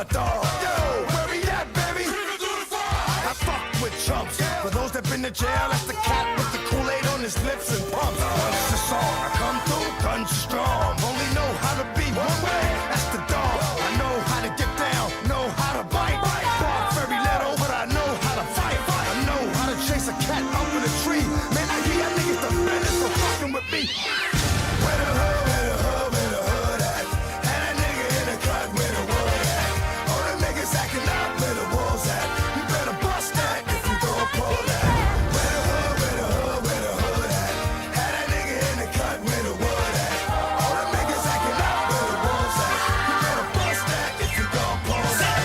my dog. Yo, where we at, baby? I fuck with chumps. For those that been to jail, that's the cat with the Kool-Aid on his lips and pumps. That's the song. I come through, guns strong. Only know how to be one way. That's the dog. I know how to get down, know how to bite. Bark very little, but I know how to fight. I know how to chase a cat up in a tree. Man, I hear niggas the business for fucking with me. Where the hood, where the hood, where the hood at? And a nigga in the cut where the wood at. All the niggas acting out where the wolves at. You better bust that if you don't pull that. Where the hood, where the hood, where the hood at? And a nigga in the cut where the wood at. All the niggas acting out where the wolves at. You better bust that if you don't pull that.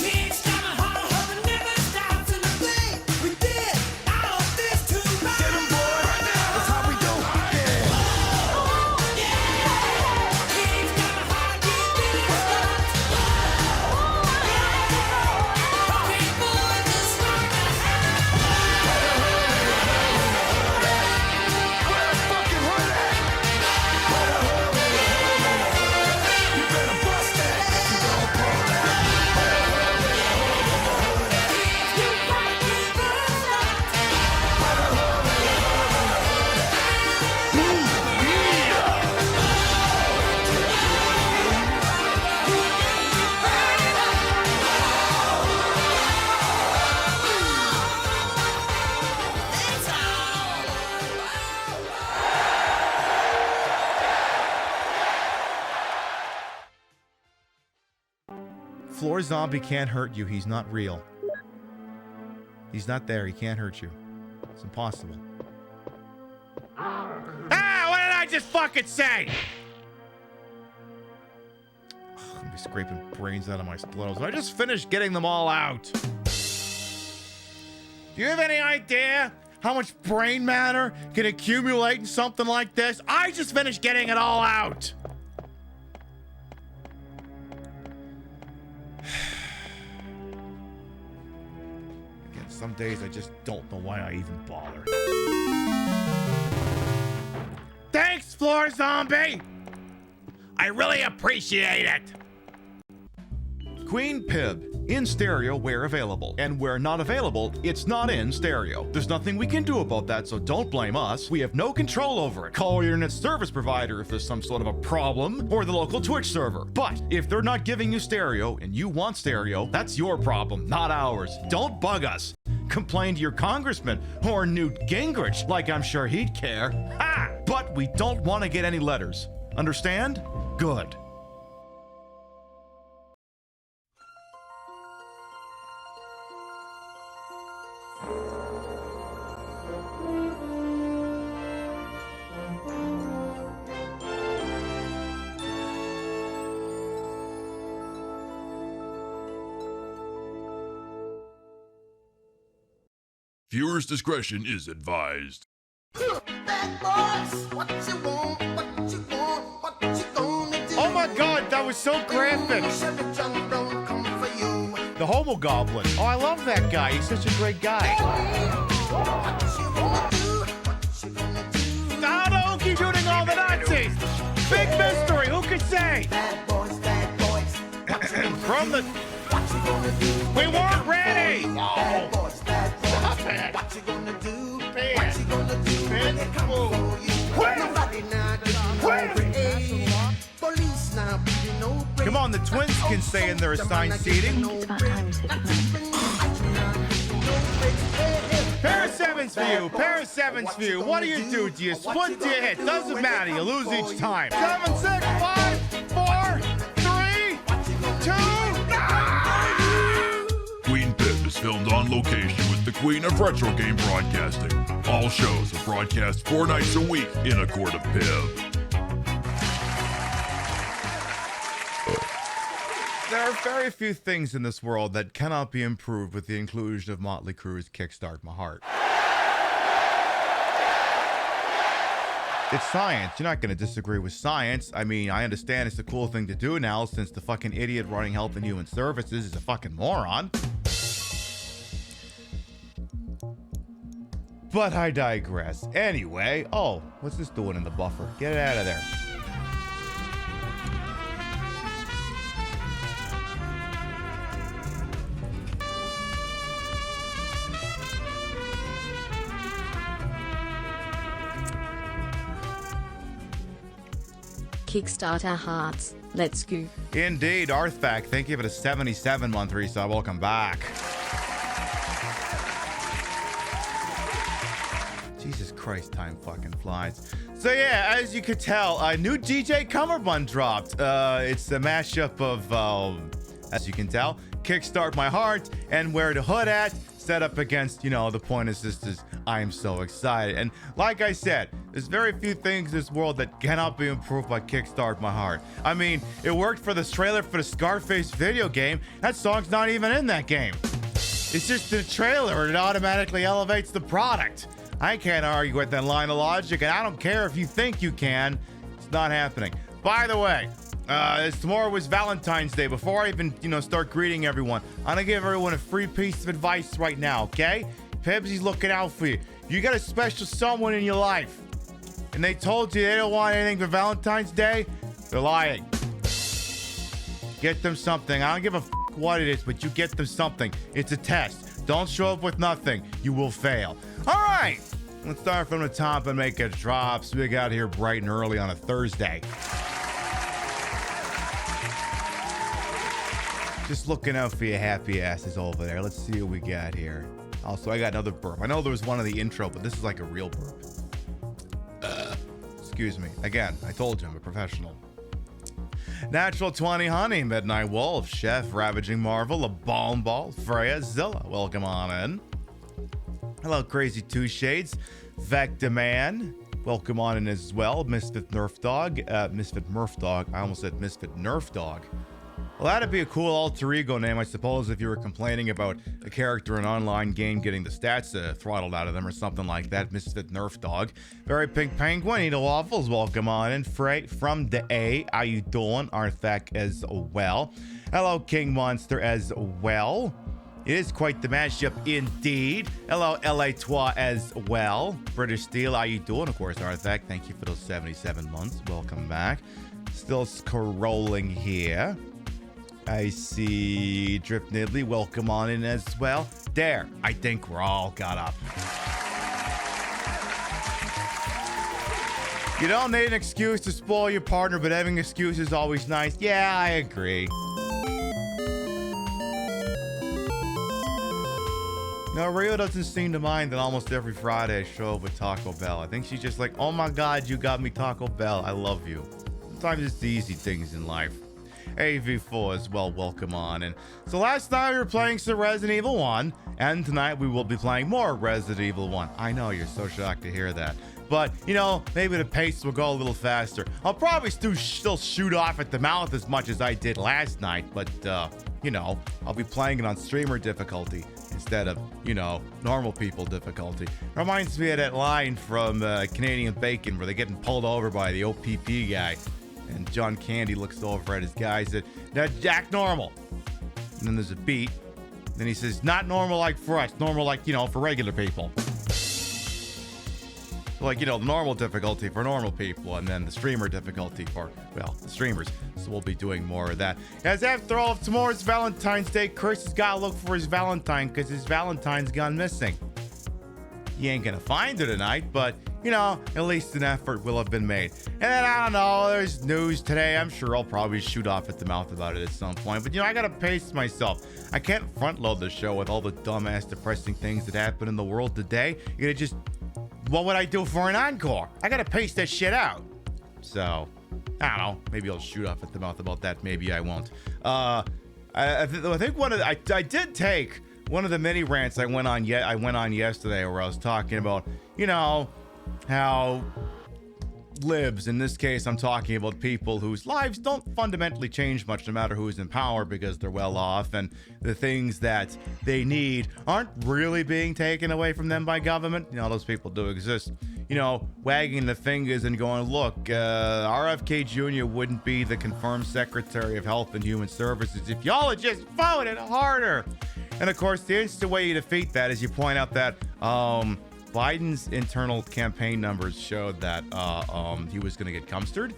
Keeps coming hard, hoping never stops, and I think we did all this too much. Get 'em, boy. That's how we do. Yeah. Keeps coming hard, keep beating us up. People in this room Where the fucking hood at? Where the hood, where the hood, where the hood at? You better bust that if you don't pull that. Where the hood, where the hood, where the hood at? you might keep us up. Where the hood, where the hood, where the hood at? It's all. Floor zombie can't hurt you. He's not real. He's not there. He can't hurt you. It's impossible. Ah! What did I just fucking say? I'm gonna be scraping brains out of my splittos. I just finished getting them all out. Do you have any idea how much brain matter can accumulate in something like this? I just finished getting it all out. Again, some days I just don't know why I even bother. Thanks, Floor Zombie! I really appreciate it! Queen Pib. In stereo where available. And where not available, it's not in stereo. There's nothing we can do about that, so don't blame us. We have no control over it. Call your internet service provider if there's some sort of a problem, or the local Twitch server. But if they're not giving you stereo and you want stereo, that's your problem, not ours. Don't bug us. Complain to your congressman or Newt Gingrich, like I'm sure he'd care. Ha! But we don't want to get any letters. Understand? Good. Viewer's discretion is advised. Oh my god, that was so graphic. The Homo Goblin. Oh, I love that guy. He's such a great guy. Oh, no, keep shooting all the Nazis. Big mystery. Who could say? From the... We weren't ready. Oh. Stop it. What you gonna do? Man. What you gonna do when they come for you? Nobody now police now beating no break. Come on, the twins can stay in their assigned seating. It's about time we said goodnight. Pair of sevens for you. Pair of sevens for you. What do you do? Do you split? Do you hit? Doesn't matter. You lose each time. 7, 6, 5, 4, 3, 2. Queen Pip is filmed on location with the Queen of Retro Game Broadcasting. All shows are broadcast 4 nights a week in a court of Pip. There are very few things in this world that cannot be improved with the inclusion of Motley Crue's Kickstart My Heart. It's science. You're not going to disagree with science. I mean, I understand it's a cool thing to do now since the fucking idiot running Health and Human Services is a fucking moron. But I digress. Anyway, oh, what's this doing in the buffer? Get it out of there. Kickstarter hearts. Let's go. Indeed, Arthback, thank you for the 77-month resub. Welcome back. Jesus Christ, time fucking flies. So yeah, as you could tell, a new DJ Cummerbund dropped. It's a mashup of, as you can tell, Kickstart My Heart and Where the Hood At, set up against, you know, the Pointer Sisters. I am so excited. And like I said, there's very few things in this world that cannot be improved by Kickstart My Heart. I mean, it worked for this trailer for the Scarface video game. That song's not even in that game. It's just the trailer. It automatically elevates the product. I can't argue with that line of logic, and I don't care if you think you can. It's not happening. By the way, tomorrow was Valentine's Day. Before I even, start greeting everyone, I'm gonna give everyone a free piece of advice right now, okay? Pibsy's looking out for you. You got a special someone in your life, and they told you they don't want anything for Valentine's Day, they're lying. Get them something. I don't give a what it is, but you get them something. It's a test. Don't show up with nothing. You will fail. All right. Let's start from the top and make it drop. So we got here bright and early on a Thursday. Just looking out for your happy asses over there. Let's see what we got here. Also, I got another burp. I know there was one in the intro, but this is like a real burp. Excuse me. Again, I told you I'm a professional. Natural 20 Honey, Midnight Wolf, Chef, Ravaging Marvel, A Balm Ball, Freya, Zilla. Welcome on in. Hello, Crazy Two Shades, Vecta Man. Welcome on in as well. Misfit Nerf Dog. Misfit Murph Dog. I almost said Misfit Nerf Dog. Well, that'd be a cool alter ego name, I suppose, if you were complaining about a character in an online game getting the stats throttled out of them or something like that. Misfit Nerf Dog. Very Pink Penguin, Eat Waffles, welcome on in. Frey from the A, how you doing? Arthak as well. Hello, King Monster as well. It is quite the mashup indeed. Hello, LA Trois as well. British Steel, how you doing? Of course, Arthak, thank you for those 77 months. Welcome back. Still scrolling here. I see Drip Niddly, welcome on in as well. There, I think we're all got up. You don't need an excuse to spoil your partner, but having an excuse is always nice. Yeah, I agree. No, Rio doesn't seem to mind that almost every Friday I show up with Taco Bell. I think she's just like, oh my God, you got me Taco Bell. I love you. Sometimes it's the easy things in life. AV4 as well, welcome on. And so last night we were playing some Resident Evil 1, and tonight we will be playing more Resident Evil 1. I know, you're so shocked to hear that. But, maybe the pace will go a little faster. I'll probably still shoot off at the mouth as much as I did last night, but, I'll be playing it on streamer difficulty instead of, normal people difficulty. Reminds me of that line from Canadian Bacon where they're getting pulled over by the OPP guy. And John Candy looks over at his guy and said, now Jack normal. And then there's a beat. Then he says, not normal like for us, normal like, for regular people. Like, the normal difficulty for normal people, and then the streamer difficulty for, well, the streamers. So we'll be doing more of that. As after all, if tomorrow's Valentine's Day, Chris has got to look for his Valentine because his Valentine's gone missing. He ain't gonna find her tonight, but, at least an effort will have been made. And then, I don't know, there's news today. I'm sure I'll probably shoot off at the mouth about it at some point. But, I gotta pace myself. I can't front load the show with all the dumbass, depressing things that happen in the world today. You're gonna just... What would I do for an encore? I gotta pace that shit out. So, I don't know. Maybe I'll shoot off at the mouth about that. Maybe I won't. I think I did take one of the mini rants I went on yesterday where I was talking about, how libs, in this case, I'm talking about people whose lives don't fundamentally change much no matter who's in power because they're well off, and the things that they need aren't really being taken away from them by government. Those people do exist. Wagging the fingers and going, look, RFK Jr. wouldn't be the confirmed Secretary of Health and Human Services if y'all had just voted harder. And of course, the instant way you defeat that is you point out that Biden's internal campaign numbers showed that he was going to get cumstered.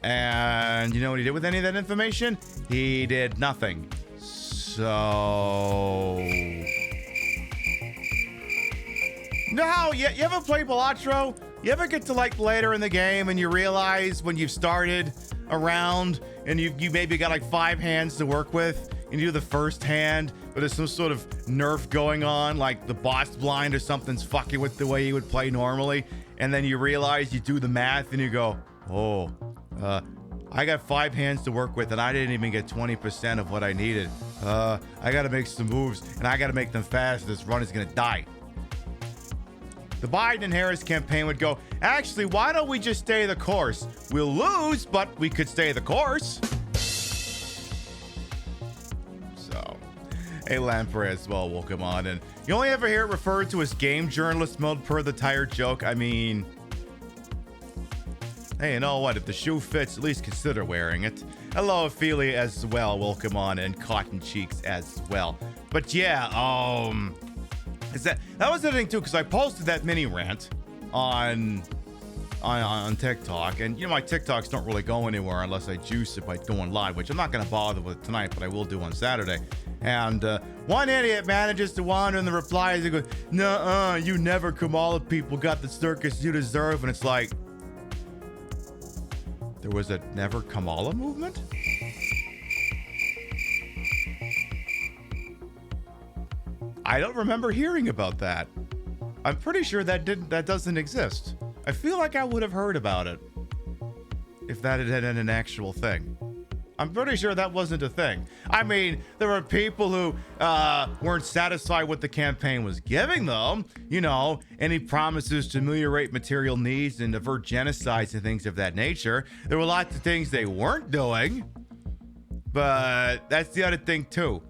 And you know what he did with any of that information? He did nothing. So... No, you ever play Balatro? You ever get to later in the game and you realize when you've started, around, and you maybe got like 5 hands to work with, and you do the first hand, but there's some sort of nerf going on, like the boss blind or something's fucking with the way you would play normally, and then you realize you do the math and you go, I got 5 hands to work with and I didn't even get 20% of what I needed. I gotta make some moves and I gotta make them fast. This run is gonna die. The Biden and Harris campaign would go, actually, why don't we just stay the course? We'll lose, but we could stay the course. So, hey, Lamprey as well, welcome on. And you only ever hear it referred to as game journalist mode per the tired joke. I mean, hey, you know what? If the shoe fits, at least consider wearing it. Hello, Ophelia as well, welcome on, and Cotton Cheeks as well. But yeah, that was the thing too, because I posted that mini rant on TikTok, and you know my TikToks don't really go anywhere unless I juice it by going live, which I'm not going to bother with tonight, but I will do on Saturday. And one idiot manages to wander in the replies and goes, "Nuh-uh, you never Kamala people got the circus you deserve," and it's like, there was a never Kamala movement? I don't remember hearing about that. I'm pretty sure that doesn't exist. I feel like I would have heard about it if that had been an actual thing. I'm pretty sure that wasn't a thing. I mean, there were people who weren't satisfied with the campaign was giving them, you know, any promises to ameliorate material needs and avert genocides and things of that nature. There were lots of things they weren't doing, but that's the other thing too.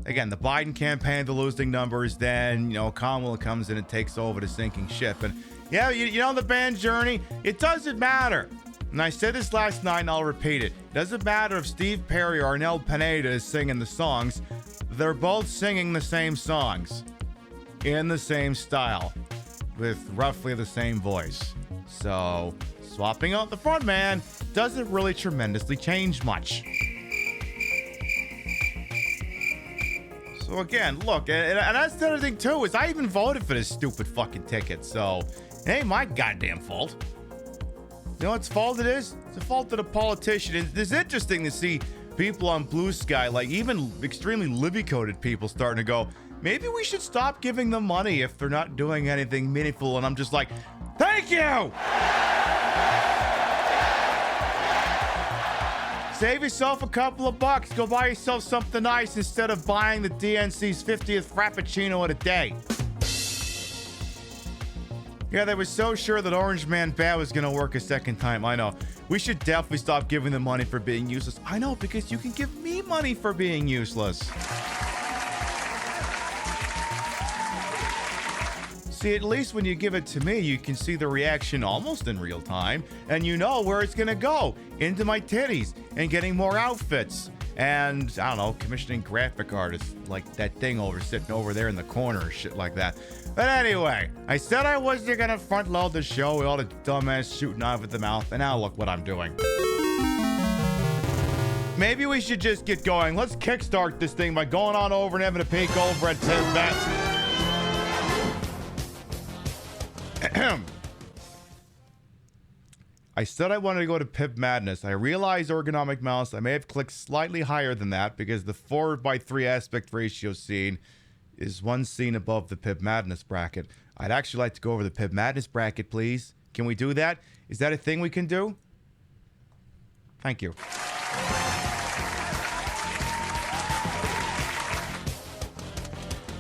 Again, the Biden campaign, the losing numbers, then, you know, Kamala comes in and takes over the sinking ship. And yeah, you know, the band Journey, it doesn't matter. And I said this last night and I'll repeat it. It doesn't matter if Steve Perry or Arnel Pineda is singing the songs. They're both singing the same songs in the same style with roughly the same voice. So swapping out the front man doesn't really tremendously change much. So again, look, and that's the other thing too, is I even voted for this stupid fucking ticket. So it ain't my goddamn fault. You know what's fault it is? It's the fault of the politician. It's interesting to see people on Blue Sky, like even extremely Libby-coded people, starting to go, maybe we should stop giving them money if they're not doing anything meaningful. And I'm just like, thank you! Save yourself a couple of bucks. Go buy yourself something nice instead of buying the DNC's 50th Frappuccino of the day. Yeah, they were so sure that Orange Man Bad was going to work a second time. I know. We should definitely stop giving them money for being useless. I know, because you can give me money for being useless. See, at least when you give it to me, you can see the reaction almost in real time, and you know where it's going to go. Into my titties, and getting more outfits. And, I don't know, commissioning graphic artists, like that thing sitting over there in the corner or shit like that. But anyway, I said I wasn't going to front load the show with all the dumbass shooting out of the mouth, and now look what I'm doing. Maybe we should just get going. Let's kickstart this thing by going on over and having a peek over at PiBcast. I said I wanted to go to Pib Madness. I realized ergonomic mouse. I may have clicked slightly higher than that because the 4:3 aspect ratio scene is one scene above the Pib Madness bracket. I'd actually like to go over the Pib Madness bracket, please. Can we do that? Is that a thing we can do? Thank you.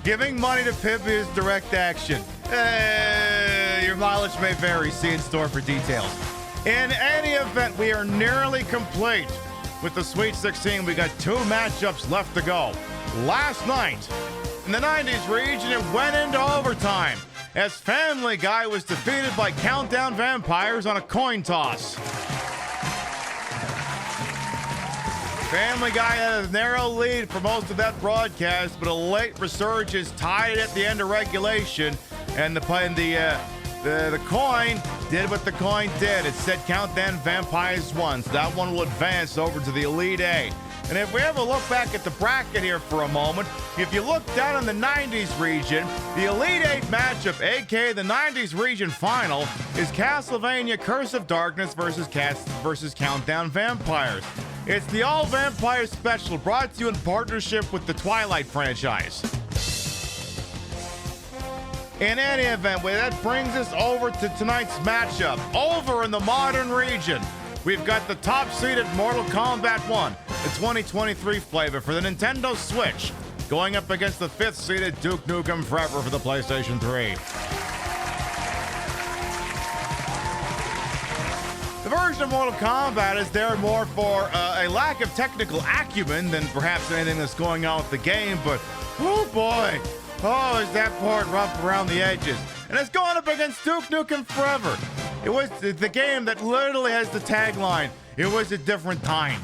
Giving money to Pib is direct action. Your mileage may vary. See in store for details. In any event, we are nearly complete with the Sweet 16. We got 2 matchups left to go. Last night, in the 90s region, it went into overtime as Family Guy was defeated by Countdown Vampires on a coin toss. Family Guy had a narrow lead for most of that broadcast, but a late resurgence tied it at the end of regulation, and the coin did what the coin did. It said Countdown Vampires won, so that one will advance over to the Elite 8. And if we ever look back at the bracket here for a moment, if you look down in the 90s region, the Elite 8 matchup, aka the 90s region final, is Castlevania Curse of Darkness versus Countdown Vampires. It's the All Vampires special brought to you in partnership with the Twilight franchise. In any event, that brings us over to tonight's matchup. Over in the Modern region, we've got the top-seeded Mortal Kombat 1, the 2023 flavor for the Nintendo Switch, going up against the 5th-seeded Duke Nukem Forever for the PlayStation 3. The version of Mortal Kombat is there more for a lack of technical acumen than perhaps anything that's going on with the game, but oh boy, oh, is that part rough around the edges. And it's going up against Duke Nukem Forever. It was the game that literally has the tagline, "It was a different time."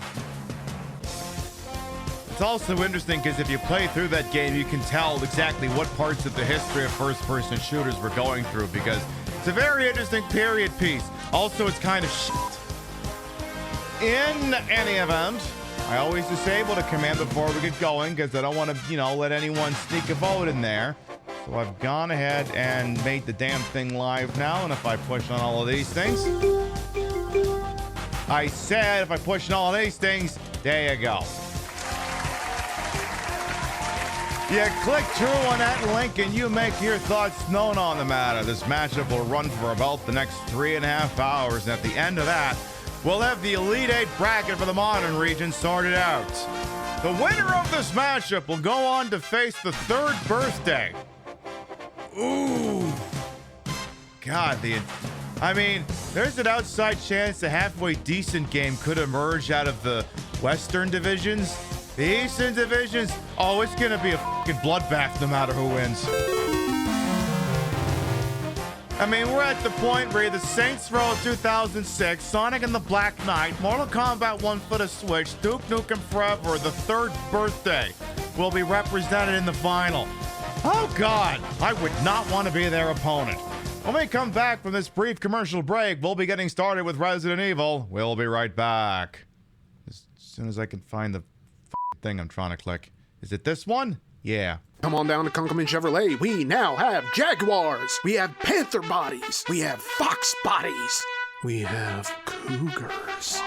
It's also interesting because if you play through that game, you can tell exactly what parts of the history of first-person shooters we're going through, because it's a very interesting period piece. Also, it's kind of shit. In any event, I always disable the command before we get going because I don't want to, let anyone sneak a vote in there. So I've gone ahead and made the damn thing live now, and if I push on all of these things, I said if I push on all of these things, there you go. You click through on that link and you make your thoughts known on the matter. This matchup will run for about the next 3.5 hours, and at the end of that, we'll have the Elite 8 bracket for the Modern region sorted out. The winner of this matchup will go on to face the 3rd birthday. Ooh. God, there's an outside chance a halfway decent game could emerge out of the Western divisions. The Eastern divisions, oh, it's gonna be a fucking bloodbath no matter who wins. We're at the point where the Saints Row 2006, Sonic and the Black Knight, Mortal Kombat 1 for the Switch, Duke Nukem Forever, the 3rd birthday will be represented in the final. Oh God, I would not want to be their opponent. When we come back from this brief commercial break, we'll be getting started with Resident Evil. We'll be right back. As soon as I can find the thing I'm trying to click. Is it this one? Yeah. Come on down to Kunkelman Chevrolet. We now have Jaguars. We have Panther bodies. We have Fox bodies. We have Cougars.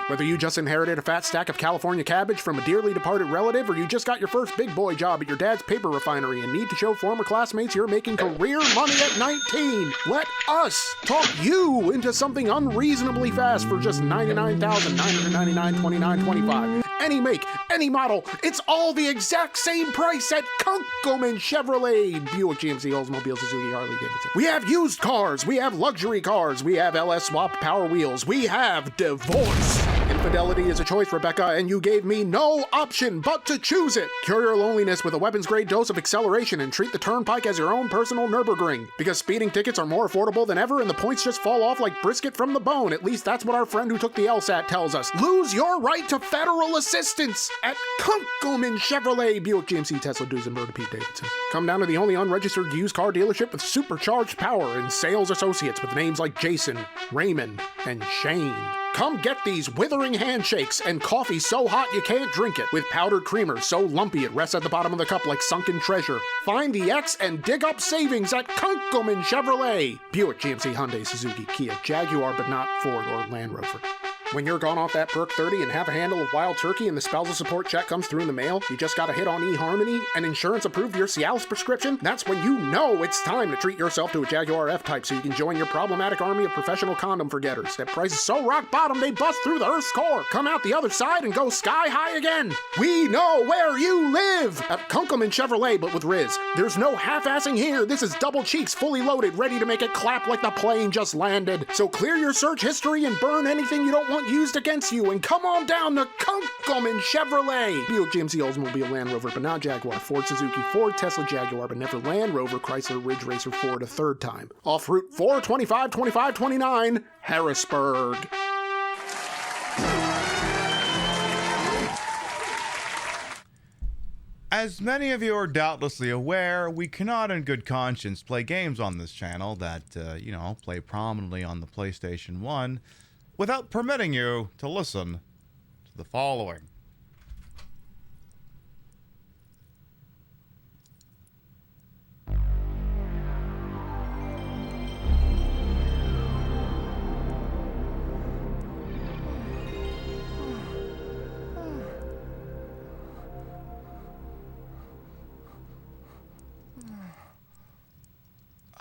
Whether you just inherited a fat stack of California cabbage from a dearly departed relative, or you just got your first big boy job at your dad's paper refinery and need to show former classmates you're making career money at 19, let us talk you into something unreasonably fast for just $99,999.29.25. Any make, any model, it's all the exact same price at Kunkelman Chevrolet, Buick, GMC, Oldsmobile, Suzuki, Harley, Davidson. We have used cars, we have luxury cars, we have LS swap power wheels, we have divorce. Infidelity is a choice, Rebecca, and you gave me no option but to choose it. Cure your loneliness with a weapons-grade dose of acceleration and treat the Turnpike as your own personal Nürburgring. Because speeding tickets are more affordable than ever and the points just fall off like brisket from the bone. At least that's what our friend who took the LSAT tells us. Lose your right to federal assistance at Kunkelman Chevrolet, Buick, GMC, Tesla, Duesenberg, Pete Davidson. Come down to the only unregistered used car dealership with supercharged power and sales associates with names like Jason, Raymond, and Shane. Come get these withering handshakes and coffee so hot you can't drink it, with powdered creamer so lumpy it rests at the bottom of the cup like sunken treasure. Find the X and dig up savings at Kunkelman Chevrolet. Buick, GMC, Hyundai, Suzuki, Kia, Jaguar, but not Ford or Land Rover. When you're gone off that perk 30 and have a handle of wild turkey and the spousal support check comes through in the mail, you just got a hit on eHarmony and insurance approved your Cialis prescription, that's when you know it's time to treat yourself to a Jaguar F-Type so you can join your problematic army of professional condom forgetters. That price is so rock bottom they bust through the Earth's core. Come out the other side and go sky high again. We know where you live at Kunkelman Chevrolet, but with Riz. There's no half-assing here. This is double cheeks, fully loaded, ready to make it clap like the plane just landed. So clear your search history and burn anything you don't want used against you, and come on down to Kunkelman Chevrolet. Buick, GMC, Oldsmobile, Land Rover, but now Jaguar, Ford, Suzuki, Ford, Tesla, Jaguar, but never Land Rover, Chrysler, Ridge Racer, Ford a third time. Off Route 425-2529, Harrisburg. As many of you are doubtlessly aware, we cannot in good conscience play games on this channel that, play prominently on the PlayStation 1 without permitting you to listen to the following.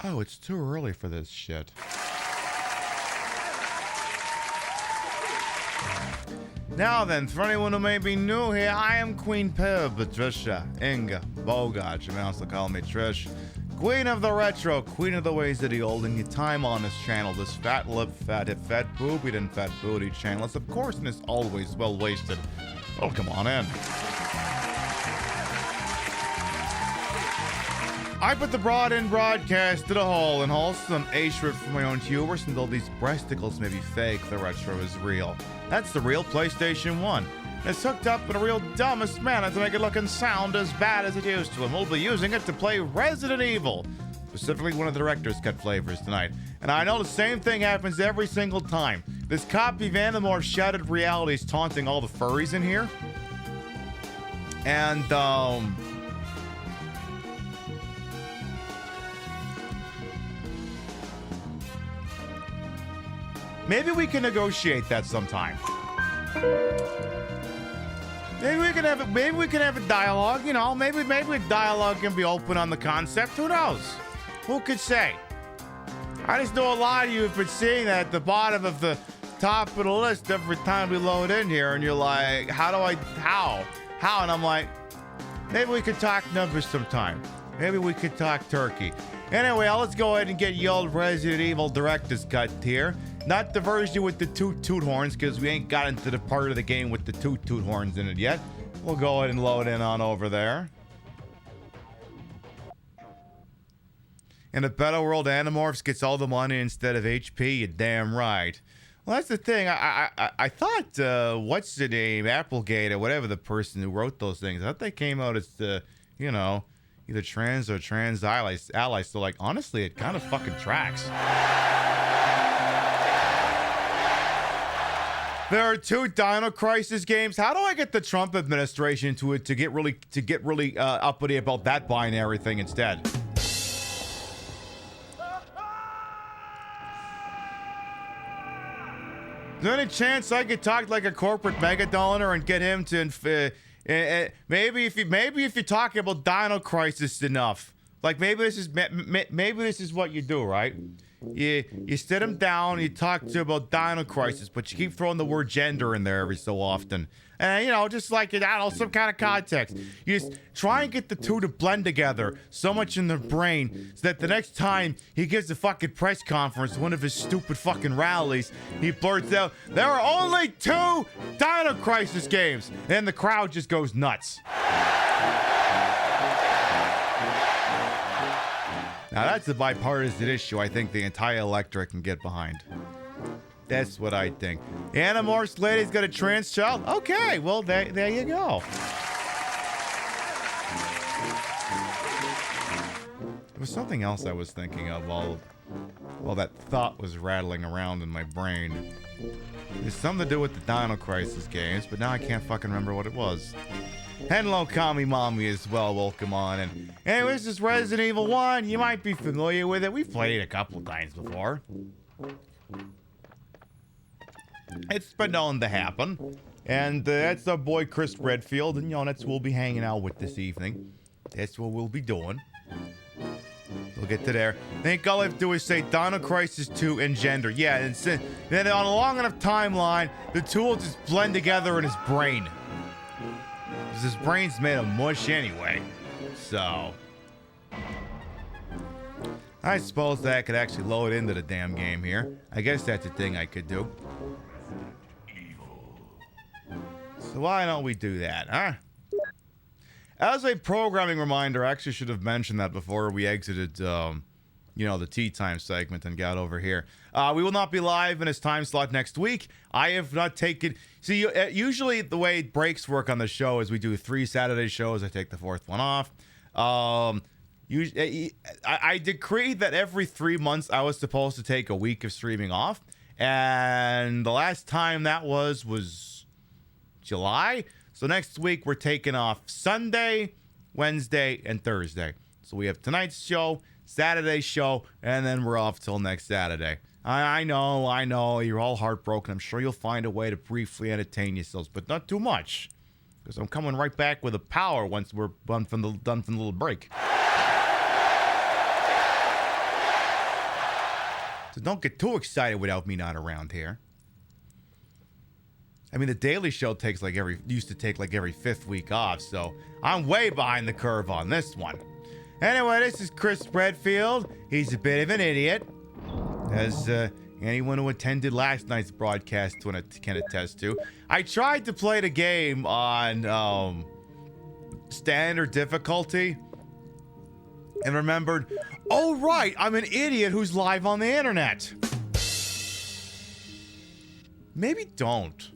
Oh, it's too early for this shit. Now then, for anyone who may be new here, I am Queen Patricia Inga Bogart. You may also call me Trish. Queen of the retro, queen of the ways of the old, and your time on this channel, this fat lip, fat hip, fat boobied, and fat booty channel. It's of course and it's always well wasted. Well, come on in. I put the broad in broadcast to the hole and wholesome A-strip for my own hubris until these breasticles may be fake, the retro is real. That's the real PlayStation 1. It's hooked up in a real dumbest manner to make it look and sound as bad as it used to, and we'll be using it to play Resident Evil. Specifically, one of the director's cut flavors tonight. And I know the same thing happens every single time. This copy of Animorphs Shattered Reality is taunting all the furries in here. And, maybe we can negotiate that sometime. Maybe we can have a dialogue, you know, maybe a dialogue can be open on the concept. Who knows? Who could say? I just know a lot of you have been seeing that at the bottom of the top of the list every time we load in here, and you're like, how? And I'm like, maybe we could talk numbers sometime. Maybe we could talk turkey. Anyway, let's go ahead and get the old Resident Evil director's cut here. Not the version with the toot horns, because we ain't got into the part of the game with the toot horns in it yet. We'll go ahead and load in on over there. In a better world, Animorphs gets all the money instead of HP. You're damn right. Well, that's the thing. I thought, what's the name? Applegate or whatever the person who wrote those things. I thought they came out as the, you know, either trans or trans allies. So, like, honestly, it kind of fucking tracks. There are 2 Dino Crisis games. How do I get the Trump administration to get really uppity about that binary thing instead? Is there any chance I could talk like a corporate mega donor and get him to maybe if you're talking about Dino Crisis enough, like maybe this is what you do, right? You sit him down, you talk to him about Dino Crisis, but you keep throwing the word gender in there every so often. And, you know, just like, I don't know, some kind of context. You just try and get the two to blend together so much in their brain so that the next time he gives a fucking press conference, one of his stupid fucking rallies, he blurts out, there are only 2 Dino Crisis games. And the crowd just goes nuts. Now, that's a bipartisan issue I think the entire electorate can get behind. That's what I think. Animorphs lady's got a trans child? Okay, well, there you go. There was something else I was thinking of while that thought was rattling around in my brain. It's something to do with the Dino Crisis games, but now I can't fucking remember what it was. Hello, Kami Mommy as well. Welcome on. And anyways, this is Resident Evil 1. You might be familiar with it. We've played it a couple of times before. It's been known to happen. And that's our boy Chris Redfield. And, you know, that's who we'll be hanging out with this evening. That's what we'll be doing. We'll get to there. I think all I have to do is say Dino Crisis 2 and gender. Yeah, and then on a long enough timeline, the two will just blend together in his brain. His brain's made of mush anyway. So I suppose that I could actually load into the damn game here. I guess that's a thing I could do. So why don't we do that, huh? As a programming reminder, I actually should have mentioned that before we exited, you know, the tea time segment and got over here. We will not be live in this time slot next week. I have not taken... See, usually the way breaks work on the show is we do 3 Saturday shows. I take the 4th one off. I decreed that every 3 months I was supposed to take a week of streaming off. And the last time that was July. So next week we're taking off Sunday, Wednesday, and Thursday. So we have tonight's show, Saturday's show, and then we're off till next Saturday. I know, you're all heartbroken. I'm sure you'll find a way to briefly entertain yourselves, but not too much. Because I'm coming right back with a power once we're done from the little break. So don't get too excited without me not around here. I mean, the Daily Show used to take like every 5th week off, so I'm way behind the curve on this one. Anyway, this is Chris Redfield. He's a bit of an idiot, as anyone who attended last night's broadcast can attest to. I tried to play the game on standard difficulty and remembered, oh right, I'm an idiot who's live on the internet. Maybe don't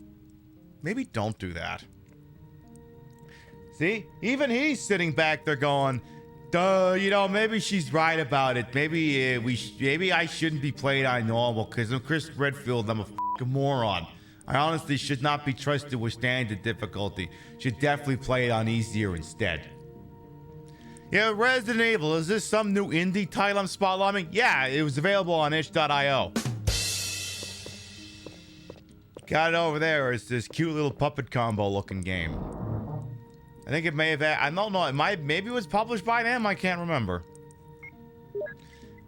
do that. See, even he's sitting back there going, duh, maybe she's right about it. Maybe I shouldn't be played on normal because I'm Chris Redfield. I'm a fucking moron. I honestly should not be trusted with standard difficulty. Should definitely play it on easier instead. Yeah, Resident Evil, is this some new indie title I'm spotlighting? Yeah, it was available on itch.io. Got it over there. It's this cute little puppet combo looking game. I think it may have, I don't know, maybe it was published by them, I can't remember.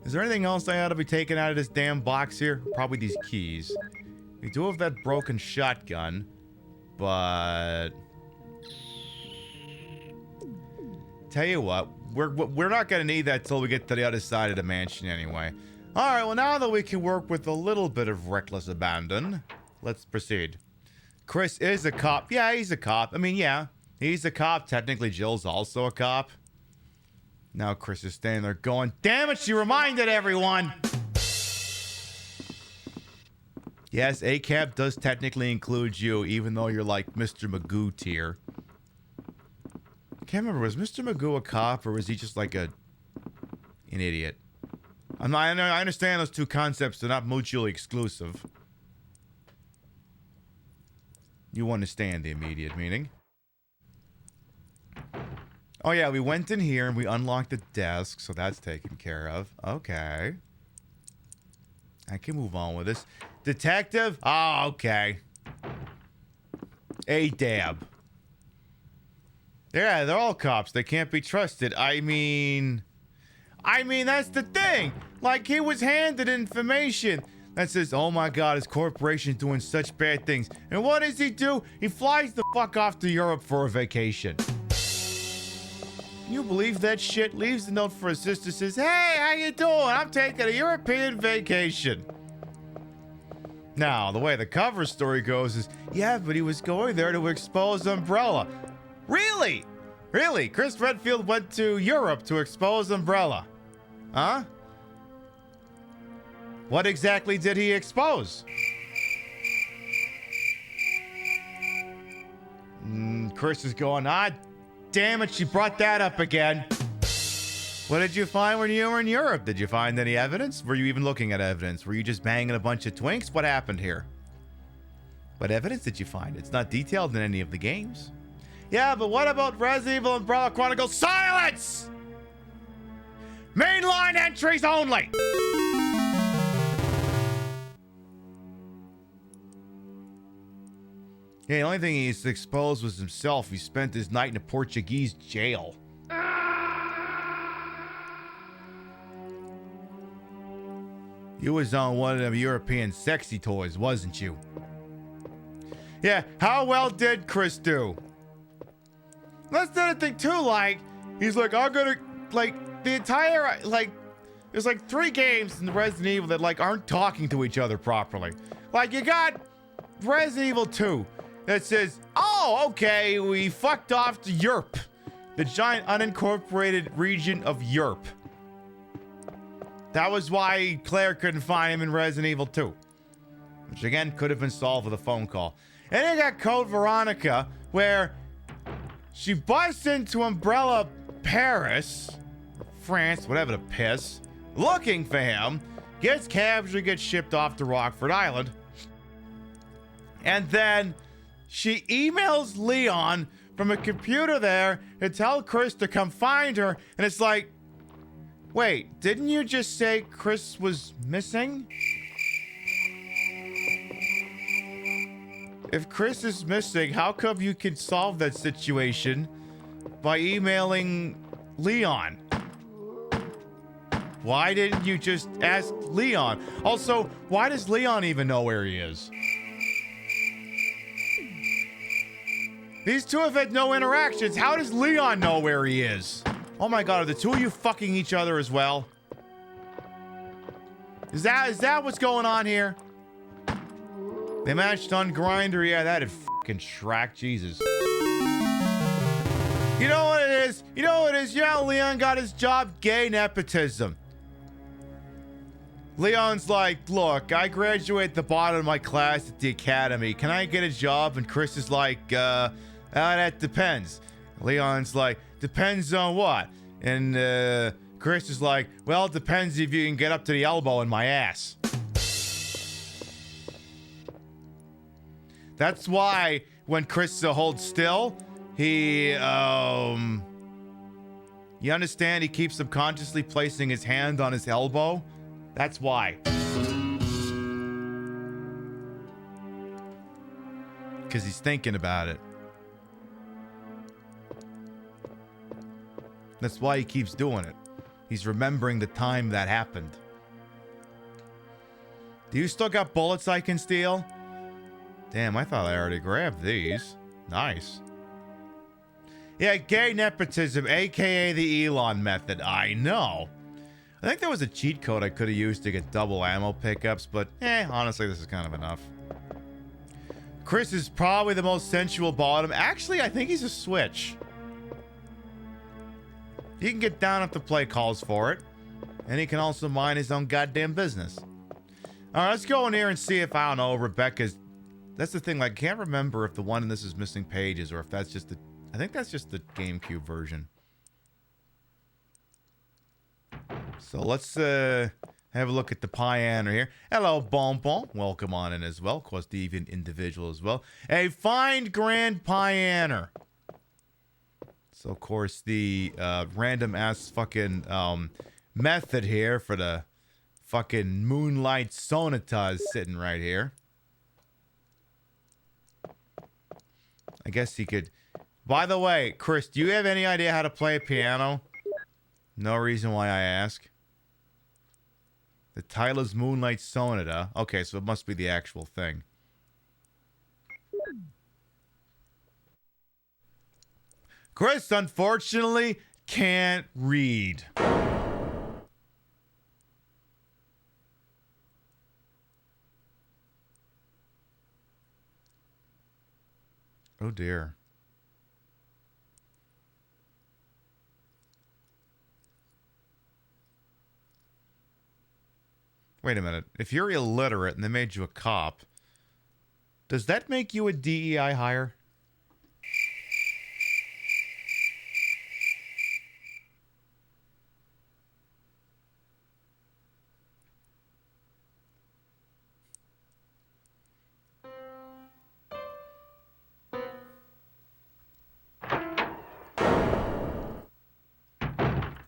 Is there anything else I ought to be taking out of this damn box here? Probably these keys. We do have that broken shotgun, but... Tell you what, we're not gonna need that till we get to the other side of the mansion anyway. Alright, well now that we can work with a little bit of reckless abandon, let's proceed. Chris is a cop. Yeah, he's a cop. I mean, yeah. He's a cop. Technically, Jill's also a cop. Now Chris is standing there going, damn it, she reminded everyone! Yes, ACAB does technically include you, even though you're like Mr. Magoo tier. I can't remember, was Mr. Magoo a cop, or was he just like an idiot? I understand those two concepts are not mutually exclusive. You understand the immediate meaning. Oh yeah, we went in here and we unlocked the desk, so that's taken care of. Okay. I can move on with this. Detective? Oh, okay. A-dab. Yeah, they're all cops. They can't be trusted. I mean, that's the thing. Like, he was handed information that says, oh my god, his corporation's doing such bad things. And what does he do? He flies the fuck off to Europe for a vacation. You believe that shit? Leaves a note for his sister, says, hey, how you doing? I'm taking a European vacation. Now, the way the cover story goes is, yeah, but he was going there to expose Umbrella. Really? Really? Chris Redfield went to Europe to expose Umbrella. Huh? What exactly did he expose? Chris is going, ah, damn it, she brought that up again. What did you find when you were in Europe? Did you find any evidence? Were you even looking at evidence? Were you just banging a bunch of twinks? What happened here? What evidence did you find? It's not detailed in any of the games. Yeah, but what about Resident Evil Umbrella Chronicles? Silence! Mainline entries only! Yeah, the only thing he's exposed was himself. He spent his night in a Portuguese jail. You was on one of them European sexy toys, wasn't you? Yeah, how well did Chris do? That's the other thing too, like, he's like, I'm gonna, like, the entire, like, there's like 3 games in Resident Evil that, like, aren't talking to each other properly. Like, you got Resident Evil 2 that says, oh, okay, we fucked off to Europe, the giant unincorporated region of Europe. That was why Claire couldn't find him in Resident Evil 2. Which, again, could have been solved with a phone call. And then you got Code Veronica, where she busts into Umbrella Paris, France, whatever the piss, looking for him, gets captured, gets shipped off to Rockford Island, and then she emails Leon from a computer there to tell Chris to come find her, and it's like, wait, didn't you just say Chris was missing? If Chris is missing, how come you can solve that situation by emailing Leon? Why didn't you just ask Leon? Also, why does Leon even know where he is? These two have had no interactions. How does Leon know where he is? Oh my god, are the two of you fucking each other as well? Is that what's going on here? They matched on Grindr. Yeah, that had fucking Shrek. Jesus. You know what it is? You know what it is? You know how Leon got his job? Gay nepotism. Leon's like, look, I graduate the bottom of my class at the academy. Can I get a job? And Chris is like, that depends. Leon's like, depends on what? And Chris is like, well, it depends if you can get up to the elbow in my ass. That's why when Chris holds still, he, you understand he keeps subconsciously placing his hand on his elbow? That's why. Because he's thinking about it. That's why he keeps doing it. He's remembering the time that happened. Do you still got bullets I can steal? Damn, I thought I already grabbed these. Nice. Yeah, gay nepotism, aka the Elon method. I know. I think there was a cheat code I could have used to get double ammo pickups, but honestly, this is kind of enough. Chris is probably the most sensual bottom. Actually, I think he's a switch. He can get down if the play calls for it. And he can also mind his own goddamn business. Alright, let's go in here and see if, I don't know, Rebecca's... That's the thing, like, I can't remember if the one in this is missing pages or if that's just the... I think that's just the GameCube version. So let's have a look at the Pianer here. Hello, Bonbon. Welcome on in as well. Of course, the even individual as well. A fine grand Pianer. So, of course, the random-ass fucking method here for the fucking Moonlight Sonata is sitting right here. I guess he could... By the way, Chris, do you have any idea how to play a piano? No reason why I ask. The title is Moonlight Sonata. Okay, so it must be the actual thing. Chris, unfortunately, can't read. Oh dear. Wait a minute. If you're illiterate and they made you a cop, does that make you a DEI hire?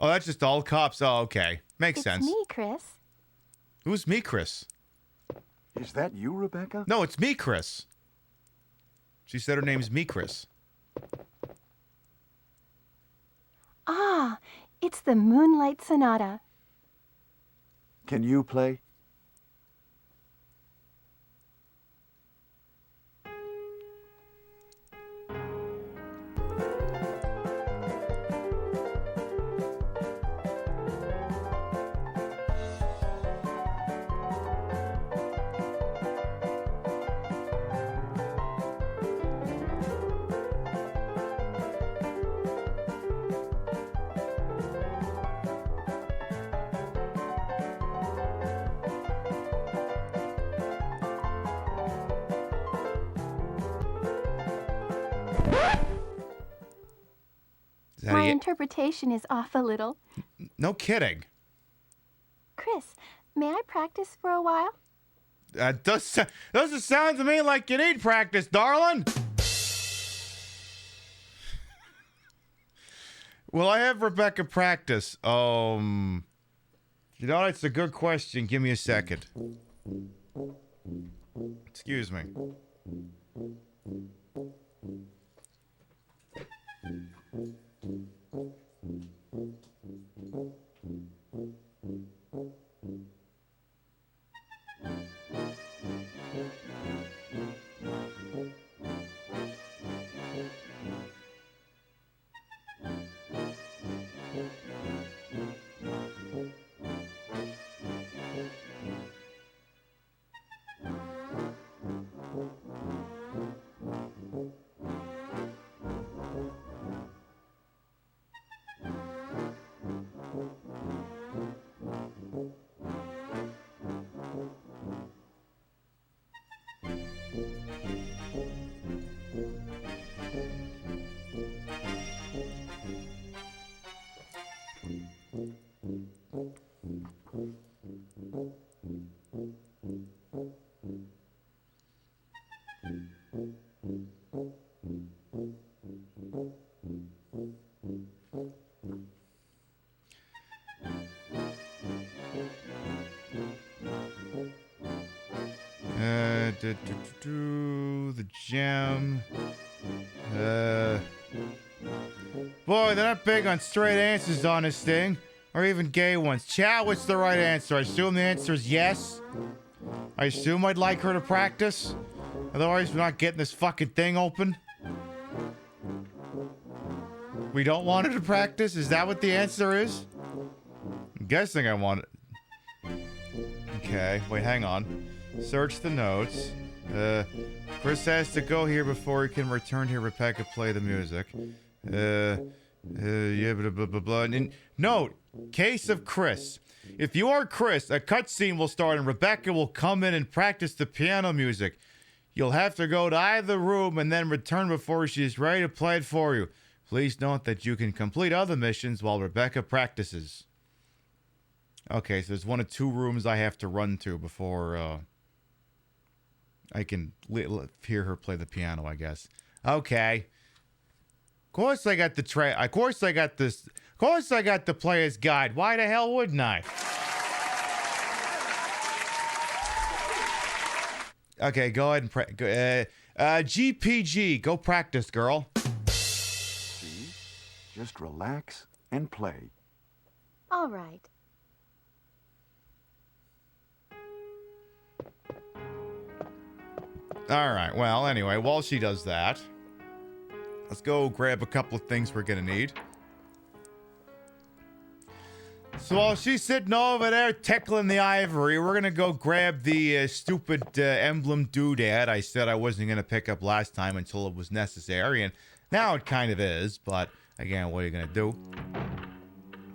Oh, that's just all cops. Oh, okay. Makes sense. It's me, Chris. Who's me, Chris? Is that you, Rebecca? No, it's me, Chris. She said her name's me, Chris. Ah, it's the Moonlight Sonata. Can you play? My interpretation is off a little. No kidding. Chris, may I practice for a while? Doesn't sound to me like you need practice, darling. Will I have Rebecca practice? You know, it's a good question. Give me a second. Excuse me. The gym. Boy, they're not big on straight answers on this thing. Or even gay ones. Chat, what's the right answer? I assume the answer is yes. I assume I'd like her to practice. Otherwise, we're not getting this fucking thing open. We don't want her to practice? Is that what the answer is? I'm guessing I want it. Okay, wait, hang on. Search the notes. Chris has to go here before he can return here. Rebecca, play the music. Yeah, blah, blah, blah, blah. And note, case of Chris. If you are Chris, a cutscene will start and Rebecca will come in and practice the piano music. You'll have to go to either room and then return before she is ready to play it for you. Please note that you can complete other missions while Rebecca practices. Okay, so there's 1 of 2 rooms I have to run to before I can hear her play the piano, I guess. Okay. Of course I got the Of course I got this. Of course I got the player's guide. Why the hell wouldn't I? Okay, go ahead and GPG, go practice, girl. See? Just relax and play. All right. All right, well, anyway, while she does that, let's go grab a couple of things we're gonna need. So while she's sitting over there tickling the ivory, we're gonna go grab the stupid emblem doodad I said I wasn't gonna pick up last time until it was necessary, and now it kind of is, but again, what are you gonna do?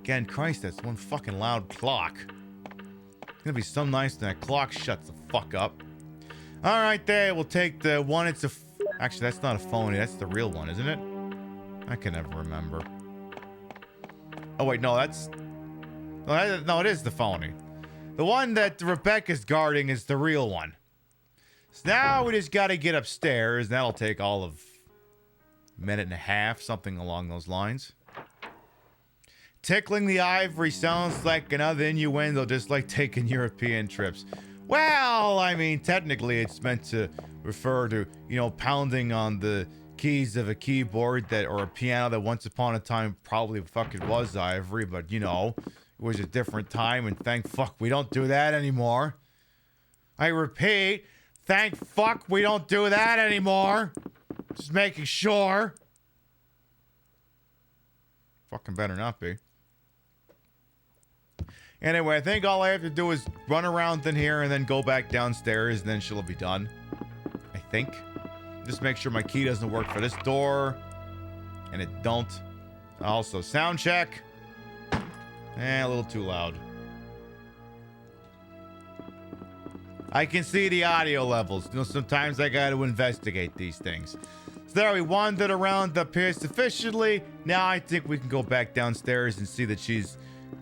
Again, Christ, that's one fucking loud clock. It's gonna be so nice when that clock shuts the fuck up. Alright, there, we'll take the one, actually, that's not a phony, that's the real one, isn't it? I can never remember. Oh, wait, no, that's... No, it is the phony. The one that Rebecca's guarding is the real one. So now we just gotta get upstairs, and that'll take all of a minute and a half, something along those lines. Tickling the ivory sounds like another innuendo, just like taking European trips. Well, I mean, technically it's meant to refer to, you know, pounding on the keys of a keyboard or a piano that once upon a time probably fucking was ivory, but, you know, it was a different time, and thank fuck we don't do that anymore. I repeat, thank fuck we don't do that anymore. Just making sure. Fucking better not be. Anyway, I think all I have to do is run around in here and then go back downstairs, and then she'll be done. I think. Just make sure my key doesn't work for this door. And it don't. Also, sound check. A little too loud. I can see the audio levels. You know, sometimes I gotta investigate these things. So there, we wandered around up here sufficiently. Now I think we can go back downstairs and see that she's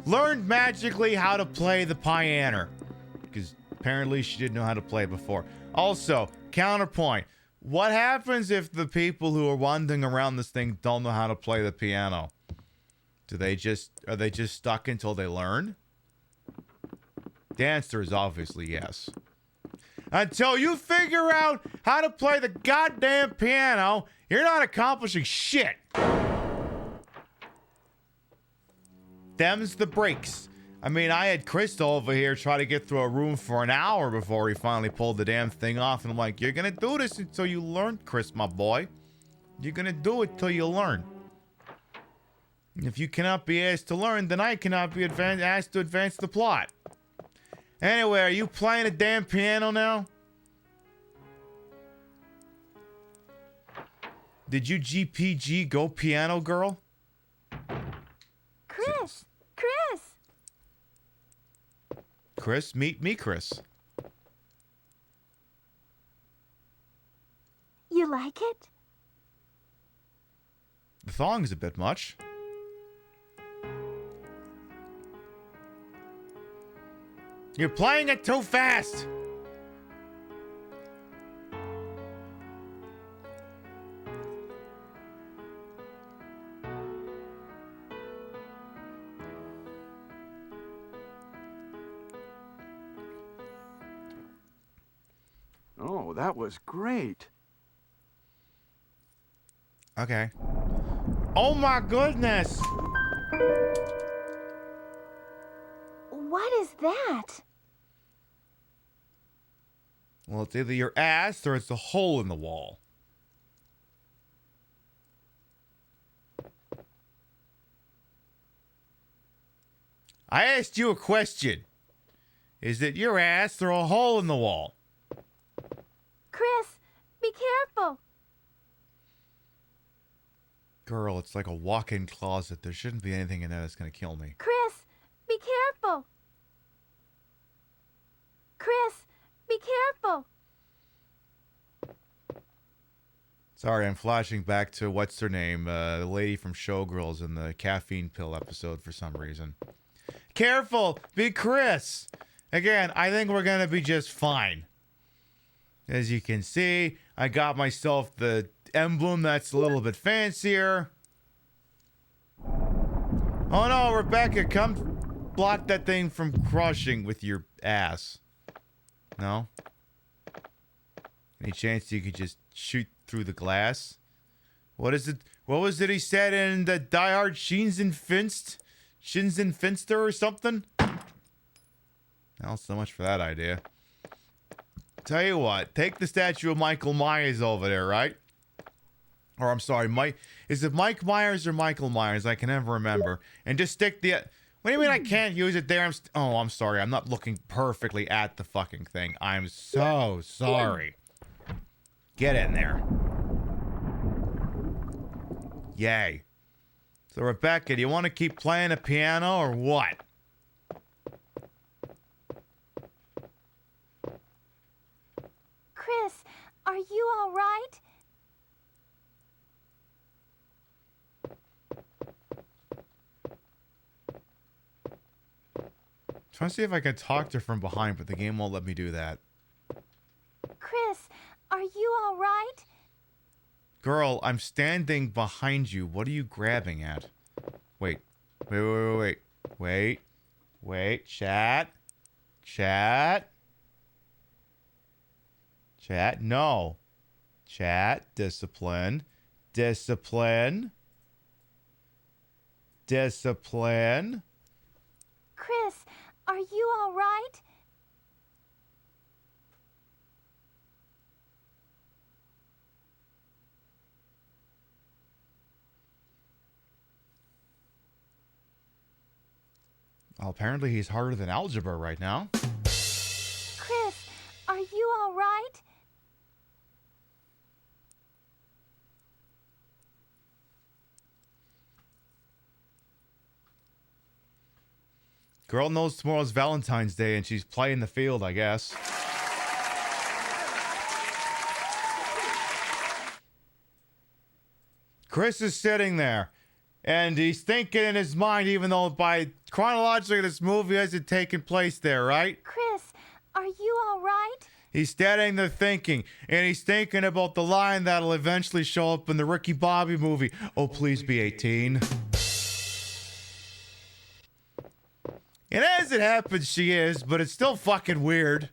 learned magically how to play the piano. Because apparently she didn't know how to play before. Also, counterpoint. What happens if the people who are wandering around this thing don't know how to play the piano? Are they just stuck until they learn? The answer is obviously yes. Until you figure out how to play the goddamn piano, you're not accomplishing shit. Them's the breaks. I mean, I had Crystal over here try to get through a room for an hour before he finally pulled the damn thing off. And I'm like, you're gonna do this until you learn, Chris, my boy. You're gonna do it till you learn. If you cannot be asked to learn, then I cannot be asked to advance the plot. Anyway, are you playing a damn piano now? Did you GPG go piano girl? Chris! Chris, meet me, Chris. You like it? The thong's a bit much. You're playing it too fast! Oh, that was great. Okay. Oh my goodness! What is that? Well, it's either your ass or it's a hole in the wall. I asked you a question. Is it your ass or a hole in the wall? Chris, be careful. Girl, it's like a walk-in closet. There shouldn't be anything in there that's gonna kill me. Chris, be careful. Chris, be careful. Sorry, I'm flashing back to what's her name, the lady from Showgirls in the caffeine pill episode for some reason. Careful, be Chris. Again, I think we're gonna be just fine. As you can see, I got myself the emblem that's a little bit fancier. Oh no, Rebecca, come block that thing from crushing with your ass. No? Any chance you could just shoot through the glass? What is it? What was it he said in the Die Hard Finster or something? Well, so much for that idea. Tell you what, take the statue of Michael Myers over there, right? Or I'm sorry, Mike. Is it Mike Myers or Michael Myers? I can never remember. And just stick the. What do you mean I can't use it there? I'm sorry. I'm not looking perfectly at the fucking thing. I'm so sorry. Get in there. Yay. So Rebecca, do you want to keep playing the piano or what? Chris, are you all right? Trying to see if I can talk to her from behind, but the game won't let me do that. Chris, are you all right? Girl, I'm standing behind you. What are you grabbing at? Wait. Wait. Chat. No. Chat. Discipline. Chris, are you all right? Well, apparently he's harder than algebra right now. Chris, are you all right? Girl knows tomorrow's Valentine's Day and she's playing the field, I guess. Chris is sitting there, and he's thinking in his mind, even though by chronologically this movie hasn't taken place there, right? Chris, are you all right? He's standing there thinking, and he's thinking about the line that'll eventually show up in the Ricky Bobby movie. Oh, please be 18. And as it happens, she is, but it's still fucking weird.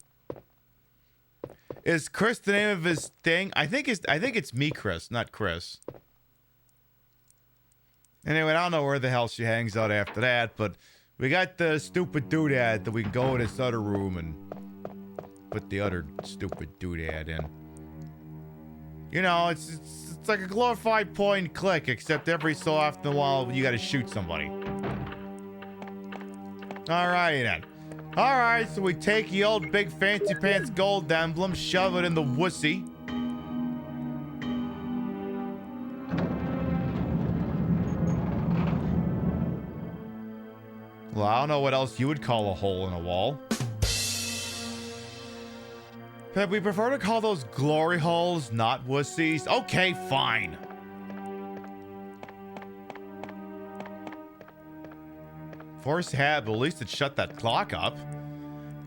Is Chris the name of his thing? I think it's me, Chris, not Chris. Anyway, I don't know where the hell she hangs out after that, but we got the stupid doodad that we can go in this other room and put the other stupid doodad in. You know, it's like a glorified point and click, except every so often in a while you gotta shoot somebody. Alrighty then. Alright, so we take the old big fancy pants gold emblem, shove it in the wussy. Well, I don't know what else you would call a hole in a wall. But we prefer to call those glory holes, not wussies. Okay, fine. Force had, but at least it shut that clock up.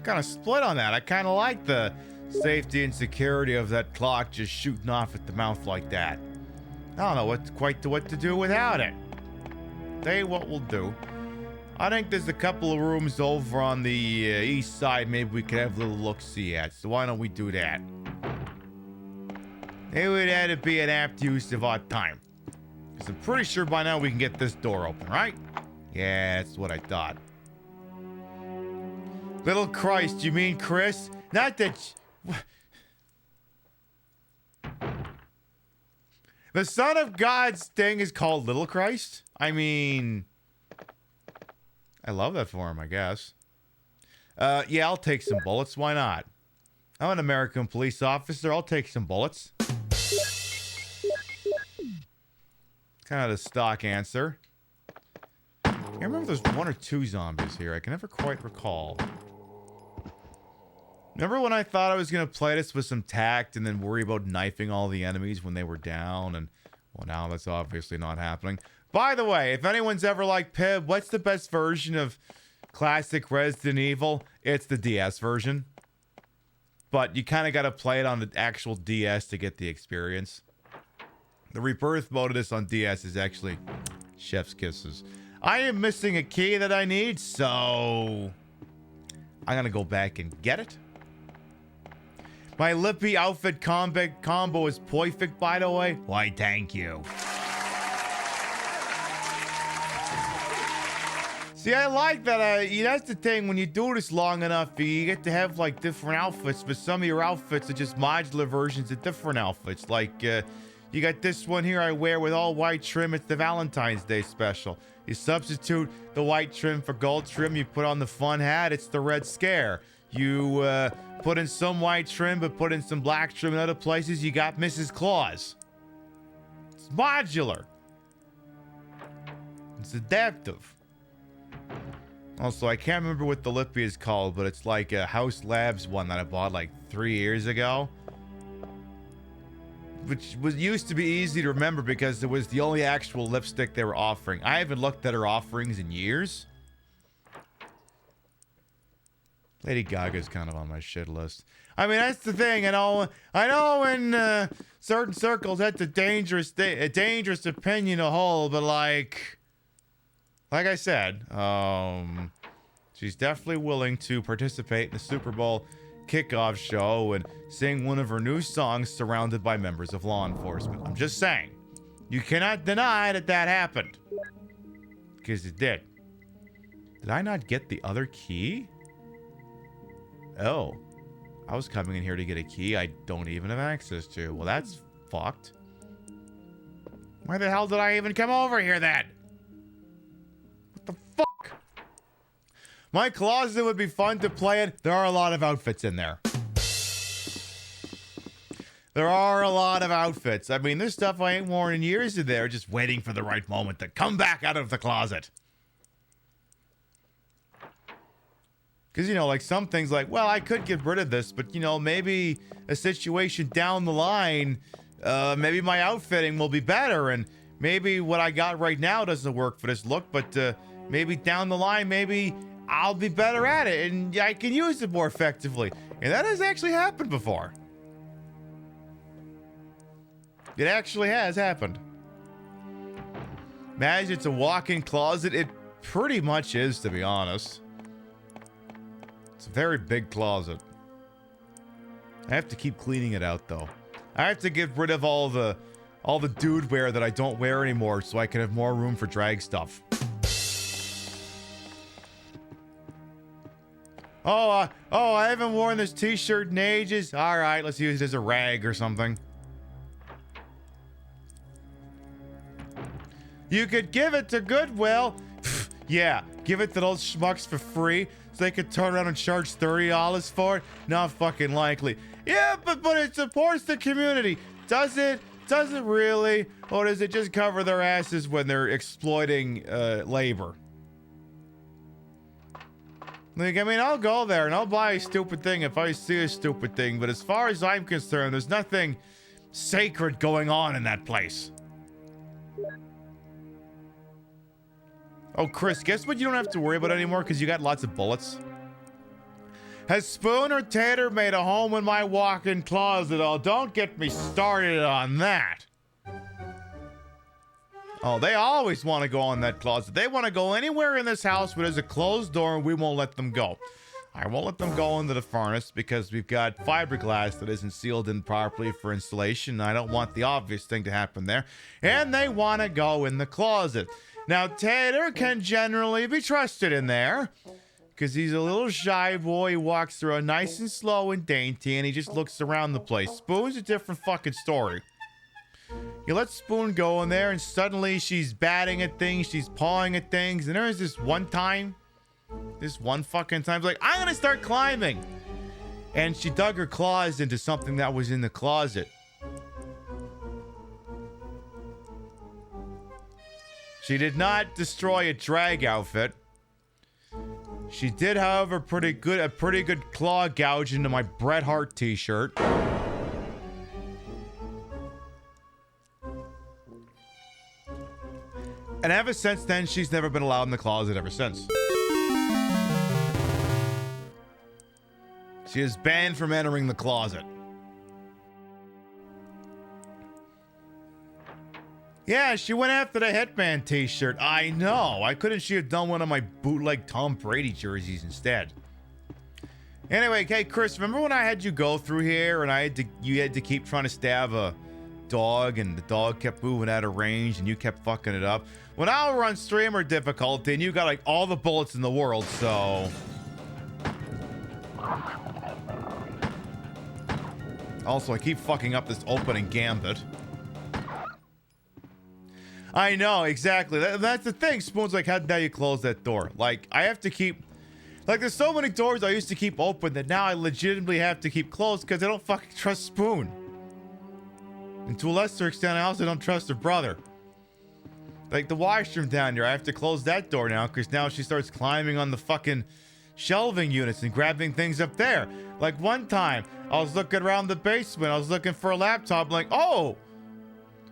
Kind of split on that. I kind of like the safety and security of that clock just shooting off at the mouth like that. I don't know what to do without it. Tell you what we'll do. I think there's a couple of rooms over on the east side maybe we could have a little look-see at. So why don't we do that? It would have to be an apt use of our time. Because I'm pretty sure by now we can get this door open, right? Yeah, that's what I thought. Little Christ, you mean Chris? Not that... The Son of God's thing is called Little Christ? I mean... I love that for him, I guess. Yeah, I'll take some bullets. Why not? I'm an American police officer. I'll take some bullets. Kind of the stock answer. I remember there's one or two zombies here. I can never quite recall. Remember when I thought I was going to play this with some tact and then worry about knifing all the enemies when they were down? And, well, now that's obviously not happening. By the way, if anyone's ever like Pib, what's the best version of classic Resident Evil? It's the DS version. But you kind of got to play it on the actual DS to get the experience. The rebirth mode of this on DS is actually chef's kisses. I am missing a key that I need, so I'm going to go back and get it. My lippy outfit combo is perfect, by the way. Why, thank you. See, I like that. That's the thing. When you do this long enough, you get to have, like, different outfits. But some of your outfits are just modular versions of different outfits. Like, you got this one here I wear with all white trim. It's the Valentine's Day special. You substitute the white trim for gold trim. You put on the fun hat. It's the Red Scare. You put in some white trim, but put in some black trim in other places. You got Mrs. Claus. It's modular. It's adaptive. Also, I can't remember what the lippy is called, but it's like a House Labs one that I bought like 3 years ago. Which used to be easy to remember because it was the only actual lipstick they were offering. I haven't looked at her offerings in years. Lady Gaga's kind of on my shit list. I mean, that's the thing. I know in certain circles that's a dangerous opinion to hold, but like I said, she's definitely willing to participate in the Super Bowl kickoff show and sing one of her new songs surrounded by members of law enforcement. I'm just saying, you cannot deny that happened. Because it did. Did I not get the other key? Oh. I was coming in here to get a key I don't even have access to. Well, that's fucked. Why the hell did I even come over here then? What the fuck? My closet would be fun to play in. There are a lot of outfits in there. There are a lot of outfits. I mean, there's stuff I ain't worn in years in there, just waiting for the right moment to come back out of the closet. Because, you know, like some things like, well, I could get rid of this, but, you know, maybe a situation down the line, maybe my outfitting will be better, and maybe what I got right now doesn't work for this look, but maybe down the line, maybe I'll be better at it, and I can use it more effectively. And that has actually happened before. It actually has happened. Imagine it's a walk-in closet. It pretty much is, to be honest. It's a very big closet. I have to keep cleaning it out, though. I have to get rid of all the dude wear that I don't wear anymore so I can have more room for drag stuff. I haven't worn this t-shirt in ages. All right, let's use it as a rag or something. You could give it to Goodwill. Yeah, give it to those schmucks for free so they could turn around and charge $30 for it. Not fucking likely. Yeah, but it supports the community. Does it? Does it really? Or does it just cover their asses when they're exploiting labor? Like, I mean, I'll go there and I'll buy a stupid thing if I see a stupid thing, but as far as I'm concerned, there's nothing sacred going on in that place. Oh, Chris, guess what you don't have to worry about anymore because you got lots of bullets? Has Spoon or Tater made a home in my walk-in closet? Oh, don't get me started on that. Oh, they always want to go in that closet. They want to go anywhere in this house where there's a closed door and we won't let them go. I won't let them go into the furnace because we've got fiberglass that isn't sealed in properly for installation. I don't want the obvious thing to happen there. And they want to go in the closet. Now, Tater can generally be trusted in there because he's a little shy boy. He walks through it nice and slow and dainty, and he just looks around the place. Spoon's a different fucking story. You let Spoon go in there, and suddenly she's batting at things, she's pawing at things, and there's this one fucking time, like, I'm gonna start climbing. And she dug her claws into something that was in the closet. She did not destroy a drag outfit. She did, however, a pretty good claw gouge into my Bret Hart t-shirt. And ever since then, she's never been allowed in the closet ever since. She is banned from entering the closet. Yeah, she went after the Hitman t-shirt. I know. Why couldn't she have done one of my bootleg Tom Brady jerseys instead? Anyway, hey, Chris, remember when I had you go through here and you had to keep trying to stab a dog and the dog kept moving out of range and you kept fucking it up? Well, now we're on streamer difficulty and you got like all the bullets in the world, so... Also, I keep fucking up this opening gambit. I know, exactly. That's the thing. Spoon's like, how did you close that door? Like, I have to keep... Like, there's so many doors I used to keep open that now I legitimately have to keep closed because I don't fucking trust Spoon. And to a lesser extent, I also don't trust her brother. Like, the washroom down here, I have to close that door now because now she starts climbing on the fucking shelving units and grabbing things up there. Like, one time, I was looking around the basement. I was looking for a laptop. I'm like, oh!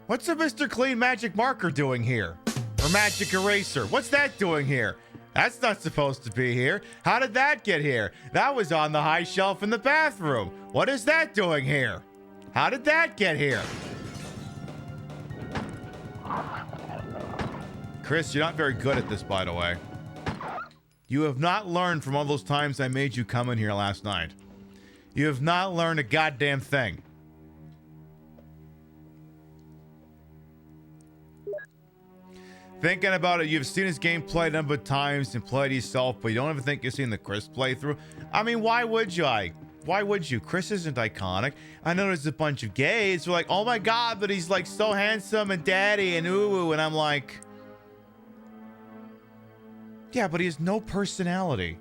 What's a Mr. Clean magic marker doing here? Or magic eraser? What's that doing here? That's not supposed to be here. How did that get here? That was on the high shelf in the bathroom. What is that doing here? How did that get here? Chris, you're not very good at this, by the way. You have not learned from all those times I made you come in here last night. You have not learned a goddamn thing. Thinking about it, you've seen his gameplay a number of times and played yourself, but you don't ever think you've seen the Chris playthrough. I mean, why would you? Why would you? Chris isn't iconic. I know there's a bunch of gays who are like, oh my god, but he's like so handsome and daddy and ooh, and I'm like... Yeah, but he has no personality.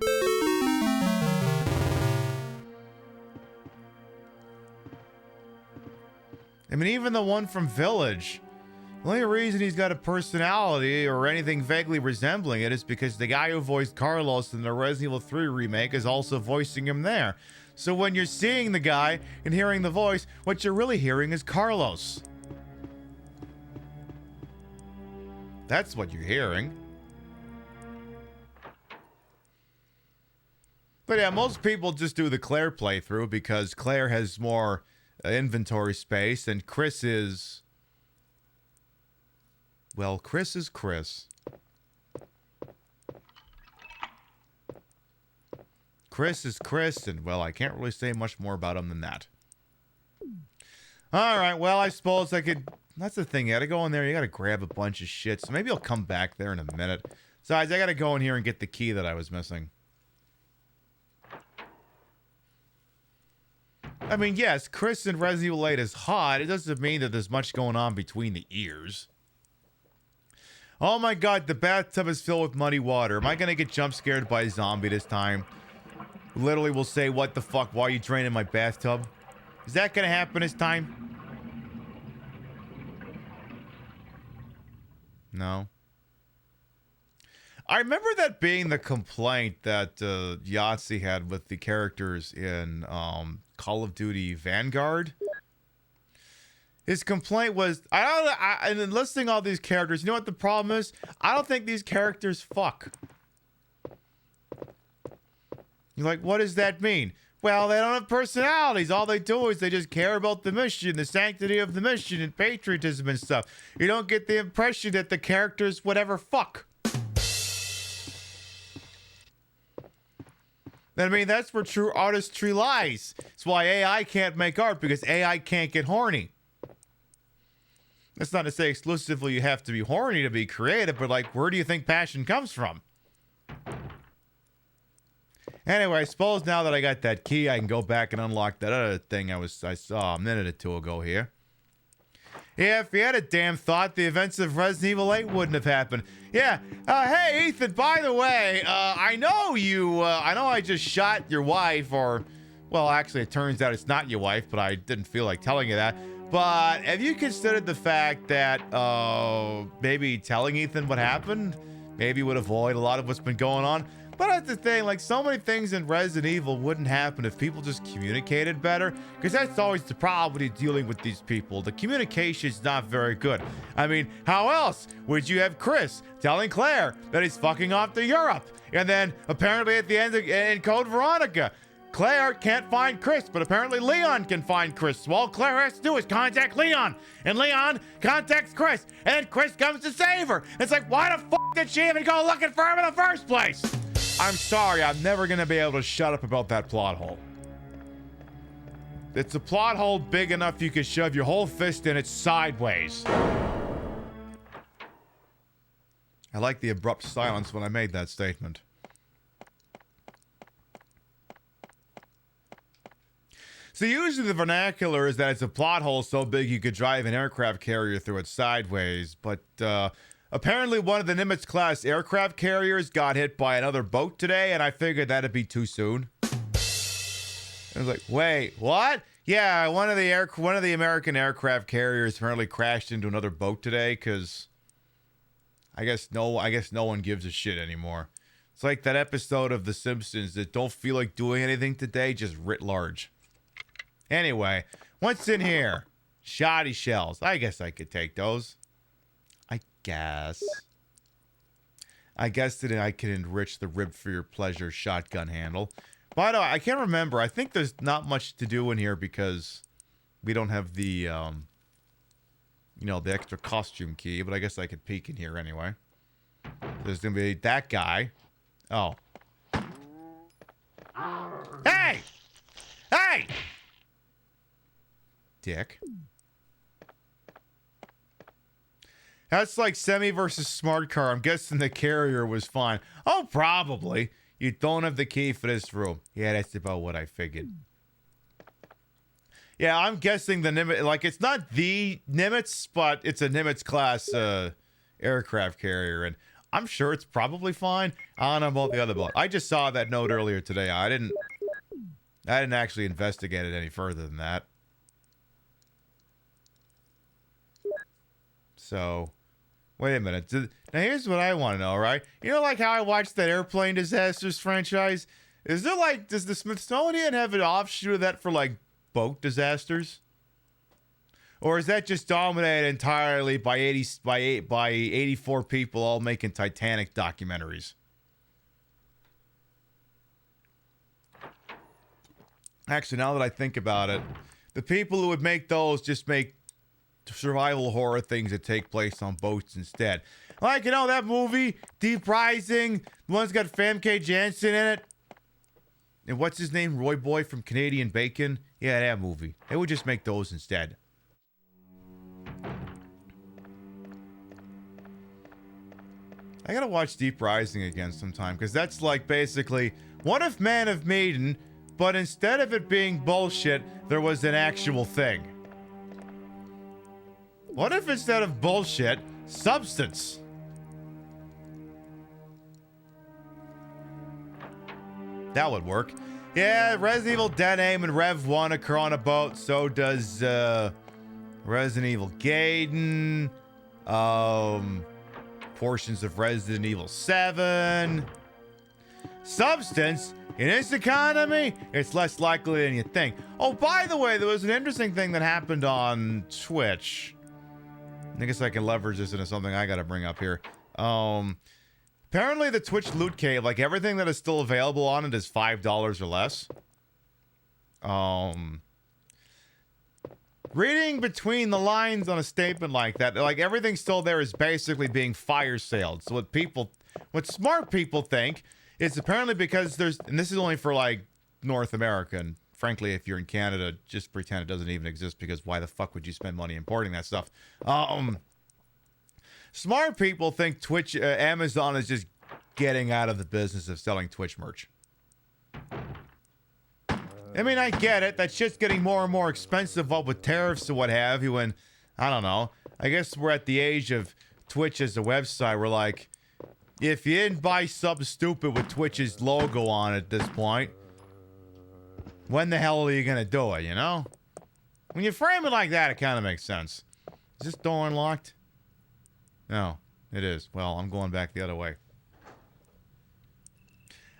I mean, even the one from Village... The only reason he's got a personality or anything vaguely resembling it is because the guy who voiced Carlos in the Resident Evil 3 remake is also voicing him there. So when you're seeing the guy and hearing the voice, what you're really hearing is Carlos. That's what you're hearing. But yeah, most people just do the Claire playthrough because Claire has more inventory space and Chris is... Well, Chris is Chris. Chris is Chris, and, well, I can't really say much more about him than that. Alright, well, I suppose I could... That's the thing, you gotta go in there, you gotta grab a bunch of shit, so maybe I'll come back there in a minute. Besides, I gotta go in here and get the key that I was missing. I mean, yes, Chris in Resident Evil 8 is hot. It doesn't mean that there's much going on between the ears. Oh my god, the bathtub is filled with muddy water. Am I gonna get jump scared by a zombie this time? Literally will say, what the fuck, why are you draining my bathtub? Is that gonna happen this time? No. I remember that being the complaint that Yahtzee had with the characters in Call of Duty Vanguard. His complaint was, and then listing all these characters, you know what the problem is? I don't think these characters fuck. You're like, what does that mean? Well, they don't have personalities. All they do is they just care about the mission, the sanctity of the mission, and patriotism and stuff. You don't get the impression that the characters would ever fuck. I mean, that's where true artistry lies. It's why AI can't make art, because AI can't get horny. That's not to say exclusively you have to be horny to be creative, but like, where do you think passion comes from? Anyway, I suppose now that I got that key, I can go back and unlock that other thing I saw a minute or two ago here. Yeah, if you had a damn thought, the events of Resident Evil 8 wouldn't have happened. Yeah, hey, Ethan, by the way, I know I just shot your wife, or, well, actually, it turns out it's not your wife, but I didn't feel like telling you that. But have you considered the fact that, maybe telling Ethan what happened maybe would avoid a lot of what's been going on? But that's the thing, like, so many things in Resident Evil wouldn't happen if people just communicated better, because that's always the problem when you're dealing with these people. The communication's not very good. I mean, how else would you have Chris telling Claire that he's fucking off to Europe? And then, apparently at the end in Code Veronica, Claire can't find Chris, but apparently Leon can find Chris. So all Claire has to do is contact Leon, and Leon contacts Chris, and then Chris comes to save her. It's like, why the fuck did she even go looking for him in the first place? I'm sorry, I'm never gonna be able to shut up about that plot hole. It's a plot hole big enough you can shove your whole fist in it sideways. I like the abrupt silence when I made that statement. So usually the vernacular is that it's a plot hole so big you could drive an aircraft carrier through it sideways, but apparently one of the Nimitz-class aircraft carriers got hit by another boat today, and I figured that'd be too soon. I was like, wait, what? Yeah, one of the American aircraft carriers apparently crashed into another boat today, because I guess no one gives a shit anymore. It's like that episode of The Simpsons that don't feel like doing anything today, just writ large. Anyway, what's in here? Shoddy shells. I guess I could take those. I guess that I can enrich the rib for your pleasure shotgun handle. By the way, I can't remember. I think there's not much to do in here because we don't have the, the extra costume key, but I guess I could peek in here anyway. There's going to be that guy. Oh. Hey! Hey! Dick. That's like semi versus smart car. I'm guessing the carrier was fine. Oh, probably. You don't have the key for this room. Yeah, that's about what I figured. Yeah, I'm guessing the Nimitz, like, it's not the Nimitz, but it's a Nimitz class aircraft carrier, and I'm sure it's probably fine. I don't know about the other boat. I just saw that note earlier today. I didn't actually investigate it any further than that. So, wait a minute. Now, here's what I want to know, right? You know, like how I watched that Airplane Disasters franchise? Is there, like, does the Smithsonian have an offshoot of that for, like, boat disasters? Or is that just dominated entirely by 84 people all making Titanic documentaries? Actually, now that I think about it, the people who would make those just make survival horror things that take place on boats instead. Like, you know, that movie, Deep Rising, the one's got Famke Janssen in it. And what's his name? Roy Boy from Canadian Bacon? Yeah, that movie. They would just make those instead. I gotta watch Deep Rising again sometime, because that's like basically, what if Man of Medan, but instead of it being bullshit, there was an actual thing? What if instead of bullshit, substance? That would work. Yeah, Resident Evil Dead Aim and Rev 1 occur on a boat. So does Resident Evil Gaiden. Portions of Resident Evil 7. Substance? In this economy, it's less likely than you think. Oh, by the way, there was an interesting thing that happened on Twitch. I guess I can leverage this into something I gotta bring up here. Apparently the Twitch loot cave, like everything that is still available on it is $5 or less. Reading between the lines on a statement like that, like everything still there is basically being fire saled. So what smart people think It's apparently because and this is only for like North America, and frankly, if you're in Canada, just pretend it doesn't even exist, because why the fuck would you spend money importing that stuff? Smart people think Amazon is just getting out of the business of selling Twitch merch. I mean, I get it. That shit's getting more and more expensive, what with tariffs and what have you, and I don't know. I guess we're at the age of Twitch as a website. We're like, if you didn't buy something stupid with Twitch's logo on it at this point, when the hell are you gonna do it, you know? When you frame it like that, it kind of makes sense. Is this door unlocked? No, it is. Well, I'm going back the other way.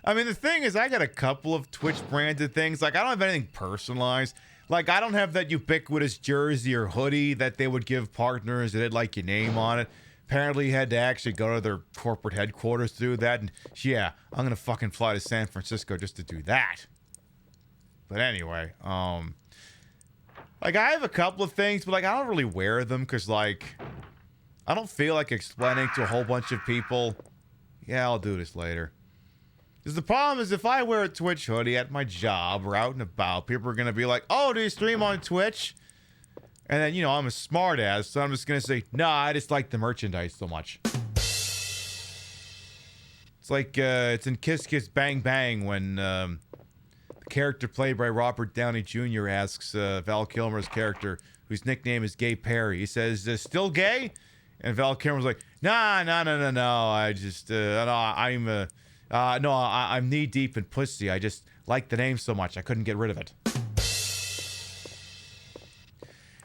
I mean, the thing is, I got a couple of Twitch-branded things. Like, I don't have anything personalized. Like, I don't have that ubiquitous jersey or hoodie that they would give partners that had, like, your name on it. Apparently, you had to actually go to their corporate headquarters to do that. And, yeah, I'm gonna fucking fly to San Francisco just to do that. But anyway, like, I have a couple of things, but, like, I don't really wear them because, like, I don't feel like explaining to a whole bunch of people, yeah, I'll do this later. Because the problem is, if I wear a Twitch hoodie at my job or out and about, people are going to be like, oh, do you stream on Twitch? And then, you know, I'm a smart ass, so I'm just going to say, nah, I just like the merchandise so much. It's like, it's in Kiss Kiss Bang Bang when the character played by Robert Downey Jr. asks Val Kilmer's character, whose nickname is Gay Perry. He says, still gay? And Val Kilmer's like, no. I just, I'm knee deep in pussy. I just like the name so much, I couldn't get rid of it.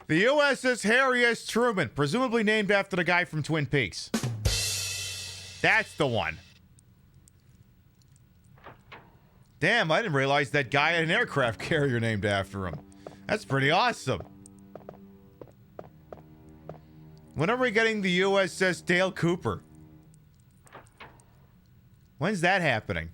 The USS Harry S. Truman, presumably named after the guy from Twin Peaks. That's the one. Damn, I didn't realize that guy had an aircraft carrier named after him. That's pretty awesome. When are we getting the USS Dale Cooper? When's that happening?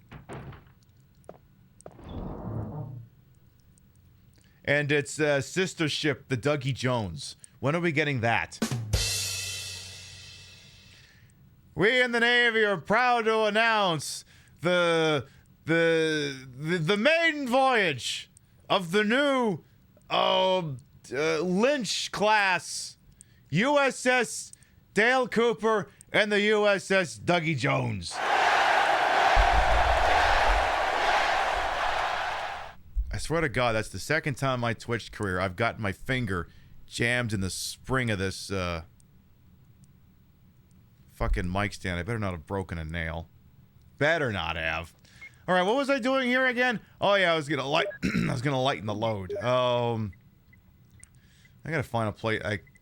And its sister ship, the Dougie Jones. When are we getting that? We in the Navy are proud to announce the maiden voyage of the new Lynch class USS Dale Cooper and the USS Dougie Jones. I swear to God, that's the second time in my Twitch career I've gotten my finger jammed in the spring of this fucking mic stand. I better not have broken a nail. Better not have. All right, what was I doing here again? Oh yeah, I was gonna lighten the load. I gotta find a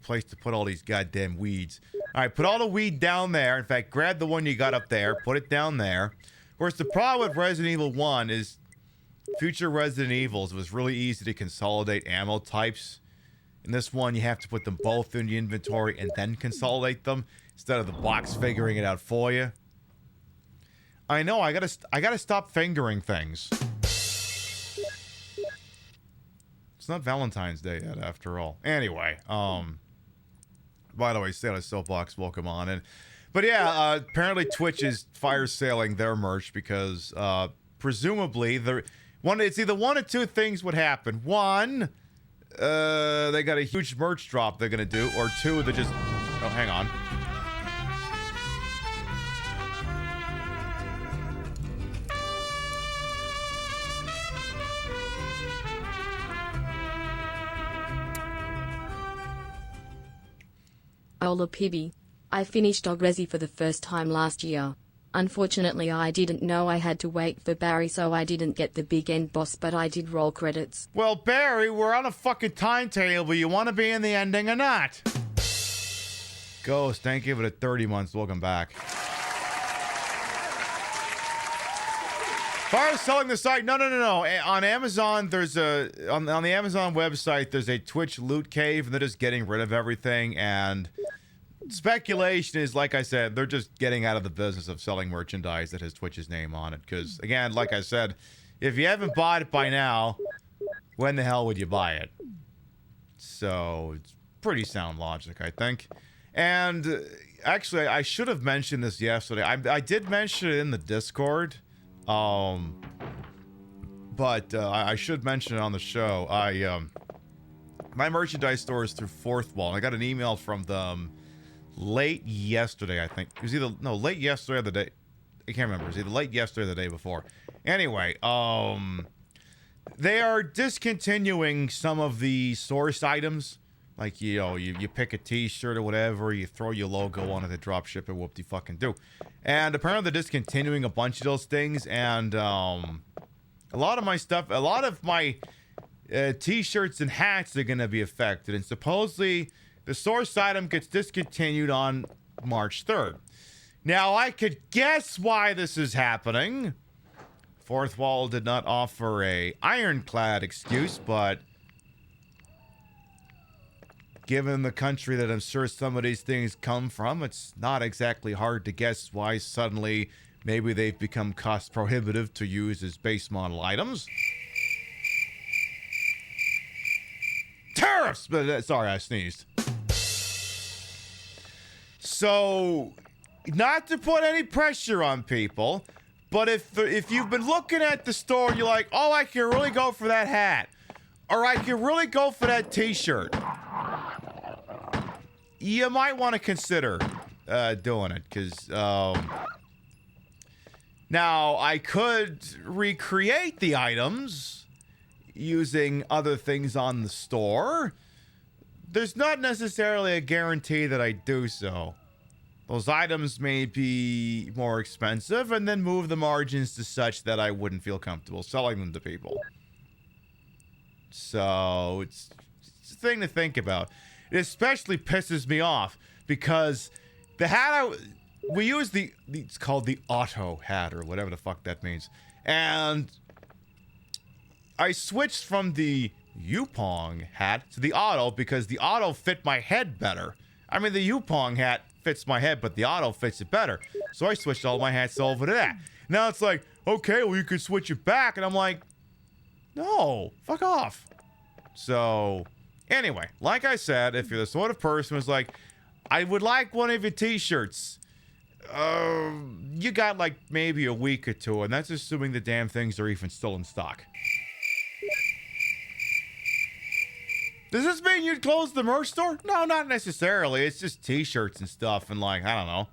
place to put all these goddamn weeds. All right, put all the weed down there. In fact, grab the one you got up there, put it down there. Of course, the problem with Resident Evil 1 is future Resident Evils, it was really easy to consolidate ammo types. In this one, you have to put them both in the inventory and then consolidate them instead of the box figuring it out for you. I know, I gotta stop fingering things. It's not Valentine's Day yet, after all. Anyway, by the way, stay on a soapbox, welcome on in. But yeah, apparently Twitch is fire sailing their merch because, presumably, it's either one or two things would happen. One, they got a huge merch drop they're gonna do, or two, they're just... Oh, hang on. Hola PB. I finished Dog Resi for the first time last year. Unfortunately, I didn't know I had to wait for Barry, so I didn't get the big end boss, but I did roll credits. Well, Barry, we're on a fucking timetable. You want to be in the ending or not? Ghost, thank you for the 30 months. Welcome back. Fire selling the site. No. On Amazon, there's on the Amazon website, there's a Twitch loot cave, and they're just getting rid of everything. And speculation is, like I said, they're just getting out of the business of selling merchandise that has Twitch's name on it. Because, again, like I said, if you haven't bought it by now, when the hell would you buy it? So, it's pretty sound logic, I think. And, actually, I should have mentioned this yesterday. I did mention it in the Discord. But I should mention it on the show. My merchandise store is through Fourth Wall. I got an email from them late yesterday, I think. It was late yesterday or the day. I can't remember. It was either late yesterday or the day before. Anyway, they are discontinuing some of the source items. Like, you pick a t-shirt or whatever, you throw your logo on it, they drop ship it, whoop-de-fucking-do. And apparently they're discontinuing a bunch of those things, and a lot of my stuff, a lot of my t-shirts and hats are going to be affected. And supposedly the source item gets discontinued on March 3rd. Now, I could guess why this is happening. Fourth Wall did not offer a ironclad excuse, but given the country that I'm sure some of these things come from, it's not exactly hard to guess why suddenly maybe they've become cost prohibitive to use as base model items. Tariffs! Sorry, I sneezed. So, not to put any pressure on people, but if you've been looking at the store and you're like, oh, I can really go for that hat, or I can really go for that t-shirt, you might want to consider doing it, because now I could recreate the items using other things on the store. There's not necessarily a guarantee that I do so. Those items may be more expensive, and then move the margins to such that I wouldn't feel comfortable selling them to people. So it's a thing to think about. It especially pisses me off because the hat we use it's called the auto hat or whatever the fuck that means. And I switched from the Yupong hat to the auto because the auto fit my head better. I mean, the Yupong hat fits my head, but the auto fits it better. So I switched all my hats over to that. Now it's like, okay, well, you could switch it back. And I'm like, no, fuck off. So anyway, like I said, if you're the sort of person who's like, I would like one of your t-shirts, you got like maybe a week or two, and that's assuming the damn things are even still in stock. Does this mean you'd close the merch store? No, not necessarily. It's just t-shirts and stuff, and like, I don't know.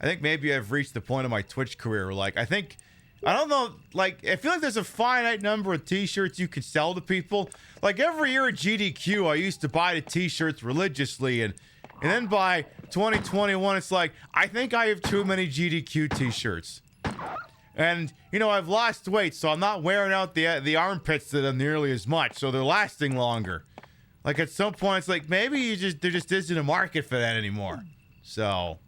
I think maybe I've reached the point of my Twitch career where, like, I don't know, like, I feel like there's a finite number of t-shirts you could sell to people. Like, every year at GDQ, I used to buy the t-shirts religiously, and then by 2021, it's like, I think I have too many GDQ t-shirts. And, I've lost weight, so I'm not wearing out the armpits to them nearly as much, so they're lasting longer. Like, at some point, it's like, maybe there just isn't a market for that anymore. So,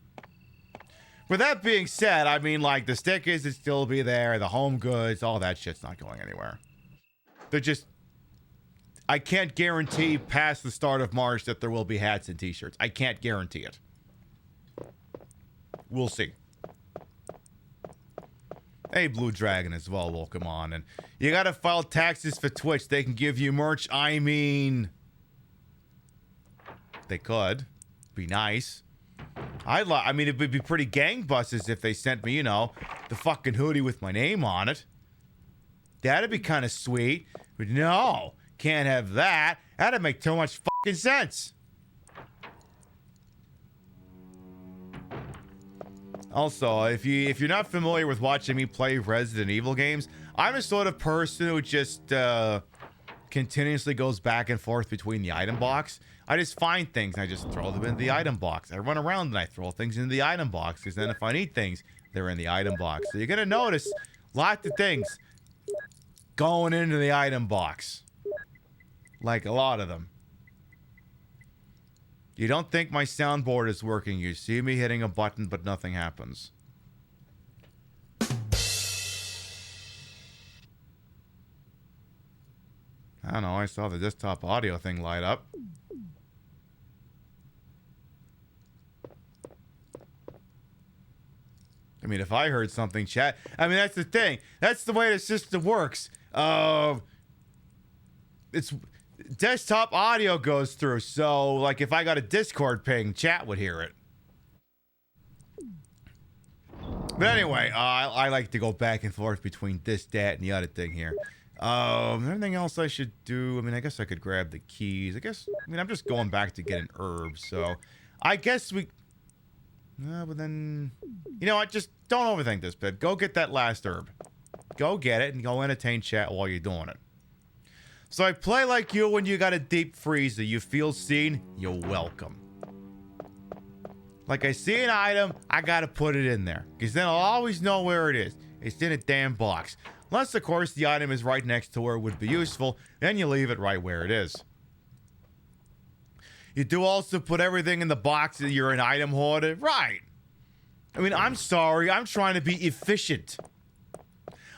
with that being said, I mean, like, the stickers would still be there, the home goods, all that shit's not going anywhere. They're just, I can't guarantee past the start of March that there will be hats and t-shirts. I can't guarantee it. We'll see. Hey, Blue Dragon as well, welcome on. And you gotta file taxes for Twitch. They can give you merch. I mean, they could. Be nice. I mean, it would be pretty gangbusters if they sent me, the fucking hoodie with my name on it. That'd be kind of sweet. But no, can't have that. That'd make too much fucking sense. Also, if you're not familiar with watching me play Resident Evil games, I'm a sort of person who just continuously goes back and forth between the item box. I just find things and I just throw them in the item box. I run around and I throw things in the item box, because then if I need things, they're in the item box. So you're going to notice lots of things going into the item box. Like a lot of them. You don't think my soundboard is working. You see me hitting a button, but nothing happens. I don't know. I saw the desktop audio thing light up. I mean, if I heard something, chat. I mean, that's the thing. That's the way the system works. It's desktop audio goes through. So, like, if I got a Discord ping, chat would hear it. But anyway, I like to go back and forth between this, that, and the other thing here. Anything else I should do? I mean, I guess I could grab the keys. I'm just going back to get an herb, so I guess we... but then... You know what? Just don't overthink this, Pip. Go get that last herb. Go get it and go entertain chat while you're doing it. So I play like you when you got a deep freezer. You feel seen, you're welcome. Like I see an item, I gotta put it in there. Because then I'll always know where it is. It's in a damn box. Unless, of course, the item is right next to where it would be useful. Then you leave it right where it is. You do also put everything in the box that you're an item hoarder. Right. I mean, I'm sorry. I'm trying to be efficient.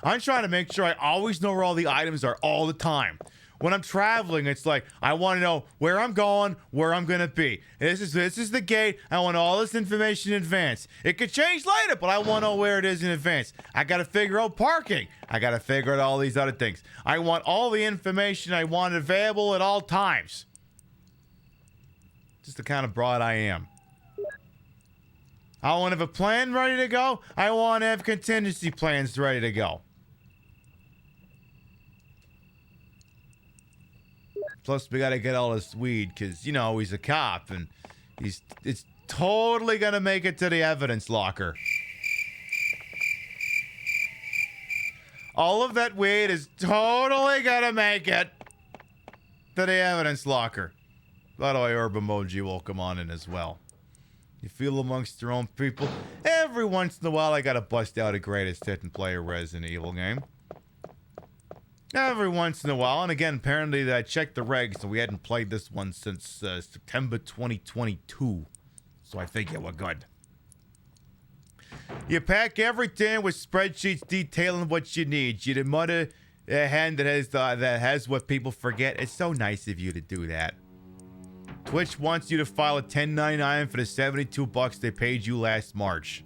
I'm trying to make sure I always know where all the items are all the time. When I'm traveling, it's like, I want to know where I'm going, where I'm going to be. This is the gate. I want all this information in advance. It could change later, but I want to know where it is in advance. I got to figure out parking. I got to figure out all these other things. I want all the information I want available at all times. Just the kind of broad I am. I want to have a plan ready to go. I want to have contingency plans ready to go. Plus, we gotta get all this weed, because, you know, he's a cop, and it's totally gonna make it to the evidence locker. All of that weed is totally gonna make it to the evidence locker. By the way, Herb Emoji will come on in as well. You feel amongst your own people. Every once in a while, I gotta bust out a greatest hit and play a Resident Evil game. Every once in a while, and again, apparently I checked the regs, and we hadn't played this one since September 2022. So I figure we're good. You pack everything with spreadsheets detailing what you need. You're the mother hen that has what people forget. It's so nice of you to do that. Twitch wants you to file a 1099 for the $72 they paid you last March.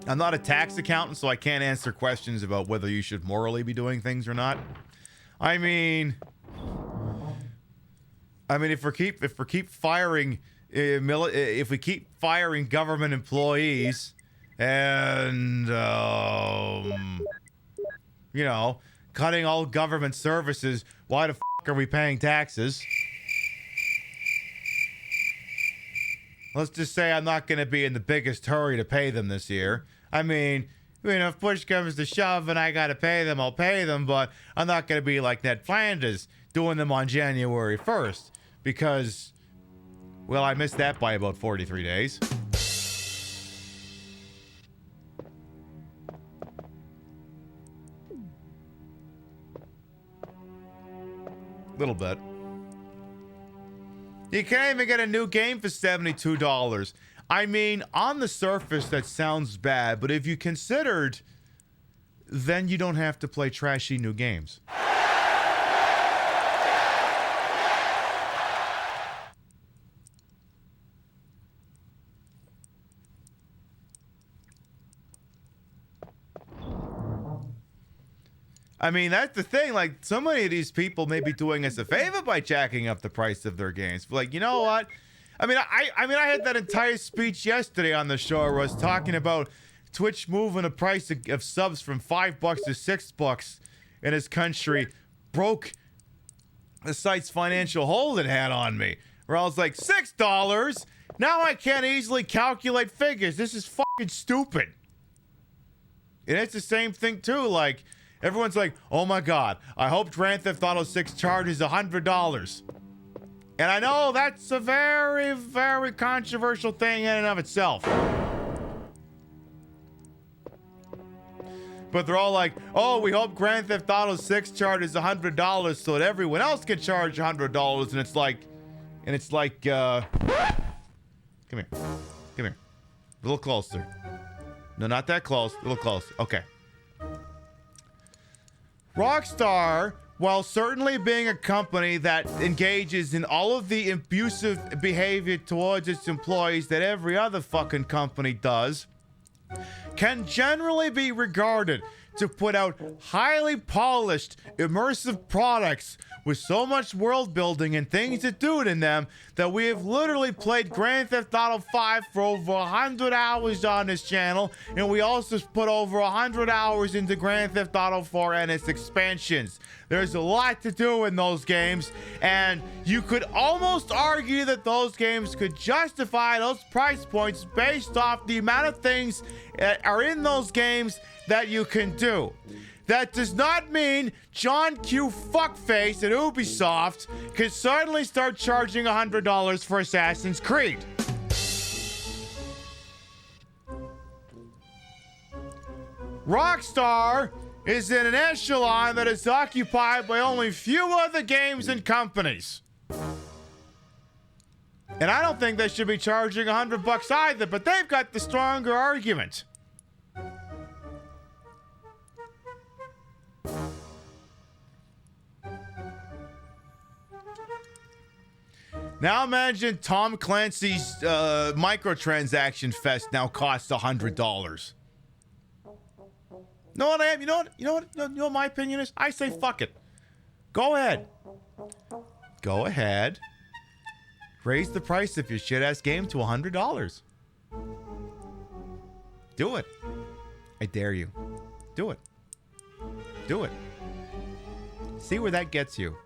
I'm not a tax accountant, so I can't answer questions about whether you should morally be doing things or not. I mean, if we keep firing government employees and you know, cutting all government services, why the f*** are we paying taxes? Let's just say I'm not going to be in the biggest hurry to pay them this year. I mean, if push comes to shove and I got to pay them, I'll pay them, but I'm not going to be like Ned Flanders doing them on January 1st because, well, I missed that by about 43 days. Little bit. You can't even get a new game for $72. I mean, on the surface, that sounds bad, but if you considered, then you don't have to play trashy new games. I mean, that's the thing. Like, so many of these people may be doing us a favor by jacking up the price of their games. Like, you know what? I mean, I had that entire speech yesterday on the show where I was talking about Twitch moving the price of subs from $5 to $6 in this country broke the site's financial hold it had on me. Where I was like, $6? Now I can't easily calculate figures. This is fucking stupid. And it's the same thing too. Like, everyone's like, oh my god, I hope Grand Theft Auto 6 charges $100. And I know that's a very, very controversial thing in and of itself. But they're all like, oh, we hope Grand Theft Auto 6 charges $100 so that everyone else can charge $100. And it's like, come here. Come here. A little closer. No, not that close. A little close. Okay. Rockstar, while certainly being a company that engages in all of the abusive behavior towards its employees that every other fucking company does, can generally be regarded to put out highly polished, immersive products with so much world building and things to do in them that we have literally played Grand Theft Auto 5 for over 100 hours on this channel, and we also put over 100 hours into Grand Theft Auto 4 and its expansions. There's a lot to do in those games, and you could almost argue that those games could justify those price points based off the amount of things that are in those games that you can do. That does not mean John Q. Fuckface at Ubisoft could suddenly start charging $100 for Assassin's Creed. Rockstar is in an echelon that is occupied by only few other games and companies. And I don't think they should be charging $100 either, but they've got the stronger argument. Now imagine Tom Clancy's microtransaction fest now costs $100. Know what I am? You know what my opinion is? I say fuck it. Go ahead. Go ahead. Raise the price of your shit-ass game to $100. Do it. I dare you. Do it. Do it. See where that gets you.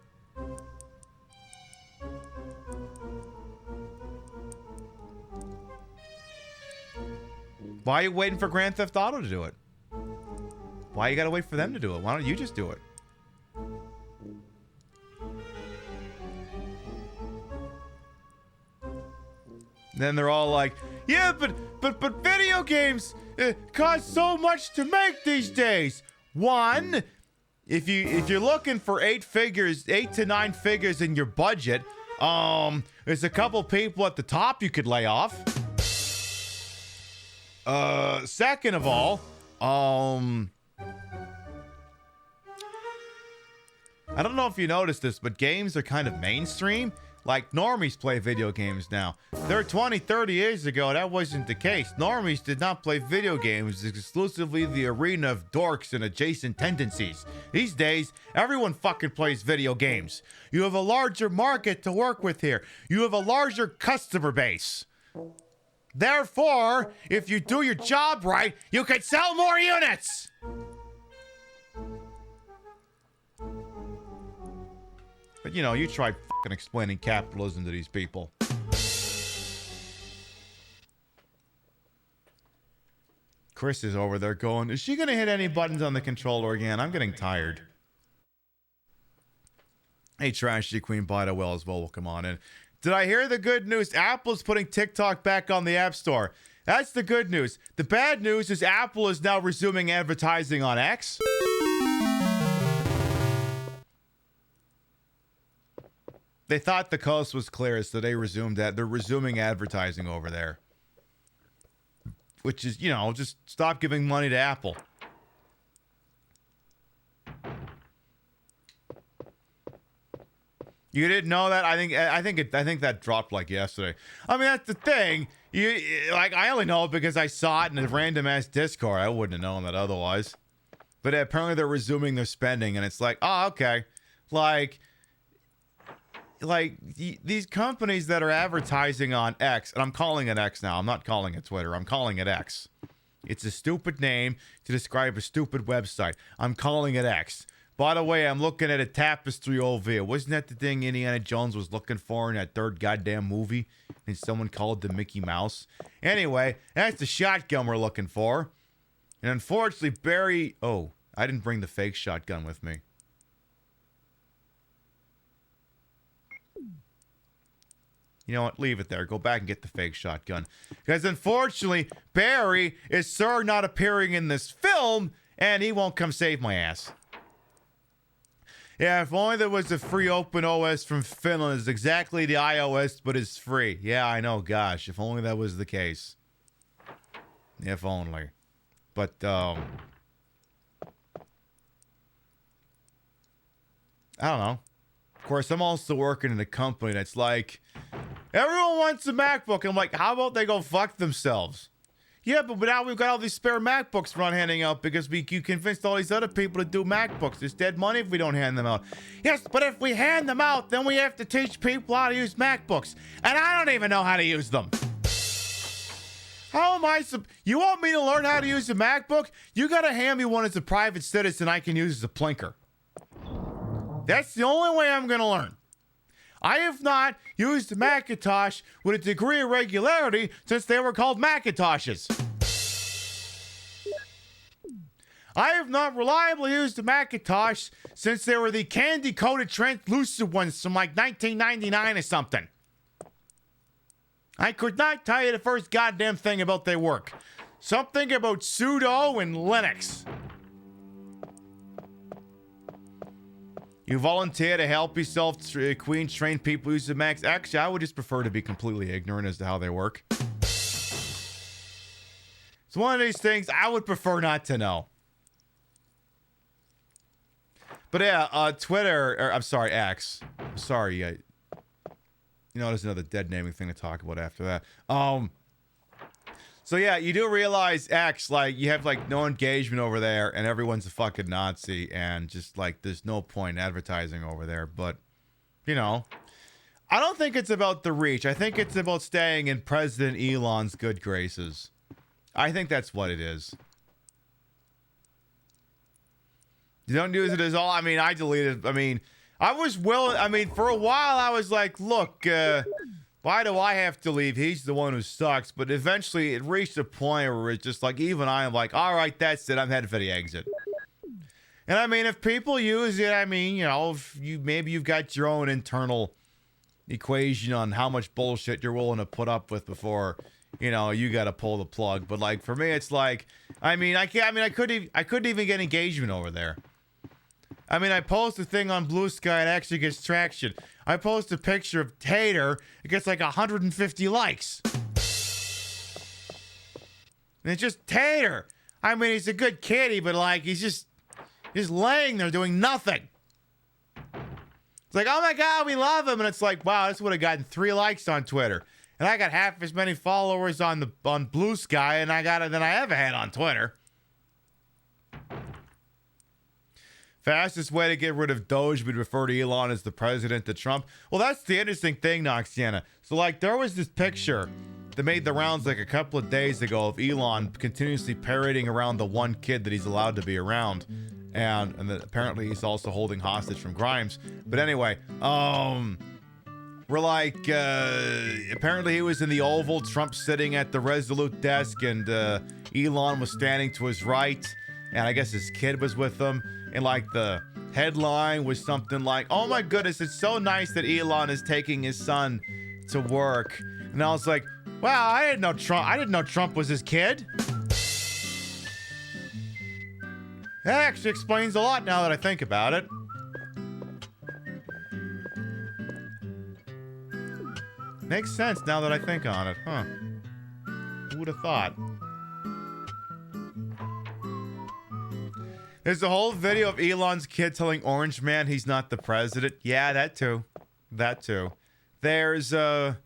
Why are you waiting for Grand Theft Auto to do it? Why you gotta wait for them to do it? Why don't you just do it? Then they're all like, yeah, but video games cost so much to make these days. One, if you're looking for 8 to 9 figures in your budget, there's a couple people at the top you could lay off. Second of all, I don't know if you noticed this, but games are kind of mainstream. Like, normies play video games now. 20, 30 years ago, that wasn't the case. Normies did not play video games, exclusively the arena of dorks and adjacent tendencies. These days, everyone fucking plays video games. You have a larger market to work with here. You have a larger customer base. Therefore, if you do your job right, you can sell more units! But you know, you try fucking explaining capitalism to these people. Chris is over there going, is she gonna hit any buttons on the controller again? I'm getting tired. Hey, Trashy Queen, by the way, as well, will come on in. Did I hear the good news? Apple's putting TikTok back on the App Store. That's the good news. The bad news is Apple is now resuming advertising on X. They thought the coast was clear, so they resumed that. They're resuming advertising over there. Which is, you know, just stop giving money to Apple. You didn't know that? I think that dropped like yesterday. I mean, that's the thing. I only know it because I saw it in a random ass Discord. I wouldn't have known that otherwise. But apparently they're resuming their spending, and it's like, oh, okay. Like these companies that are advertising on X, and I'm calling it X now. I'm not calling it Twitter. I'm calling it X. It's a stupid name to describe a stupid website. I'm calling it X. By the way, I'm looking at a tapestry over here. Wasn't that the thing Indiana Jones was looking for in that third goddamn movie? And someone called the Mickey Mouse. Anyway, that's the shotgun we're looking for. And unfortunately, Barry... Oh, I didn't bring the fake shotgun with me. You know what? Leave it there. Go back and get the fake shotgun. Because unfortunately, Barry is sir not appearing in this film, and he won't come save my ass. Yeah, if only there was a free open OS from Finland. It's exactly the iOS, but it's free. Yeah, I know. Gosh, if only that was the case. If only. But, I don't know. Of course, I'm also working in a company that's like, everyone wants a MacBook. I'm like, how about they go fuck themselves? Yeah, but now we've got all these spare MacBooks we're not handing out because you convinced all these other people to do MacBooks. There's dead money if we don't hand them out. Yes, but if we hand them out, then we have to teach people how to use MacBooks. And I don't even know how to use them. How am I? You want me to learn how to use a MacBook? You gotta hand me one as a private citizen I can use as a plinker. That's the only way I'm gonna learn. I have not used a Macintosh with a degree of regularity since they were called Macintoshes. I have not reliably used a Macintosh since they were the candy-coated translucent ones from like 1999 or something. I could not tell you the first goddamn thing about their work. Something about sudo and Linux. You volunteer to help yourself, Queen, train people use the Macs. Actually, I would just prefer to be completely ignorant as to how they work. It's one of these things I would prefer not to know. But yeah, Twitter, or I'm sorry, X. I'm sorry, you know, there's another dead naming thing to talk about after that. So yeah, you do realize, X, like, you have, like, no engagement over there, and everyone's a fucking Nazi, and just, like, there's no point in advertising over there, but, you know, I don't think it's about the reach. I think it's about staying in President Elon's good graces. I think that's what it is. You don't use it as all. I mean, I deleted. I mean, I was willing. I mean, for a while, I was like, look, why do I have to leave? He's the one who sucks. But eventually, it reached a point where it's just like, even I am like, all right, that's it. I'm headed for the exit. And I mean, if people use it, I mean, you know, if maybe you've got your own internal equation on how much bullshit you're willing to put up with before, you know, you got to pull the plug. But like for me, it's like, I mean, I couldn't even get engagement over there. I mean, I post a thing on Blue Sky, it actually gets traction. I post a picture of Tater, it gets like 150 likes. And it's just Tater. I mean, he's a good kitty, but like, he's just laying there doing nothing. It's like, oh my God, we love him. And it's like, wow, this would have gotten 3 likes on Twitter. And I got half as many followers on Blue Sky than I ever had on Twitter. Fastest way to get rid of Doge would refer to Elon as the president to Trump. Well, that's the interesting thing, Noxiana. So, like, there was this picture that made the rounds like a couple of days ago of Elon continuously parading around the one kid that he's allowed to be around. And then apparently he's also holding hostage from Grimes. But anyway, we're like, apparently he was in the Oval, Trump sitting at the Resolute desk, and Elon was standing to his right. And I guess his kid was with him. And like the headline was something like, oh my goodness, it's so nice that Elon is taking his son to work. And I was like, wow, I didn't know Trump was his kid. That actually explains a lot now that I think about it. Makes sense now that I think on it, huh? Who would have thought? There's a whole video of Elon's kid telling Orange Man he's not the president. Yeah, that too. That too. There's a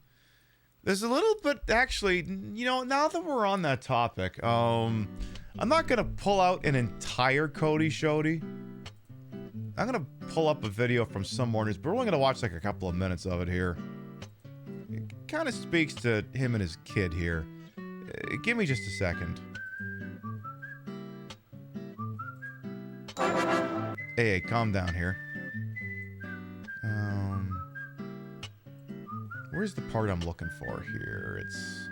little bit, actually, you know, now that we're on that topic, I'm not going to pull out an entire Cody Shody. I'm going to pull up a video from some mornings, but we're only going to watch like a couple of minutes of it here. It kind of speaks to him and his kid here. Give me just a second. Hey, calm down here. Where's the part I'm looking for here? It's...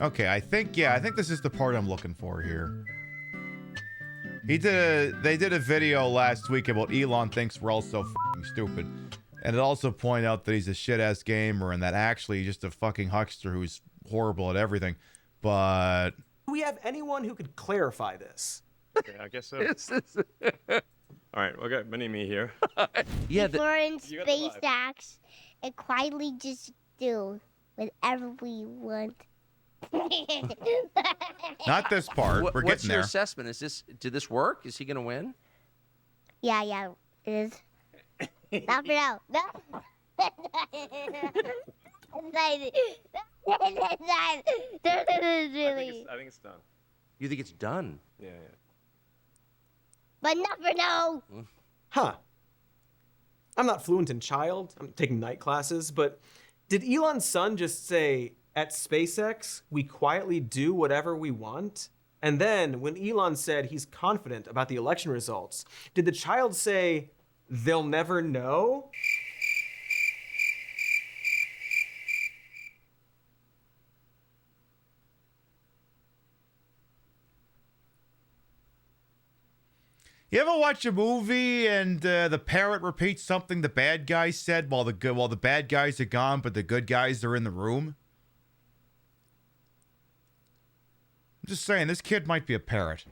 Okay, I think this is the part I'm looking for here. They did a video last week about Elon thinks we're all so f***ing stupid. And it also pointed out that he's a shit-ass gamer and that actually he's just a fucking huckster who's horrible at everything. But... Do we have anyone who could clarify this? Yeah, I guess so. All right, we got mini-me here. Yeah, We're in SpaceX and quietly just do whatever we want. Not this part. We're what's getting your there. assessment? Did this work? Is he gonna win? Yeah, it is. Not for now. No. I think it's done. You think it's done? Yeah. But never know. Huh. I'm not fluent in child. I'm taking night classes, but did Elon's son just say, at SpaceX, we quietly do whatever we want? And then, when Elon said he's confident about the election results, did the child say, they'll never know? You ever watch a movie and the parrot repeats something the bad guy said while the bad guys are gone, but the good guys are in the room? I'm just saying, this kid might be a parrot.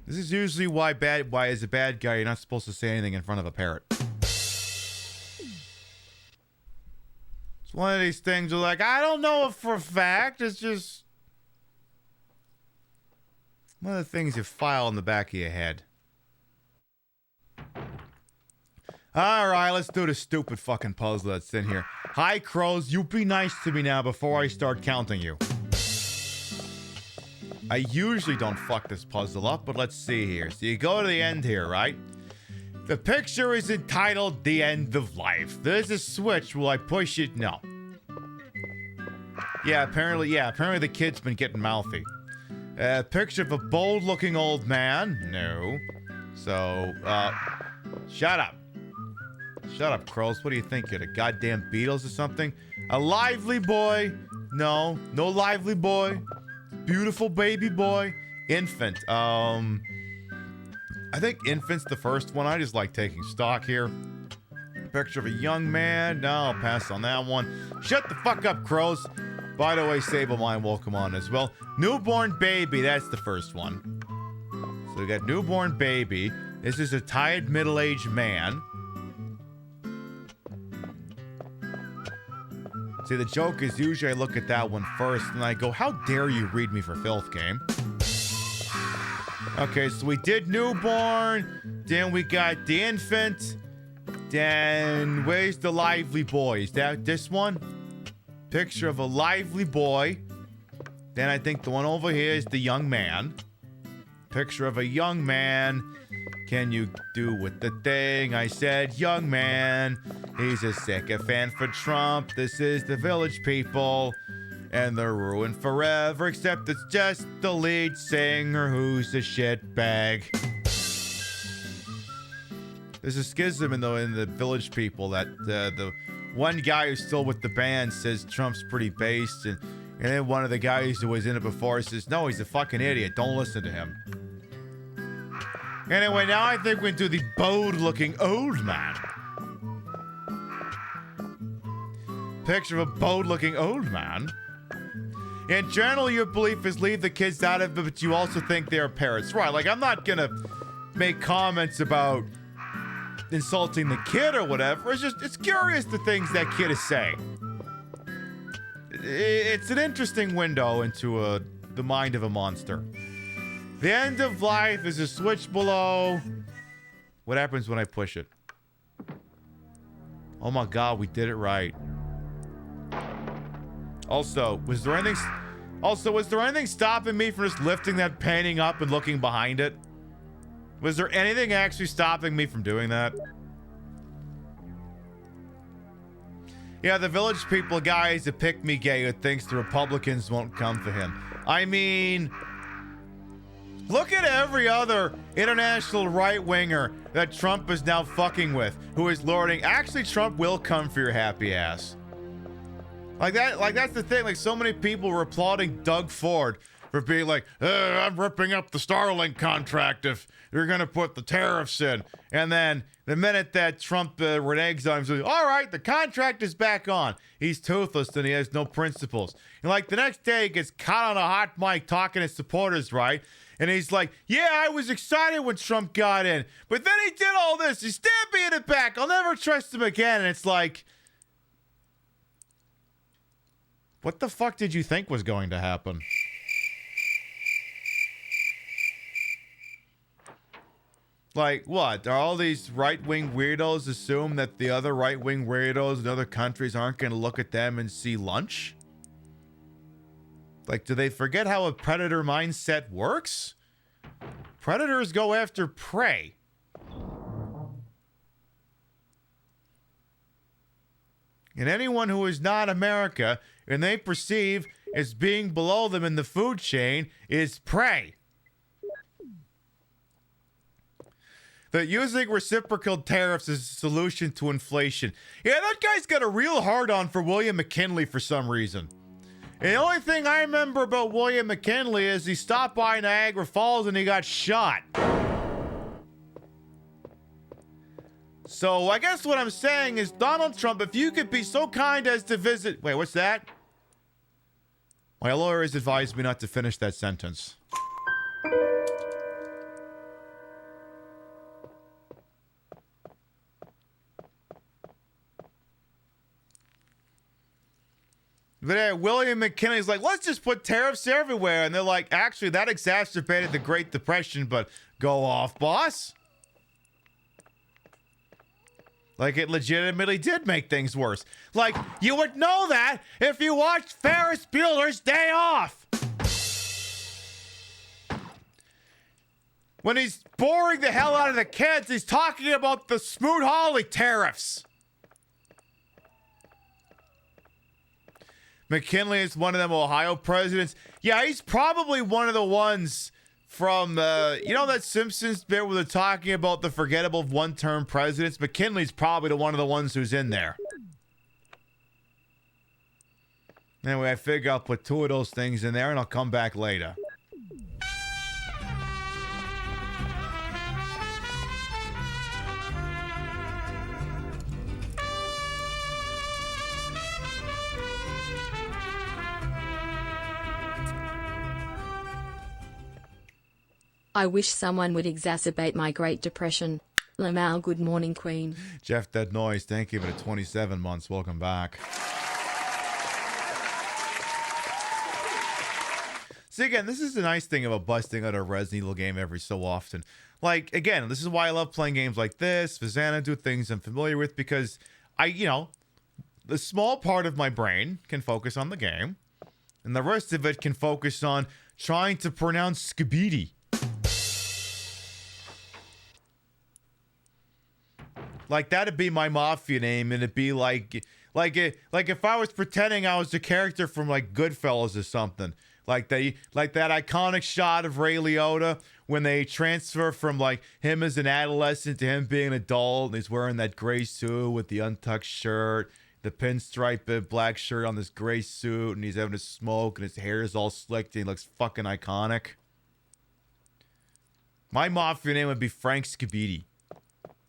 This is usually why as a bad guy you're not supposed to say anything in front of a parrot. It's one of these things where like, I don't know it for a fact, it's just one of the things you file in the back of your head. Alright, let's do the stupid fucking puzzle that's in here. Hi, crows, you be nice to me now before I start counting you. I usually don't fuck this puzzle up, but let's see here. So you go to the end here, right? The picture is entitled The End of Life. There's a switch. Will I push it? No. Yeah, apparently the kid's been getting mouthy. Picture of a bold-looking old man. No. So, shut up. Shut up, crows. What do you think? You're the goddamn Beatles or something? A lively boy. No. No lively boy. Beautiful baby boy. Infant. I think infant's the first one. I just like taking stock here. Picture of a young man. No, I'll pass on that one. Shut the fuck up, crows. By the way, Sable Mine will come on as well. Newborn baby, that's the first one. So we got newborn baby. This is a tired middle-aged man. See, the joke is usually I look at that one first and I go, how dare you read me for filth, game? Okay, so we did newborn. Then we got the infant. Then where's the lively boy? Is that this one? Picture of a lively boy. Then I think the one over here is the young man. Picture of a young man. Can you do with the thing I said, young man? He's a sycophant for Trump. This is the Village People. And they're ruined forever, except it's just the lead singer who's a shitbag. There's a schism in the Village People that the one guy who's still with the band says Trump's pretty based, and then one of the guys who was in it before says, no, he's a fucking idiot. Don't listen to him. Anyway, now I think we do the bold-looking old man. Picture of a bold-looking old man. In general, your belief is leave the kids out of it, but you also think they're parrots. Right, like, I'm not gonna make comments about insulting the kid or whatever. It's curious the things that kid is saying. It's an interesting window into the mind of a monster. The end of life is a switch below. What happens when I push it? Oh my god, we did it right. Also, was there anything stopping me from just lifting that painting up and looking behind it? Was there anything actually stopping me from doing that? Yeah, the Village People guy is a pick-me gay who thinks the Republicans won't come for him. I mean, look at every other international right-winger that Trump is now fucking with, who is lording. Actually, Trump will come for your happy ass. Like that's the thing. Like, so many people were applauding Doug Ford for being like, I'm ripping up the Starlink contract if you're gonna put the tariffs in. And then the minute that Trump reneges on him, he's like, all right, the contract is back on. He's toothless and he has no principles. And like the next day, he gets caught on a hot mic talking to supporters, right? And he's like, yeah, I was excited when Trump got in, but then he did all this. He stabbed me in the back. I'll never trust him again. And it's like, what the fuck did you think was going to happen? Like, what? Are all these right-wing weirdos assume that the other right-wing weirdos in other countries aren't going to look at them and see lunch? Like, do they forget how a predator mindset works? Predators go after prey. And anyone who is not America and they perceive as being below them in the food chain is prey. That using reciprocal tariffs is a solution to inflation. Yeah, that guy's got a real hard-on for William McKinley for some reason. And the only thing I remember about William McKinley is he stopped by Niagara Falls and he got shot. So I guess what I'm saying is, Donald Trump, if you could be so kind as to visit... Wait, what's that? My lawyer has advised me not to finish that sentence. But William McKinley's like, let's just put tariffs everywhere. And they're like, actually, that exacerbated the Great Depression, but go off, boss. Like, it legitimately did make things worse. Like, you would know that if you watched Ferris Bueller's Day Off. When he's boring the hell out of the kids, he's talking about the Smoot-Hawley tariffs. McKinley is one of them Ohio presidents. Yeah, he's probably one of the ones from, you know that Simpsons bit where they're talking about the forgettable one-term presidents? McKinley's probably the one of the ones who's in there. Anyway, I figure I'll put two of those things in there and I'll come back later. I wish someone would exacerbate my Great Depression. Lamal, good morning, Queen. Jeff Dead Noise, thank you for the 27 months. Welcome back. See, again, this is the nice thing about busting out a Resident Evil game every so often. Like, again, this is why I love playing games like this, Xanadu, things I'm familiar with, because the small part of my brain can focus on the game, and the rest of it can focus on trying to pronounce Skibidi. Like, that'd be my mafia name, and it'd be like if I was pretending I was a character from, like, Goodfellas or something. Like that iconic shot of Ray Liotta when they transfer from, like, him as an adolescent to him being an adult, and he's wearing that gray suit with the untucked shirt, the pinstripe black shirt on this gray suit, and he's having a smoke, and his hair is all slicked, and he looks fucking iconic. My mafia name would be Frank Skibidi.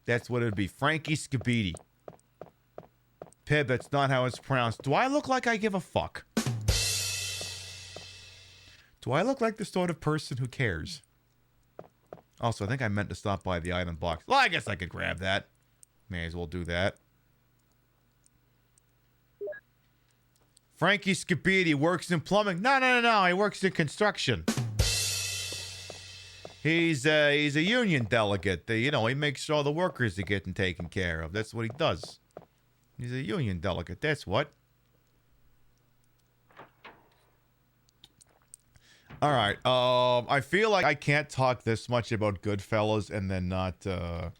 That's what it would be. Frankie Skibidi. Pib, that's not how it's pronounced. Do I look like I give a fuck? Do I look like the sort of person who cares? Also, I think I meant to stop by the item box. Well, I guess I could grab that. May as well do that. Frankie Skibidi works in plumbing. No. He works in construction. He's a union delegate. He makes sure all the workers are getting taken care of. That's what he does. He's a union delegate. That's what. All right. I feel like I can't talk this much about Goodfellas and then not. Pev,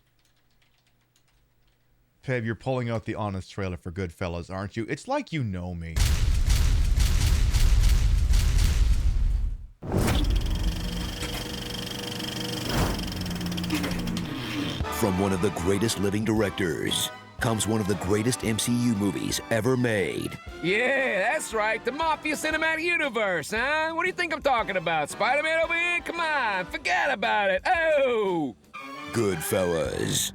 you're pulling out the honest trailer for Goodfellas, aren't you? It's like you know me. From one of the greatest living directors comes one of the greatest MCU movies ever made. Yeah, that's right. The Mafia Cinematic Universe, huh? What do you think I'm talking about? Spider-Man over here? Come on, forget about it. Oh! Goodfellas.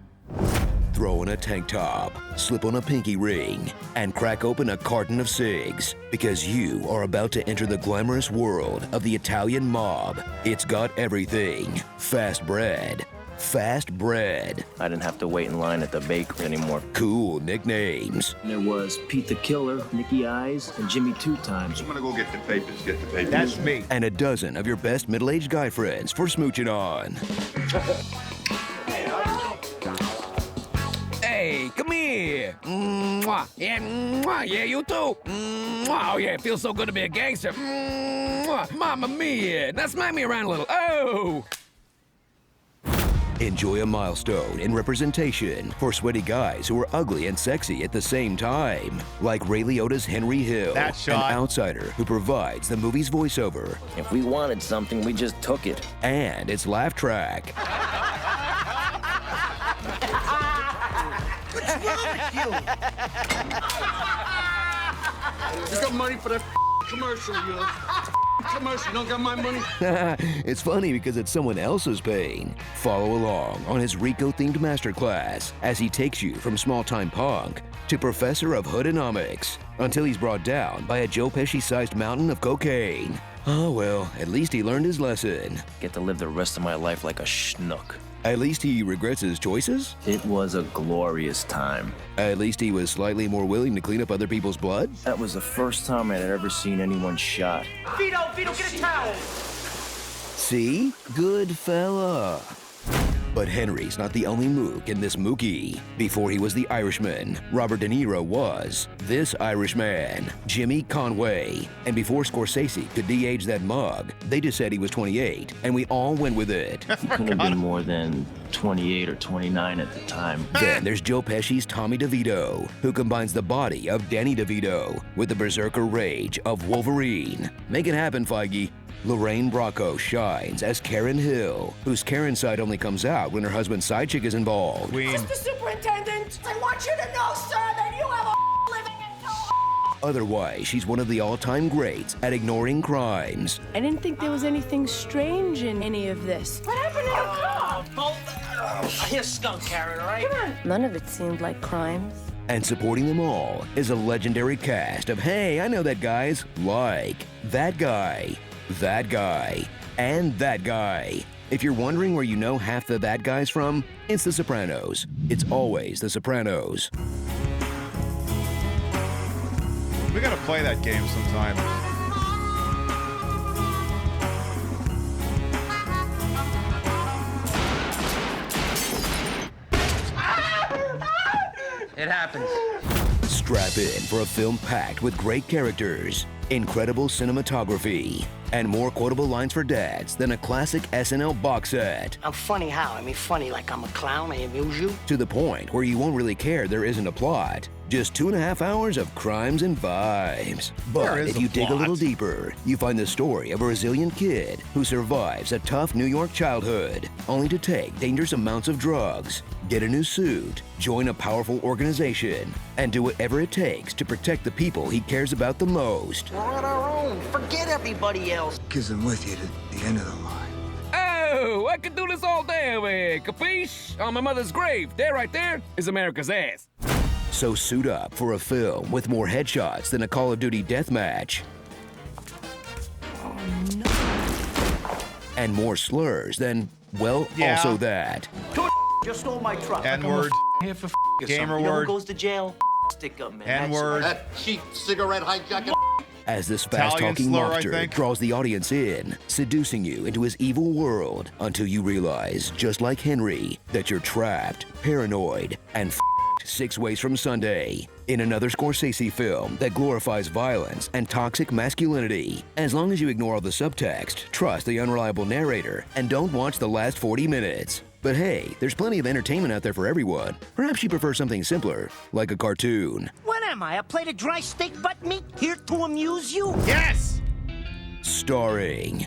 Throw on a tank top, slip on a pinky ring, and crack open a carton of cigs. Because you are about to enter the glamorous world of the Italian mob. It's got everything. Fast bread. I didn't have to wait in line at the bakery anymore. Cool nicknames. There was Pete the Killer, Nicky Eyes, and Jimmy Two Times. I'm gonna go get the papers, That's me. And a dozen of your best middle-aged guy friends for smooching on. mia. Mwah. Yeah, mwah. Yeah, you too. Mwah. Oh, yeah, it feels so good to be a gangster. Mwah. Mamma mia. Now smack me around a little. Oh! Enjoy a milestone in representation for sweaty guys who are ugly and sexy at the same time. Like Ray Liotta's Henry Hill, That shot. an outsider who provides the movie's voiceover. If we wanted something, we just took it. And its laugh track. What's wrong with you? You got money for that commercial, you commercial. You don't got my money? It's funny because it's someone else's pain. Follow along on his Rico-themed masterclass as he takes you from small-time punk to professor of hoodonomics until he's brought down by a Joe Pesci-sized mountain of cocaine. Oh well, at least he learned his lesson. Get to live the rest of my life like a schnook. At least he regrets his choices? It was a glorious time. At least he was slightly more willing to clean up other people's blood? That was the first time I had ever seen anyone shot. Vito, get a towel. See? Good fella. But Henry's not the only mook in this Mookie. Before he was the Irishman, Robert De Niro was this Irishman, Jimmy Conway. And before Scorsese could de-age that mug, they just said he was 28, and we all went with it. He couldn't have been more than 28 or 29 at the time. Then there's Joe Pesci's Tommy DeVito, who combines the body of Danny DeVito with the berserker rage of Wolverine. Make it happen, Feige. Lorraine Bracco shines as Karen Hill, whose Karen side only comes out when her husband's side chick is involved. Queen. Mr. Superintendent, I want you to know, sir, that you have a living in no. Otherwise, she's one of the all-time greats at ignoring crimes. I didn't think there was anything strange in any of this. What happened to your car? I hear skunk, Karen, all right? Come on. None of it seemed like crimes. And supporting them all is a legendary cast of, hey, I know that guys, like that guy, and that guy. If you're wondering where you know half the that guys from, it's The Sopranos. It's always The Sopranos. We gotta play that game sometime. It happens. Strap in for a film packed with great characters, incredible cinematography, and more quotable lines for dads than a classic SNL box set. I'm funny how? I mean, funny like I'm a clown, I amuse you? To the point where you won't really care there isn't a plot. Just 2.5 hours of crimes and vibes. But if you dig a little deeper, you find the story of a resilient kid who survives a tough New York childhood, only to take dangerous amounts of drugs, get a new suit, join a powerful organization, and do whatever it takes to protect the people he cares about the most. We're on our own. Forget everybody else. Because I'm with you to the end of the line. Oh, I could do this all day over here, capiche? On my mother's grave, there right there, is America's ass. So suit up for a film with more headshots than a Call of Duty deathmatch. And more slurs than, well, also that. Just stole my truck. N-word. Here for Gamer you know word. who goes to jail? Stick up, man. N-word. That cheap cigarette hijacking. As this Italian fast-talking slur, I mobster think. draws the audience in, seducing you into his evil world until you realize, just like Henry, that you're trapped, paranoid, and 6 ways from Sunday. In another Scorsese film that glorifies violence and toxic masculinity. As long as you ignore all the subtext, trust the unreliable narrator, and don't watch the last 40 minutes. But hey, there's plenty of entertainment out there for everyone. Perhaps you prefer something simpler, like a cartoon. What am I, a plate of dry steak butt meat here to amuse you? Yes! Starring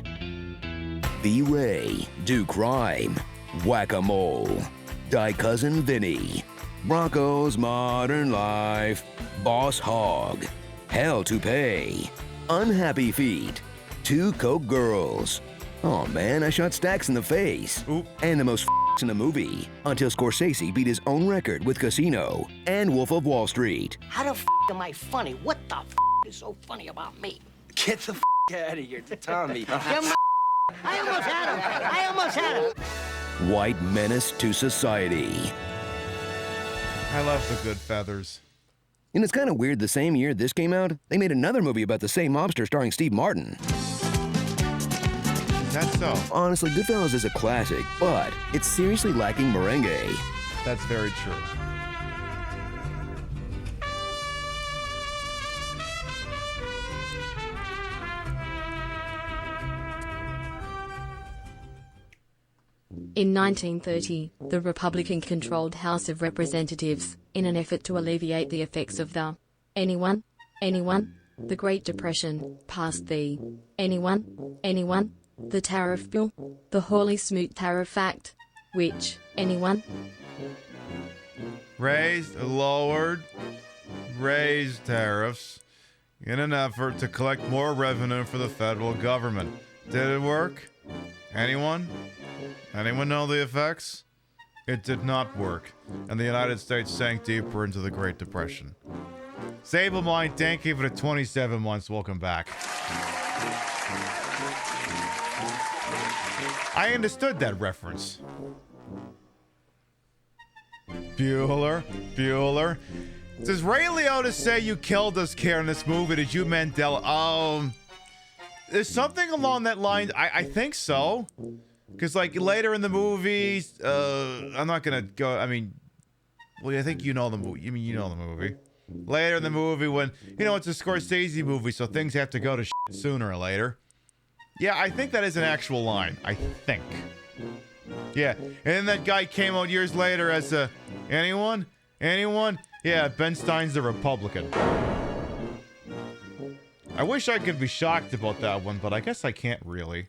B-Ray, Do Crime, Whack-A-Mole, Die Cousin Vinny, Bronco's Modern Life, Boss Hog, Hell to Pay, Unhappy Feet, 2 Coke Girls. Oh man, I shot Stacks in the face. Oop. And the most in the movie, until Scorsese beat his own record with Casino and Wolf of Wall Street. How the am I funny? What the is so funny about me? Get the out of here, Tommy. I almost had him. White Menace to Society. I love the good feathers. And it's kind of weird, the same year this came out, they made another movie about the same mobster starring Steve Martin. Is that so? Honestly, Goodfellas is a classic, but it's seriously lacking merengue. That's very true. In 1930, the Republican-controlled House of Representatives, in an effort to alleviate the effects of the the Great Depression, passed the the Tariff Bill, the Hawley Smoot Tariff Act, which, raised tariffs in an effort to collect more revenue for the federal government. Did it work? Anyone? Anyone know the effects? It did not work, and the United States sank deeper into the Great Depression. Sable Mind, thank you for the 27 months. Welcome back. I understood that reference. Bueller. Does Ray Liotta say you killed us, care in this movie? Did you Mandela? There's something along that line. I think so. Because, like, later in the movie, I'm not gonna go, I mean, well, I think you know the movie. You know the movie. Later in the movie when, it's a Scorsese movie, so things have to go to shit sooner or later. Yeah, I think that is an actual line. I think. Yeah, and then that guy came out years later as a, anyone? Yeah, Ben Stein's a Republican. I wish I could be shocked about that one, but I guess I can't really.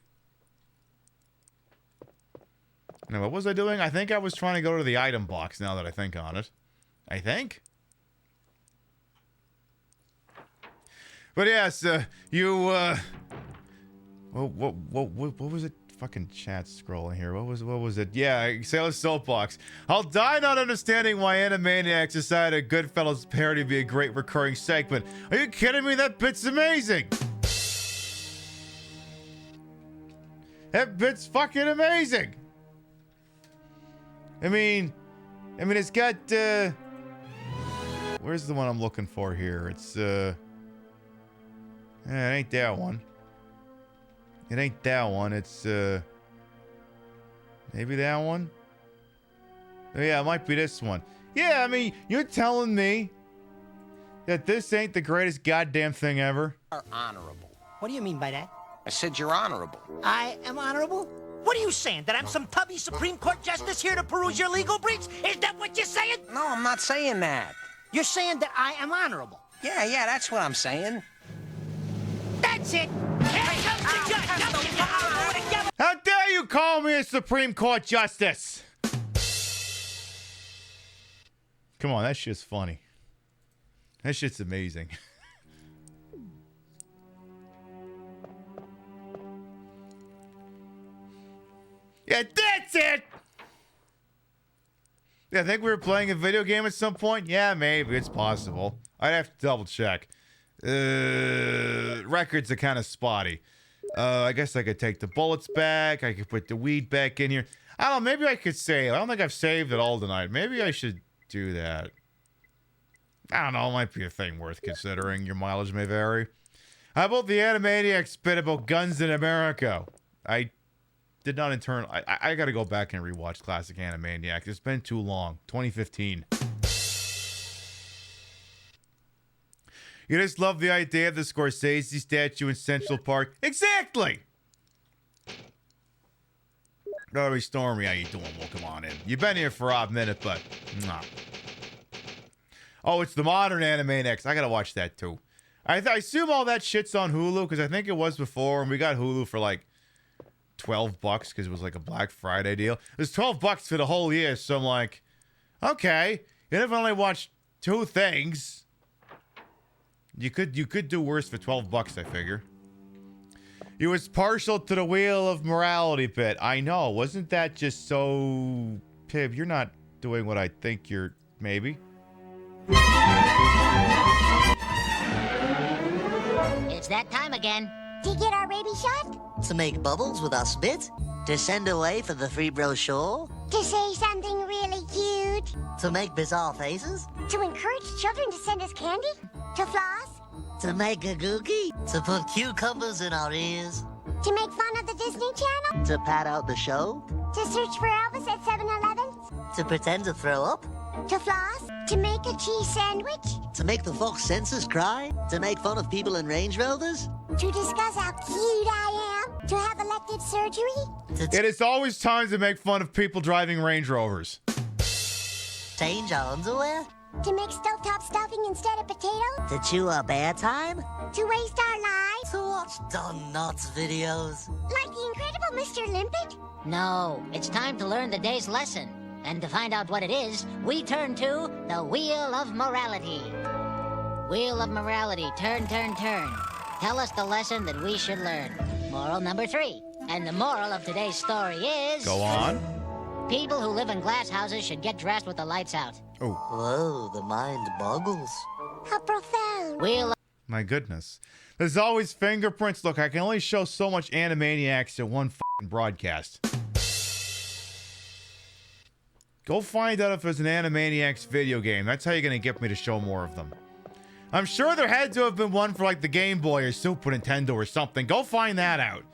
Now, what was I doing? I think I was trying to go to the item box now that I think on it. I think? But yes, what was it? Fucking chat scrolling here. What was it? Yeah, Sailor Soapbox. I'll die not understanding why Animaniacs decided Goodfellas parody would be a great recurring segment. Are you kidding me? That bit's amazing. That bit's fucking amazing. I mean, it's got, where's the one I'm looking for here? It's, it ain't that one. It ain't that one. It's, maybe that one? Oh, yeah, it might be this one. Yeah, I mean, you're telling me that this ain't the greatest goddamn thing ever? Are honorable. What do you mean by that? I said you're honorable. I am honorable? What are you saying? That I'm some tubby Supreme Court justice here to peruse your legal briefs? Is that what you're saying? No, I'm not saying that. You're saying that I am honorable. Yeah, that's what I'm saying. That's it. Here comes the judge. How dare you call me a Supreme Court justice? Come on, that shit's funny. That shit's amazing. Yeah, that's it! Yeah, I think we were playing a video game at some point. Yeah, maybe. It's possible. I'd have to double check. Records are kind of spotty. I guess I could take the bullets back. I could put the weed back in here. I don't know. Maybe I could save. I don't think I've saved it all tonight. Maybe I should do that. I don't know. It might be a thing worth considering. Your mileage may vary. How about the Animaniacs bit about guns in America? I did not I gotta go back and rewatch classic Animaniacs. It's been too long. 2015. You just love the idea of the Scorsese statue in Central Park. Exactly! Very Stormy, how you doing? Well, come on in. You've been here for a minute, but nah. Oh, it's the modern Animaniacs. I gotta watch that too. I assume all that shit's on Hulu, because I think it was before, and we got Hulu for like $12 because it was like a Black Friday deal. It was $12 for the whole year, so I'm like, okay, even if I only watched 2 things, you could do worse for $12, I figure. You was partial to the wheel of morality bit. I know, wasn't that just so... Pib, you're not doing what I think you're... Maybe? It's that time again. To get our rabies shot? To make bubbles with our spit? To send away for the free brochure? To say something really cute? To make bizarre faces? To encourage children to send us candy? To floss? To make a googie? To put cucumbers in our ears? To make fun of the Disney Channel? To pad out the show? To search for Elvis at 7-Eleven? To pretend to throw up? To floss? To make a cheese sandwich? To make the Fox censors cry? To make fun of people in Range Rovers? To discuss how cute I am? To have elective surgery? It is always time to make fun of people driving Range Rovers. Change our underwear? To make stovetop stuffing instead of potatoes? To chew our bad time? To waste our lives? To watch Don Knotts videos? Like the incredible Mr. Limpet? No, it's time to learn the day's lesson. And to find out what it is, we turn to the Wheel of Morality. Wheel of Morality, turn, turn, turn. Tell us the lesson that we should learn. Moral number 3. And the moral of today's story is... Go on. People who live in glass houses should get dressed with the lights out. Oh. Whoa, the mind boggles. How profound. Wheel of... My goodness. There's always fingerprints. Look, I can only show so much Animaniacs in one f***ing broadcast. Go find out if there's an Animaniacs video game. That's how you're going to get me to show more of them. I'm sure there had to have been one for like the Game Boy or Super Nintendo or something. Go find that out.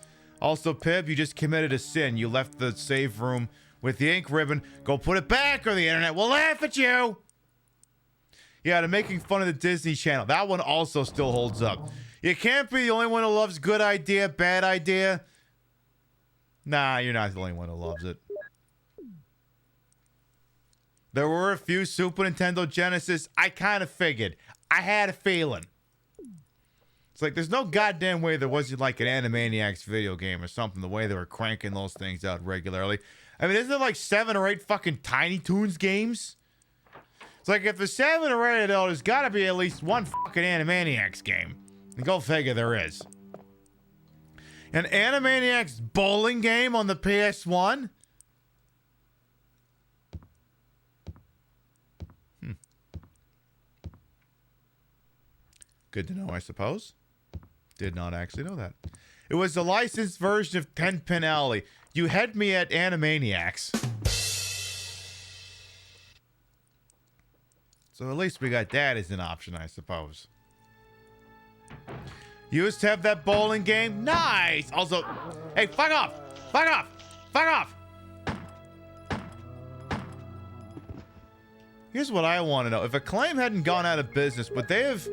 Also, Pib, you just committed a sin. You left the save room with the ink ribbon. Go put it back or the internet will laugh at you. Yeah, to making fun of the Disney Channel. That one also still holds up. You can't be the only one who loves good idea, bad idea. Nah, you're not the only one who loves it. There were a few Super Nintendo Genesis. I kind of figured. I had a feeling. It's like there's no goddamn way there wasn't like an Animaniacs video game or something, the way they were cranking those things out regularly. I mean, isn't there like 7 or 8 fucking Tiny Toons games? It's like if there's 7 or 8 of those, there's got to be at least one fucking Animaniacs game. And go figure there is. An Animaniacs bowling game on the PS1? Good to know, I suppose. Did not actually know that. It was the licensed version of 10 Pin Alley. You had me at Animaniacs. So at least we got that as an option, I suppose. You used to have that bowling game? Nice! Also, hey, fuck off! Fuck off! Fuck off! Here's what I want to know. If Acclaim hadn't gone out of business, would they have...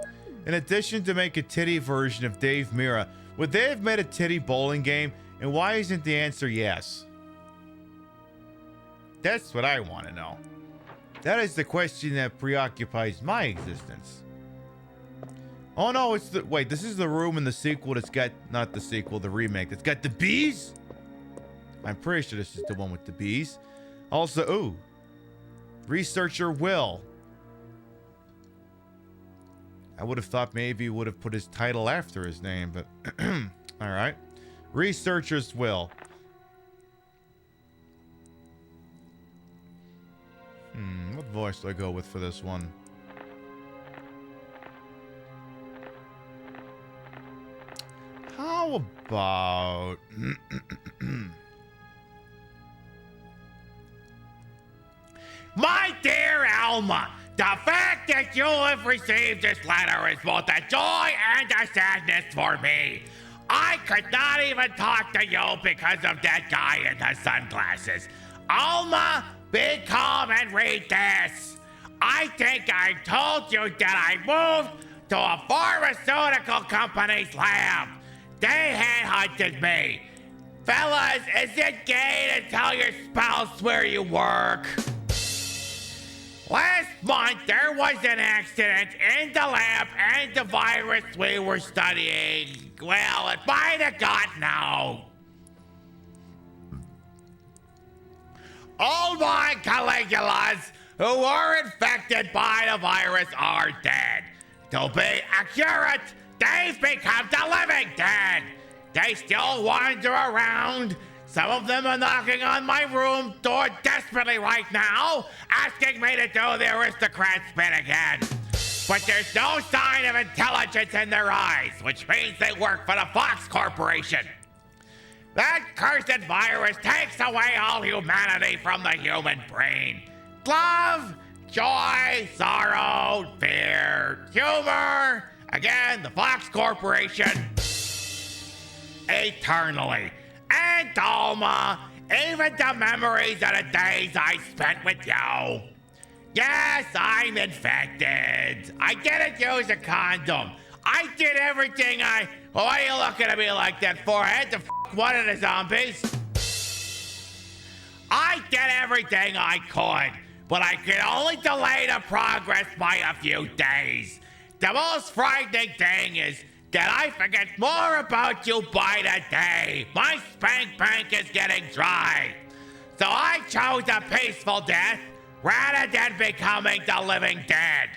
In addition to make a titty version of Dave Mirra, would they have made a titty bowling game? And why isn't the answer yes? That's what I want to know. That is the question that preoccupies my existence. Oh no, it's the... Wait, this is the room in the sequel that's got... Not the sequel, the remake. That's got the bees? I'm pretty sure this is the one with the bees. Also, ooh. Researcher Will. I would have thought maybe he would have put his title after his name, but all right. Researcher's Will. What voice do I go with for this one? How about... My dear Alma, the fact that you have received this letter is both a joy and a sadness for me. I could not even talk to you because of that guy in the sunglasses. Alma, be calm and read this. I think I told you that I moved to a pharmaceutical company's lab. They headhunted me. Fellas, is it gay to tell your spouse where you work? Last month, there was an accident in the lab and the virus we were studying, well, it might have gotten out. All my Caligulas who were infected by the virus are dead. To be accurate, they've become the living dead. They still wander around. Some of them are knocking on my room door desperately right now, asking me to do the aristocrat spin again. But there's no sign of intelligence in their eyes, which means they work for the Fox Corporation. That cursed virus takes away all humanity from the human brain. Love, joy, sorrow, fear, humor. Again, the Fox Corporation. Eternally. And Alma, even the memories of the days I spent with you. Yes, I'm infected. I didn't use a condom. I did everything Why are you looking at me like that for? I had to one of the zombies. I did everything I could, but I could only delay the progress by a few days. The most frightening thing is that I forget more about you by the day. My spank bank is getting dry. So I chose a peaceful death rather than becoming the living dead.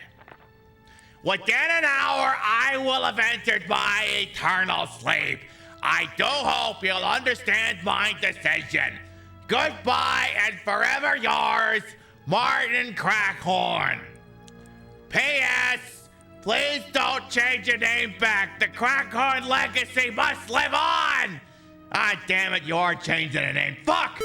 Within an hour, I will have entered my eternal sleep. I do hope you'll understand my decision. Goodbye and forever yours, Martin Crackhorn. P.S. Please don't change your name back. The Crackhorn legacy must live on. Ah, damn it, you are changing the name. Fuck!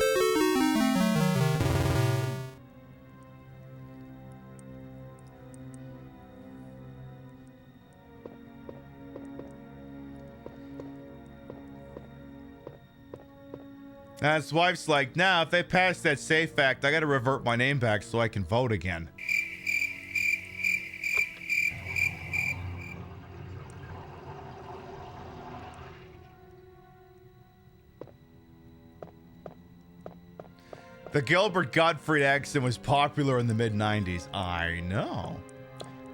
His wife's like, nah, if they pass that SAFE Act, I gotta revert my name back so I can vote again. The Gilbert Gottfried accent was popular in the mid-90s. I know.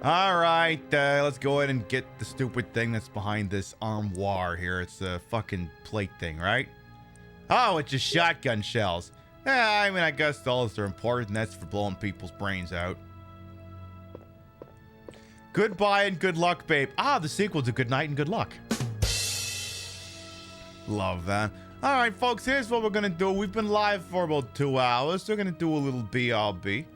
All right, let's go ahead and get the stupid thing that's behind this armoire here. It's a fucking plate thing, right? Oh, it's just shotgun shells. Yeah, I mean, I guess those are important. That's for blowing people's brains out. Goodbye and good luck, babe. Ah, the sequel to Good Night and Good Luck. Love that. All right, folks, here's what we're going to do. We've been live for about 2 hours. We're going to do a little BRB.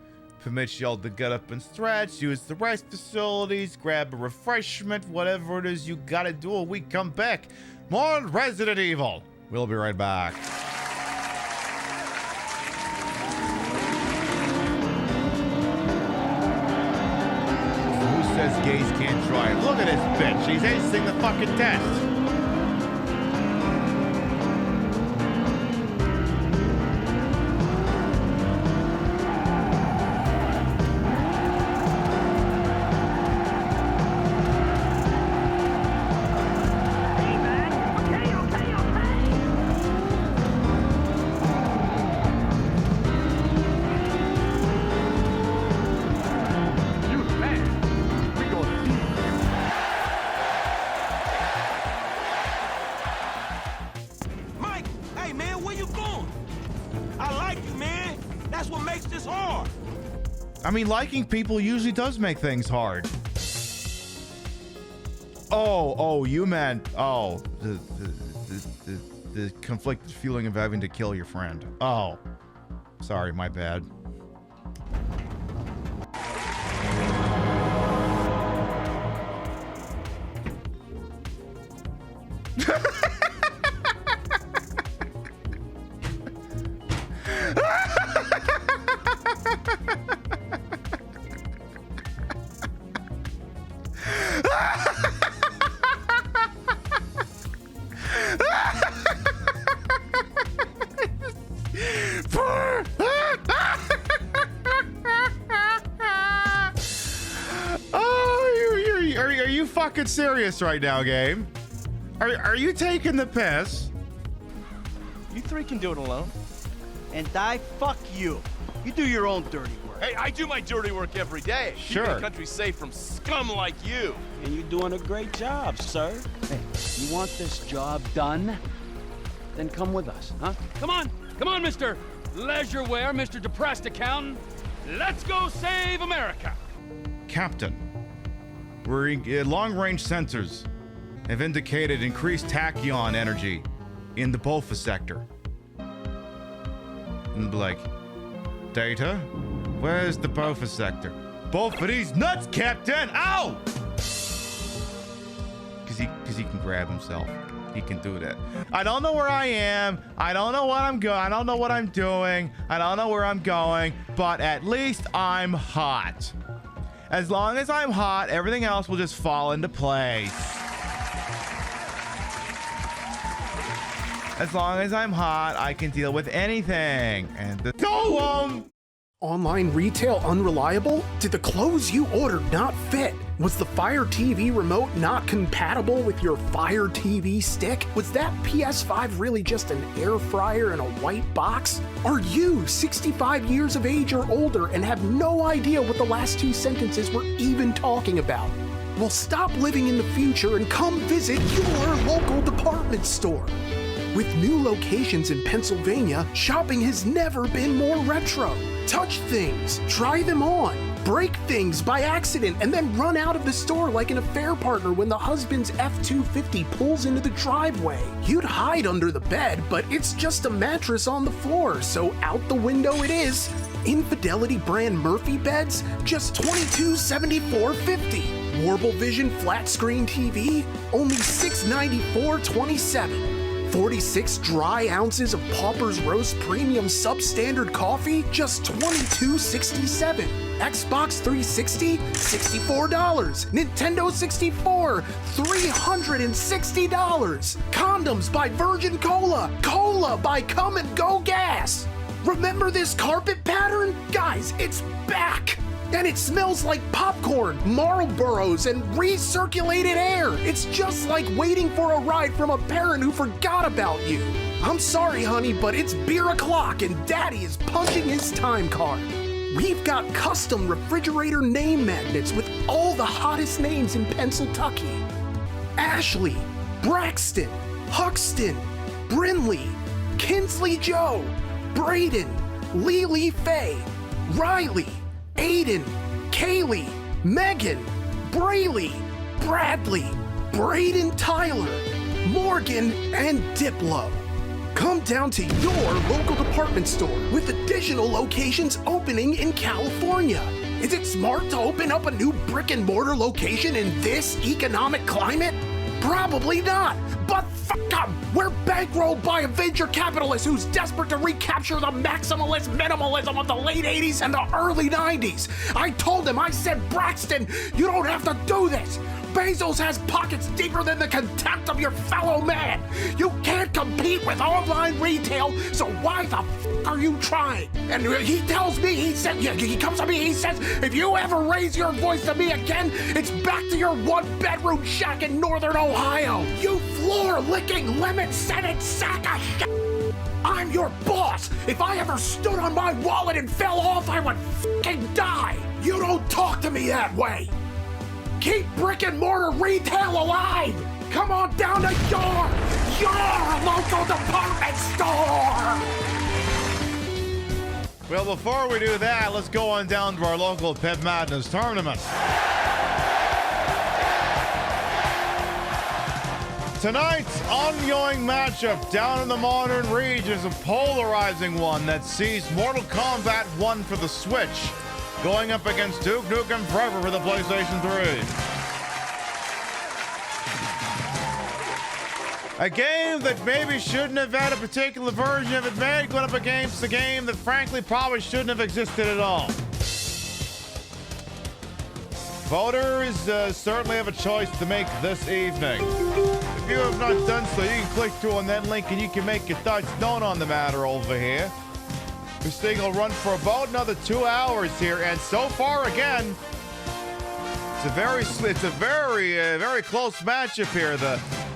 Permit y'all to get up and stretch, use the rest facilities, grab a refreshment, whatever it is you got to do. When we come back, more Resident Evil. We'll be right back. Who says gays can't drive? Look at this bitch. She's acing the fucking test. I mean, liking people usually does make things hard. Oh, you meant, the conflicted feeling of having to kill your friend. Oh, sorry, my bad. Serious right now, game? Are you taking the piss? You three can do it alone. And fuck you. You do your own dirty work. Hey, I do my dirty work every day. Sure. Keeping the country safe from scum like you. And you're doing a great job, sir. Hey, you want this job done? Then come with us, huh? Come on, Mr. Leisureware, Mr. Depressed Accountant. Let's go save America. Captain. Long-range sensors have indicated increased tachyon energy in the Bofa sector. And like, data? Where's the Bofa sector? Both of these nuts, Captain! Ow! Because he can grab himself. He can do that. I don't know where I am. I don't know what I'm going. I don't know what I'm doing. I don't know where I'm going. But at least I'm hot. As long as I'm hot, everything else will just fall into place. As long as I'm hot, I can deal with anything. And the golem Online retail unreliable? Did the clothes you ordered not fit? Was the Fire TV remote not compatible with your Fire TV stick? Was that PS5 really just an air fryer in a white box? Are you 65 years of age or older and have no idea what the last two sentences were even talking about? Well, stop living in the future and come visit your local department store. With new locations in Pennsylvania, shopping has never been more retro. Touch things, try them on, break things by accident, and then run out of the store like an affair partner when the husband's F-250 pulls into the driveway. You'd hide under the bed, but it's just a mattress on the floor, so out the window it is. Infidelity brand Murphy beds, just $2274.50. Warble Vision flat screen TV, only $694.27. 46 dry ounces of Pauper's Roast Premium Substandard Coffee, just $22.67. Xbox 360, $64. Nintendo 64, $360. Condoms by Virgin Cola. Cola by Come and Go Gas. Remember this carpet pattern? Guys, it's back! And it smells like popcorn, Marlboros, and recirculated air. It's just like waiting for a ride from a parent who forgot about you. I'm sorry, honey, but it's beer o'clock and Daddy is punching his time card. We've got custom refrigerator name magnets with all the hottest names in Pennsylvania. Ashley, Braxton, Huxton, Brinley, Kinsley Joe, Braden, Lily Faye, Riley, Aiden, Kaylee, Megan, Brayley, Bradley, Braden Tyler, Morgan, and Diplo. Come down to your local department store with additional locations opening in California. Is it smart to open up a new brick and mortar location in this economic climate? Probably not, but fuck up! We're bankrolled by a venture capitalist who's desperate to recapture the maximalist minimalism of the late 80s and the early 90s. I told him, I said, Braxton, you don't have to do this. Bezos has pockets deeper than the contempt of your fellow man. You can't compete with online retail, so why the fuck are you trying? And he tells me, he comes to me, he says, if you ever raise your voice to me again, it's back to your one-bedroom shack in northern Ohio. You floor-licking, lemon-scented sack of shit. I'm your boss. If I ever stood on my wallet and fell off, I would fucking die. You don't talk to me that way. Keep brick and mortar retail alive! Come on down to your local department store! Well, before we do that, let's go on down to our local Pep Madness tournament. Tonight's ongoing matchup down in the Modern Region is a polarizing one that sees Mortal Kombat 1 for the Switch going up against Duke Nukem Forever for the PlayStation 3. A game that maybe shouldn't have had a particular version of it made, going up against a game that frankly probably shouldn't have existed at all. Voters certainly have a choice to make this evening. If you have not done so, you can click through on that link and you can make your thoughts known on the matter over here. This thing will run for about another 2 hours here, and so far, again, it's a very close matchup here.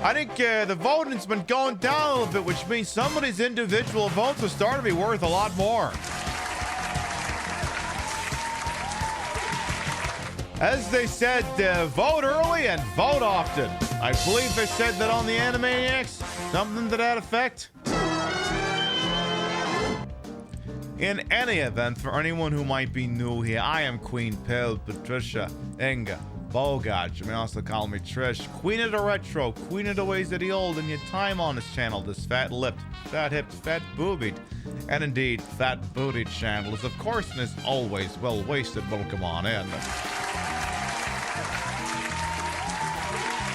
I think the voting's been going down a little bit, which means some of these individual votes are starting to be worth a lot more. As they said, vote early and vote often. I believe they said that on the Animaniacs, something to that effect. In any event, for anyone who might be new here, I am Queen Pill, Patricia, Inga, Bogart. You may also call me Trish. Queen of the retro, queen of the ways of the old, and your time on this channel, this fat-lipped, fat-hipped, fat-boobied, and indeed fat-bootied channel is, of course, and is always well-wasted. Welcome on in.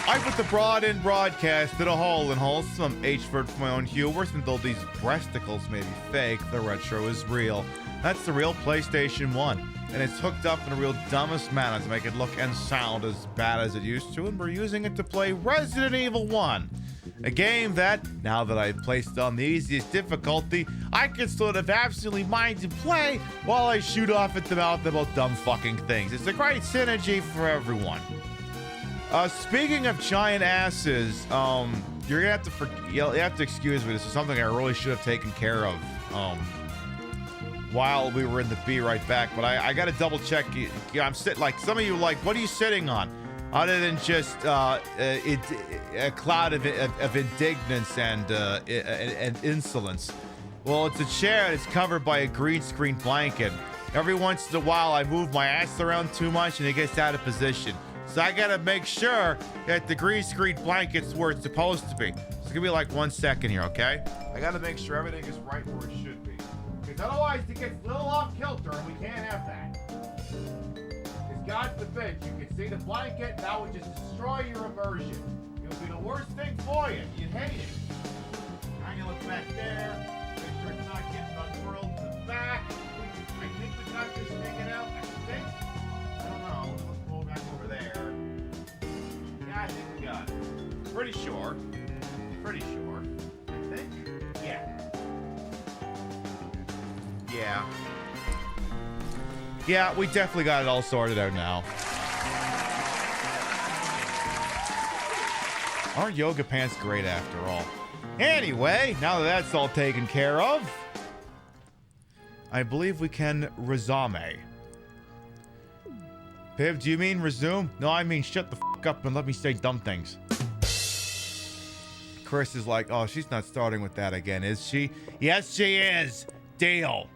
I put the broad-in broadcast to the hole and wholesome H-word for my own humor, and though these breasticles may be fake, the retro is real. That's the real PlayStation 1, and it's hooked up in a real dumbest manner to make it look and sound as bad as it used to, and we're using it to play Resident Evil 1. A game that, now that I've placed on the easiest difficulty, I can sort of absolutely mind to play while I shoot off at the mouth about dumb fucking things. It's a great synergy for everyone. Speaking of giant asses, you're gonna have to you have to excuse me. This is something I really should have taken care of while we were in the Be Right Back, but I gotta double check. I'm sitting like some of you like, what are you sitting on? Other than just a cloud of indignance and insolence. Well, it's a chair and it's covered by a green screen blanket. Every once in a while, I move my ass around too much and it gets out of position. So I gotta make sure that the green screen blanket's where it's supposed to be. So give me like 1 second here, okay? I gotta make sure everything is right where it should be. Because otherwise it gets a little off kilter and we can't have that. Because God forbid, you can see the blanket, that would just destroy your immersion. It would be the worst thing for you. You'd hate it. Now you look back there, make sure it's not getting unfurled to the back. I think we got this figured out, I think. I don't know, let's go back over there. Yeah, I think we got it. Pretty sure. Pretty sure. I think. Yeah. Yeah. Yeah, we definitely got it all sorted out now. Aren't yoga pants great after all? Anyway, now that that's all taken care of, I believe we can resume. Pib, do you mean resume? No, I mean shut the fuck up and let me say dumb things. Chris is like, oh, she's not starting with that again, is she? Yes, she is. Deal.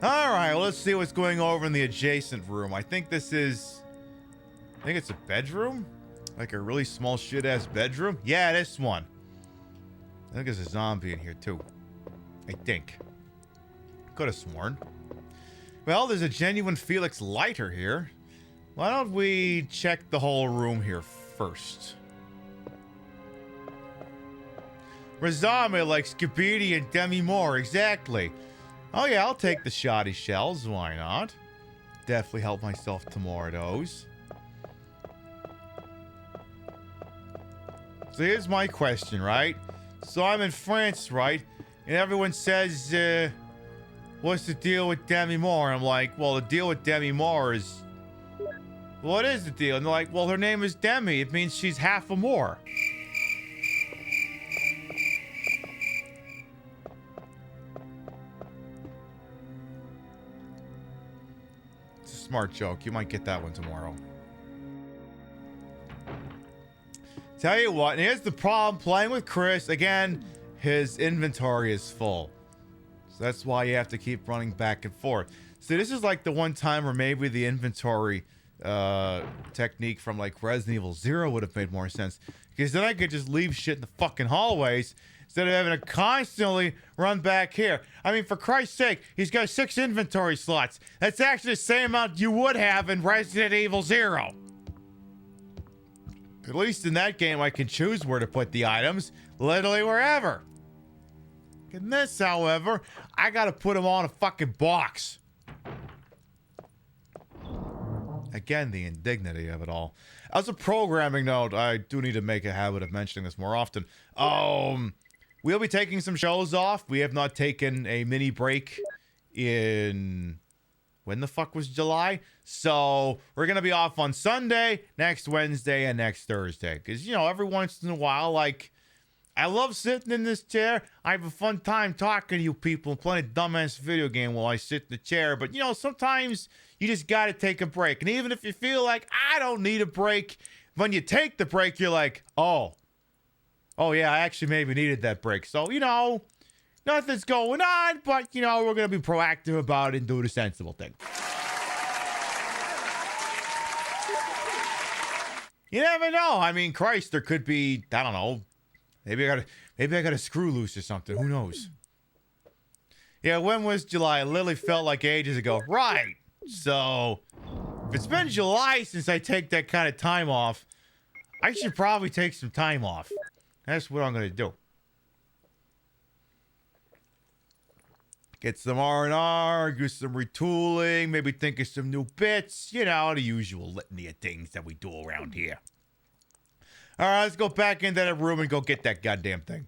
All right, well, let's see what's going over in the adjacent room. I think it's a bedroom? Like a really small shit-ass bedroom? Yeah, this one. I think there's a zombie in here, too. I think. Could have sworn. Well, there's a genuine Felix lighter here. Why don't we check the whole room here first? Razame like Skibidi and Demi Moore, exactly. Oh yeah, I'll take the shoddy shells, why not? Definitely help myself to more of those. So here's my question, right? So I'm in France, right? And everyone says, what's the deal with Demi Moore? I'm like, well, the deal with Demi Moore is... What is the deal? And they're like, well, her name is Demi. It means she's half a Moore. It's a smart joke. You might get that one tomorrow. Tell you what, and here's the problem playing with Chris. Again, his inventory is full. So that's why you have to keep running back and forth. So this is like the one time where maybe the inventory technique from like Resident Evil 0 would have made more sense. Because then I could just leave shit in the fucking hallways instead of having to constantly run back here. I mean, for Christ's sake, he's got 6 inventory slots. That's actually the same amount you would have in Resident Evil 0. At least in that game, I can choose where to put the items, literally wherever. In this, however, I gotta put them all in a fucking box. Again, the indignity of it all. As a programming note, I do need to make a habit of mentioning this more often. We'll be taking some shows off. We have not taken a mini break in... When the fuck was July? So we're going to be off on Sunday, next Wednesday, and next Thursday. Because, you know, every once in a while, like, I love sitting in this chair. I have a fun time talking to you people and playing a dumbass video game while I sit in the chair. But, you know, sometimes you just got to take a break. And even if you feel like, I don't need a break, when you take the break, you're like, oh yeah, I actually maybe needed that break. So, you know... Nothing's going on, but, you know, we're going to be proactive about it and do the sensible thing. You never know. I mean, Christ, there could be, I don't know. Maybe I got a screw loose or something. Who knows? Yeah, when was July? It literally felt like ages ago. Right. So, if it's been July since I take that kind of time off, I should probably take some time off. That's what I'm going to do. get some R&R, do some retooling, maybe think of some new bits, you know, the usual litany of things that we do around here. All right, let's go back into that room and go get that goddamn thing.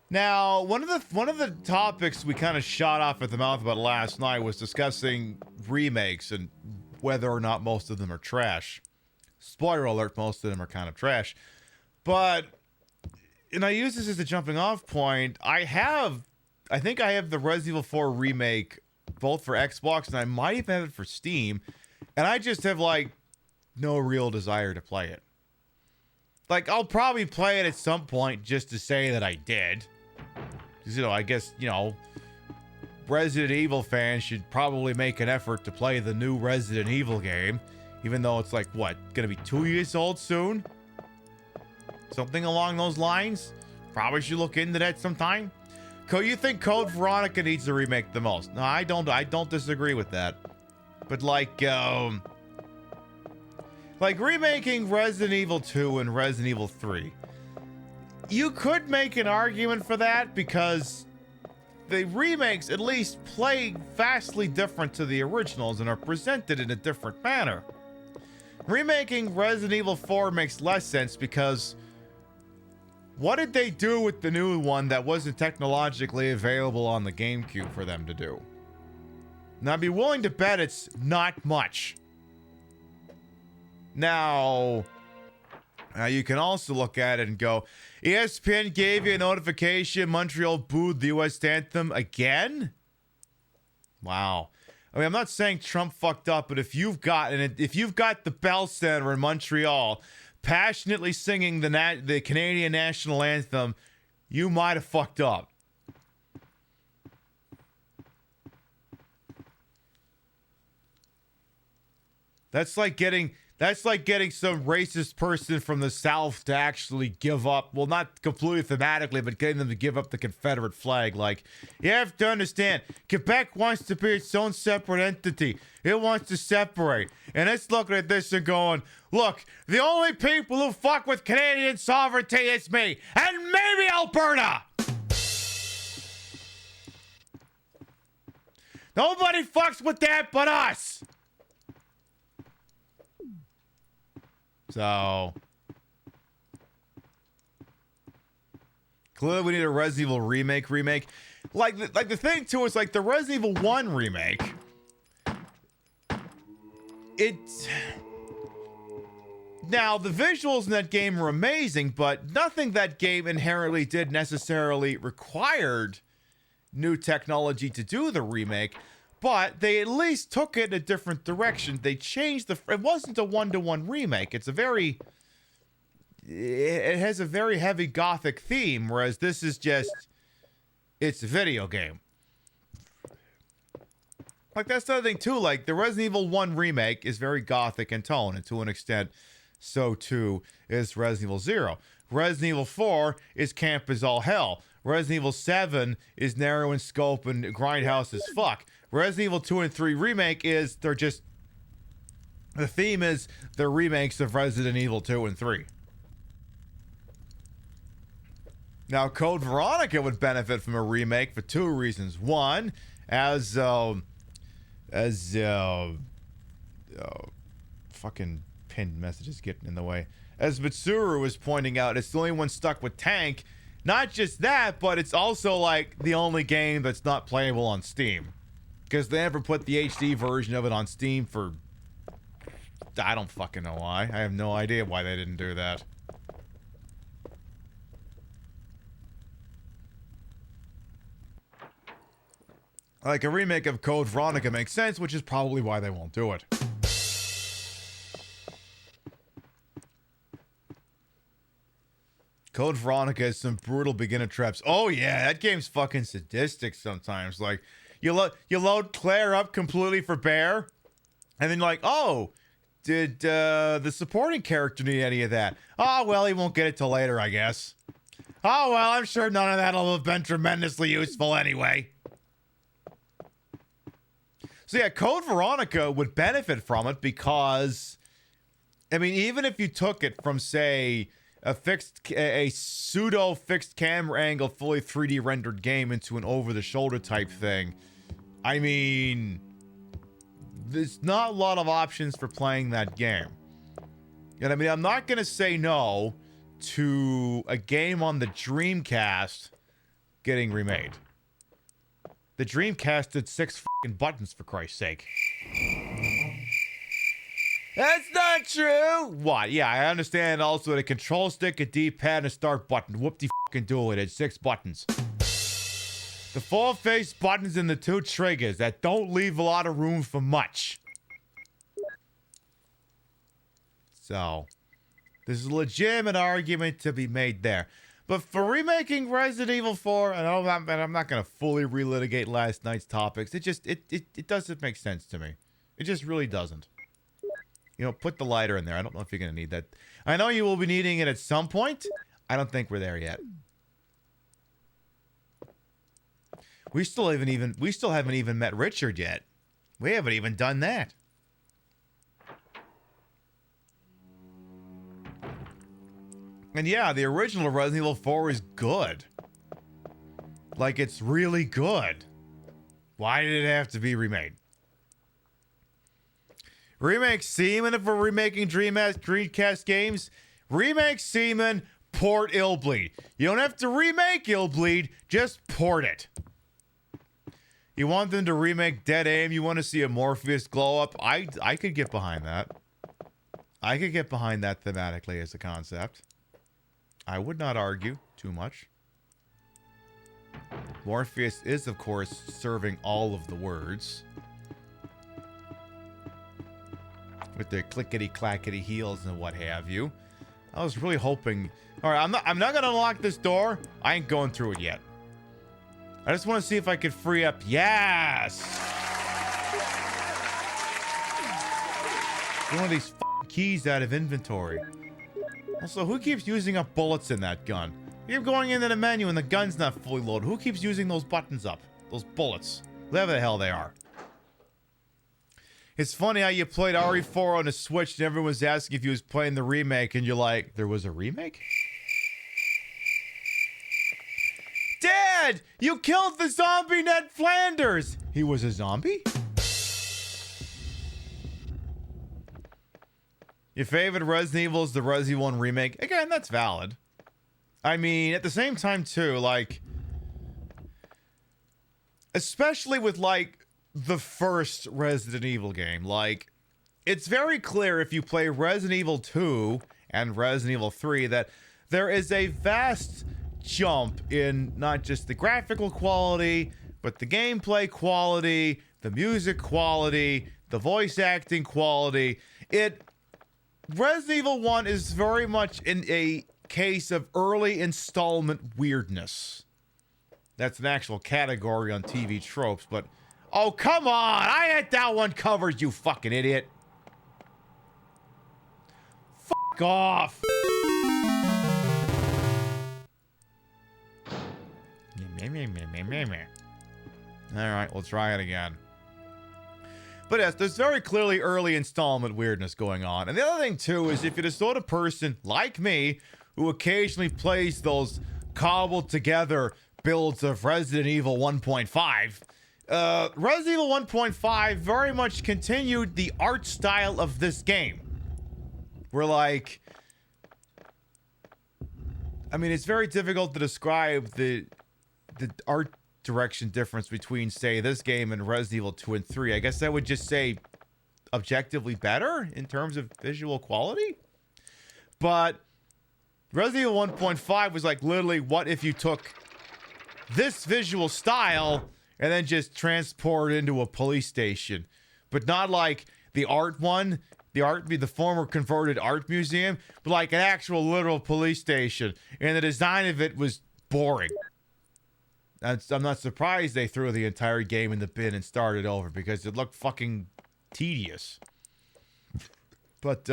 Now, one of the topics we kind of shot off at the mouth about last night was discussing remakes and whether or not most of them are trash. Spoiler alert, most of them are kind of trash. But, and I use this as a jumping off point, I think I have the Resident Evil 4 remake both for Xbox and I might even have it for Steam. And I just have, like, no real desire to play it. Like, I'll probably play it at some point just to say that I did. Because, you know, I guess, you know, Resident Evil fans should probably make an effort to play the new Resident Evil game. Even though it's like, what, gonna be 2 years old soon? Something along those lines? Probably should look into that sometime. You think Code Veronica needs a remake the most? No, I don't disagree with that. But like remaking Resident Evil 2 and Resident Evil 3. You could make an argument for that because the remakes at least play vastly different to the originals and are presented in a different manner. Remaking Resident Evil 4 makes less sense because what did they do with the new one that wasn't technologically available on the GameCube for them to do? Now, I'd be willing to bet it's not much. Now, you can also look at it and go, ESPN gave you a notification Montreal booed the U.S. anthem again? Wow. I mean, I'm not saying Trump fucked up, but if you've got the Bell Center in Montreal passionately singing the Canadian national anthem, you might have fucked up. That's like getting some racist person from the South to actually give up, well, not completely thematically, but getting them to give up the Confederate flag. Like, you have to understand, Quebec wants to be its own separate entity. It wants to separate. And it's looking at this and going, look, the only people who fuck with Canadian sovereignty is me, and maybe Alberta. Nobody fucks with that but us. So, clearly we need a Resident Evil remake. Like the thing too is like the Resident Evil 1 remake. Now the visuals in that game were amazing, but nothing that game inherently did necessarily required new technology to do the remake. But they at least took it a different direction. They changed it wasn't a one-to-one remake. It has a very heavy gothic theme, whereas this is just, it's a video game. Like, that's the other thing, too. Like, the Resident Evil 1 remake is very gothic in tone, and to an extent, so, too, is Resident Evil 0. Resident Evil 4 is camp as all hell. Resident Evil 7 is narrow in scope and grindhouse as fuck. Resident Evil 2 and 3 remake is, the theme is they're remakes of Resident Evil 2 and 3. Now, Code Veronica would benefit from a remake for two reasons. One, as fucking pinned messages getting in the way. As Mitsuru was pointing out, it's the only one stuck with Tank. Not just that, but it's also like the only game that's not playable on Steam. Because they never put the HD version of it on Steam for... I don't fucking know why. I have no idea why they didn't do that. Like, a remake of Code Veronica makes sense, which is probably why they won't do it. Code Veronica has some brutal beginner traps. Oh yeah, that game's fucking sadistic sometimes. Like, you load Claire up completely for Bear, and then you're like, oh, did the supporting character need any of that? Oh, well, he won't get it till later, I guess. Oh, well, I'm sure none of that'll have been tremendously useful anyway. So yeah, Code Veronica would benefit from it because, I mean, even if you took it from, say, a pseudo fixed camera angle, fully 3D rendered game into an over-the-shoulder type thing. I mean, there's not a lot of options for playing that game. And I mean, I'm not gonna say no to a game on the Dreamcast getting remade. The Dreamcast did 6 fucking buttons, for Christ's sake. That's not true! What? Yeah, I understand also that a control stick, a D-pad, and a start button. Whoop-de-fucking-do it. It's 6 buttons. The 4 face buttons and the 2 triggers that don't leave a lot of room for much. So, there's a legitimate argument to be made there. But for remaking Resident Evil 4, and I'm not going to fully relitigate last night's topics, it doesn't make sense to me. It just really doesn't. You know, put the lighter in there. I don't know if you're going to need that. I know you will be needing it at some point. I don't think we're there yet. We still haven't even met Richard yet. We haven't even done that. And yeah, the original Resident Evil 4 is good. Like, it's really good. Why did it have to be remade? Remake Seaman if we're remaking Dreamcast games. Remake Seaman, port Illbleed. You don't have to remake Illbleed, just port it. You want them to remake Dead Aim? You want to see a Morpheus glow up? I could get behind that. I could get behind that thematically as a concept. I would not argue too much. Morpheus is, of course, serving all of the words. With their clickety-clackety heels and what have you. I was really hoping... Alright, I'm not gonna unlock this door. I ain't going through it yet. I just want to see if I could free up... Yes! One of these keys out of inventory. Also, who keeps using up bullets in that gun? You keep going into the menu and the gun's not fully loaded. Who keeps using those buttons up? Those bullets. Whatever the hell they are. It's funny how you played RE4 on a Switch and everyone was asking if you was playing the remake and you're like, there was a remake? Dad! You killed the zombie Ned Flanders! He was a zombie? Your favorite Resident Evil is the Resident Evil 1 remake? Again, that's valid. I mean, at the same time, too, like... Especially with, like, the first Resident Evil game. Like, it's very clear if you play Resident Evil 2 and Resident Evil 3 that there is a vast jump in not just the graphical quality, but the gameplay quality, the music quality, the voice acting quality. Resident Evil 1 is very much in a case of early installment weirdness. That's an actual category on TV tropes, but... Oh, come on! I had that one covered, you fucking idiot! Fuck off! Alright, we'll try it again. But yes, there's very clearly early installment weirdness going on. And the other thing, too, is if you're the sort of person, like me, who occasionally plays those cobbled-together builds of Resident Evil 1.5, Resident Evil 1.5 very much continued the art style of this game. Where, like... I mean, it's very difficult to describe the art direction difference between, say, this game and Resident Evil 2 and 3. I guess I would just say objectively better in terms of visual quality. But Resident Evil 1.5 was like literally what if you took this visual style and then just transport it into a police station. But not like the art one, the former converted art museum, but like an actual literal police station. And the design of it was boring. I'm not surprised they threw the entire game in the bin and started over because it looked fucking tedious. But,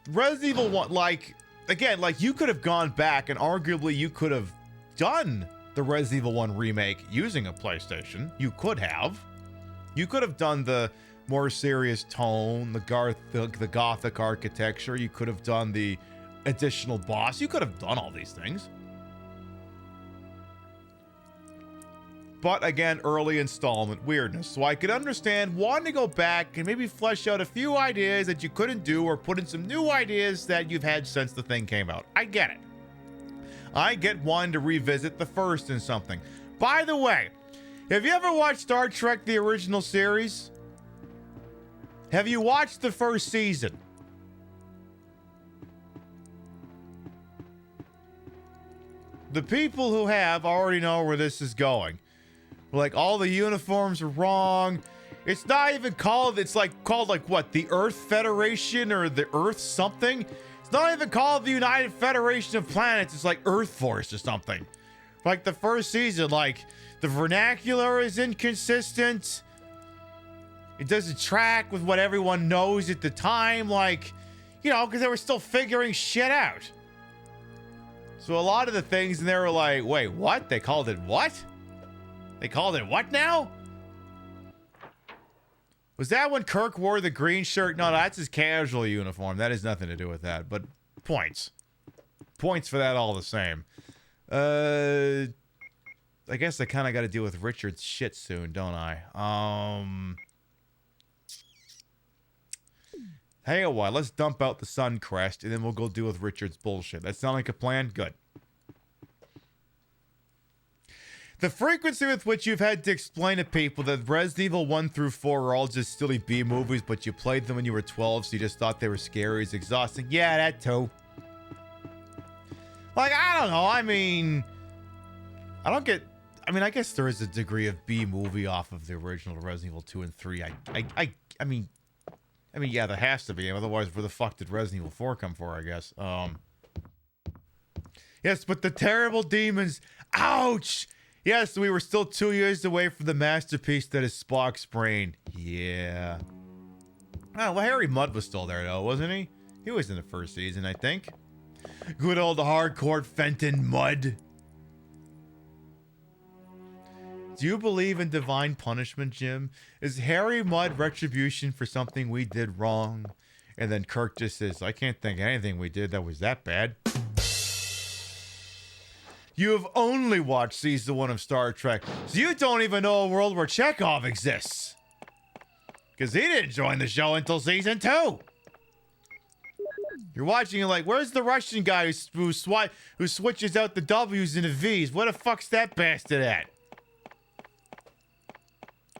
Resident Evil 1, like, again, like, you could have gone back and arguably you could have done the Resident Evil 1 remake using a PlayStation. You could have. You could have done the more serious tone, the gothic architecture. You could have done the additional boss. You could have done all these things. But again, early installment weirdness. So I could understand wanting to go back and maybe flesh out a few ideas that you couldn't do, or put in some new ideas that you've had since the thing came out. I get it. I get wanting to revisit the first in something. By the way, have you ever watched Star Trek, the original series? Have you watched the first season? The people who have already know where this is going. Like, all the uniforms are wrong. It's not even called, it's like called like what? The Earth Federation or the Earth something? It's not even called the United Federation of Planets. It's like Earth Force or something. Like the first season, like the vernacular is inconsistent. It doesn't track with what everyone knows at the time. Like, you know, because they were still figuring shit out. So a lot of the things in there were like, wait, what? They called it what? They called it what now? Was that when Kirk wore the green shirt? No, that's his casual uniform. That has nothing to do with that. But points. Points for that all the same. I guess I kind of got to deal with Richard's shit soon, don't I? Hey, a while. Let's dump out the Sun Crest, and then we'll go deal with Richard's bullshit. That sound like a plan? Good. The frequency with which you've had to explain to people that Resident Evil 1 through 4 are all just silly B movies, but you played them when you were 12, so you just thought they were scary, is exhausting. Yeah, that too. Like, I don't know. I mean, I guess there is a degree of B movie off of the original Resident Evil 2 and 3. I mean, yeah, there has to be. Otherwise, where the fuck did Resident Evil 4 come for, I guess? Yes, but the terrible demons. Ouch! Yes, we were still 2 years away from the masterpiece that is Spock's brain. Yeah. Oh, well, Harry Mudd was still there, though, wasn't he? He was in the first season, I think. Good old hardcore Fenton Mudd. Do you believe in divine punishment, Jim? Is Harry Mudd retribution for something we did wrong? And then Kirk just says, I can't think of anything we did that was that bad. You have only watched season 1 of Star Trek, so you don't even know a world where Chekhov exists. Because he didn't join the show until season 2. You're watching it like, where's the Russian guy who switches out the W's into V's? Where the fuck's that bastard at?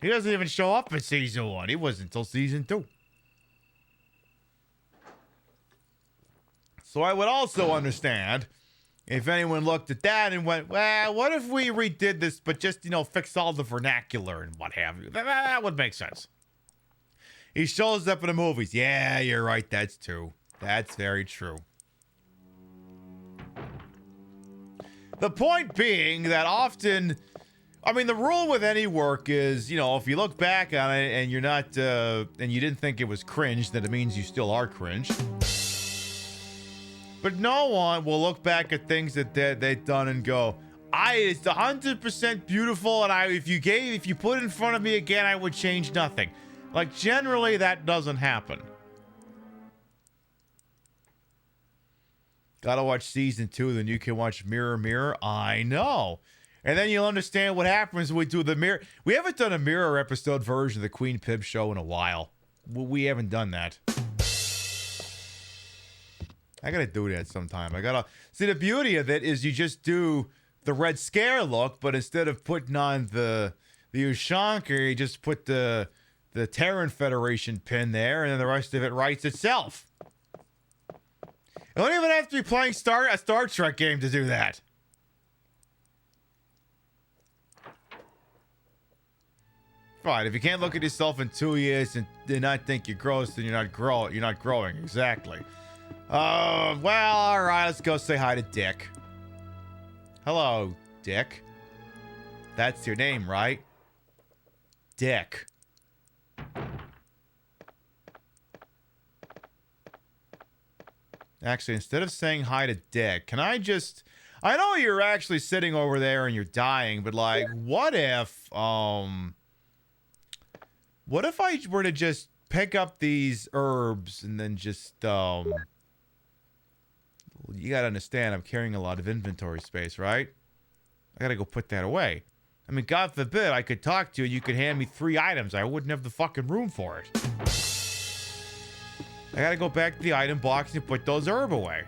He doesn't even show up in season 1. He wasn't until season 2. So I would also understand if anyone looked at that and went, well, what if we redid this, but just, you know, fix all the vernacular and what have you? That would make sense. He shows up in the movies. Yeah, you're right. That's true. That's very true. The point being that often, I mean, the rule with any work is, you know, if you look back on it and you're not, and you didn't think it was cringe, then it means you still are cringe. But no one will look back at things that they've done and go, it's 100% beautiful, and if you put it in front of me again, I would change nothing. Like, generally, that doesn't happen. Gotta watch season 2, then you can watch Mirror Mirror. I know. And then you'll understand what happens when we do the Mirror. We haven't done a Mirror episode version of the Queen Pib show in a while. We haven't done that. I gotta do that sometime. See, the beauty of it is you just do the Red Scare look, but instead of putting on the Ushanka, you just put the Terran Federation pin there, and then the rest of it writes itself. You don't even have to be playing a Star Trek game to do that. Fine, if you can't look at yourself in 2 years and not think you're gross, then you're not growing. Exactly. Well, all right, let's go say hi to Dick. Hello, Dick. That's your name, right? Dick. Actually, instead of saying hi to Dick, can I know you're actually sitting over there and you're dying, but like, what if What if I were to just pick up these herbs and then just, you gotta understand, I'm carrying a lot of inventory space, right? I gotta go put that away. I mean, God forbid I could talk to you and you could hand me 3 items. I wouldn't have the fucking room for it. I gotta go back to the item box and put those herbs away.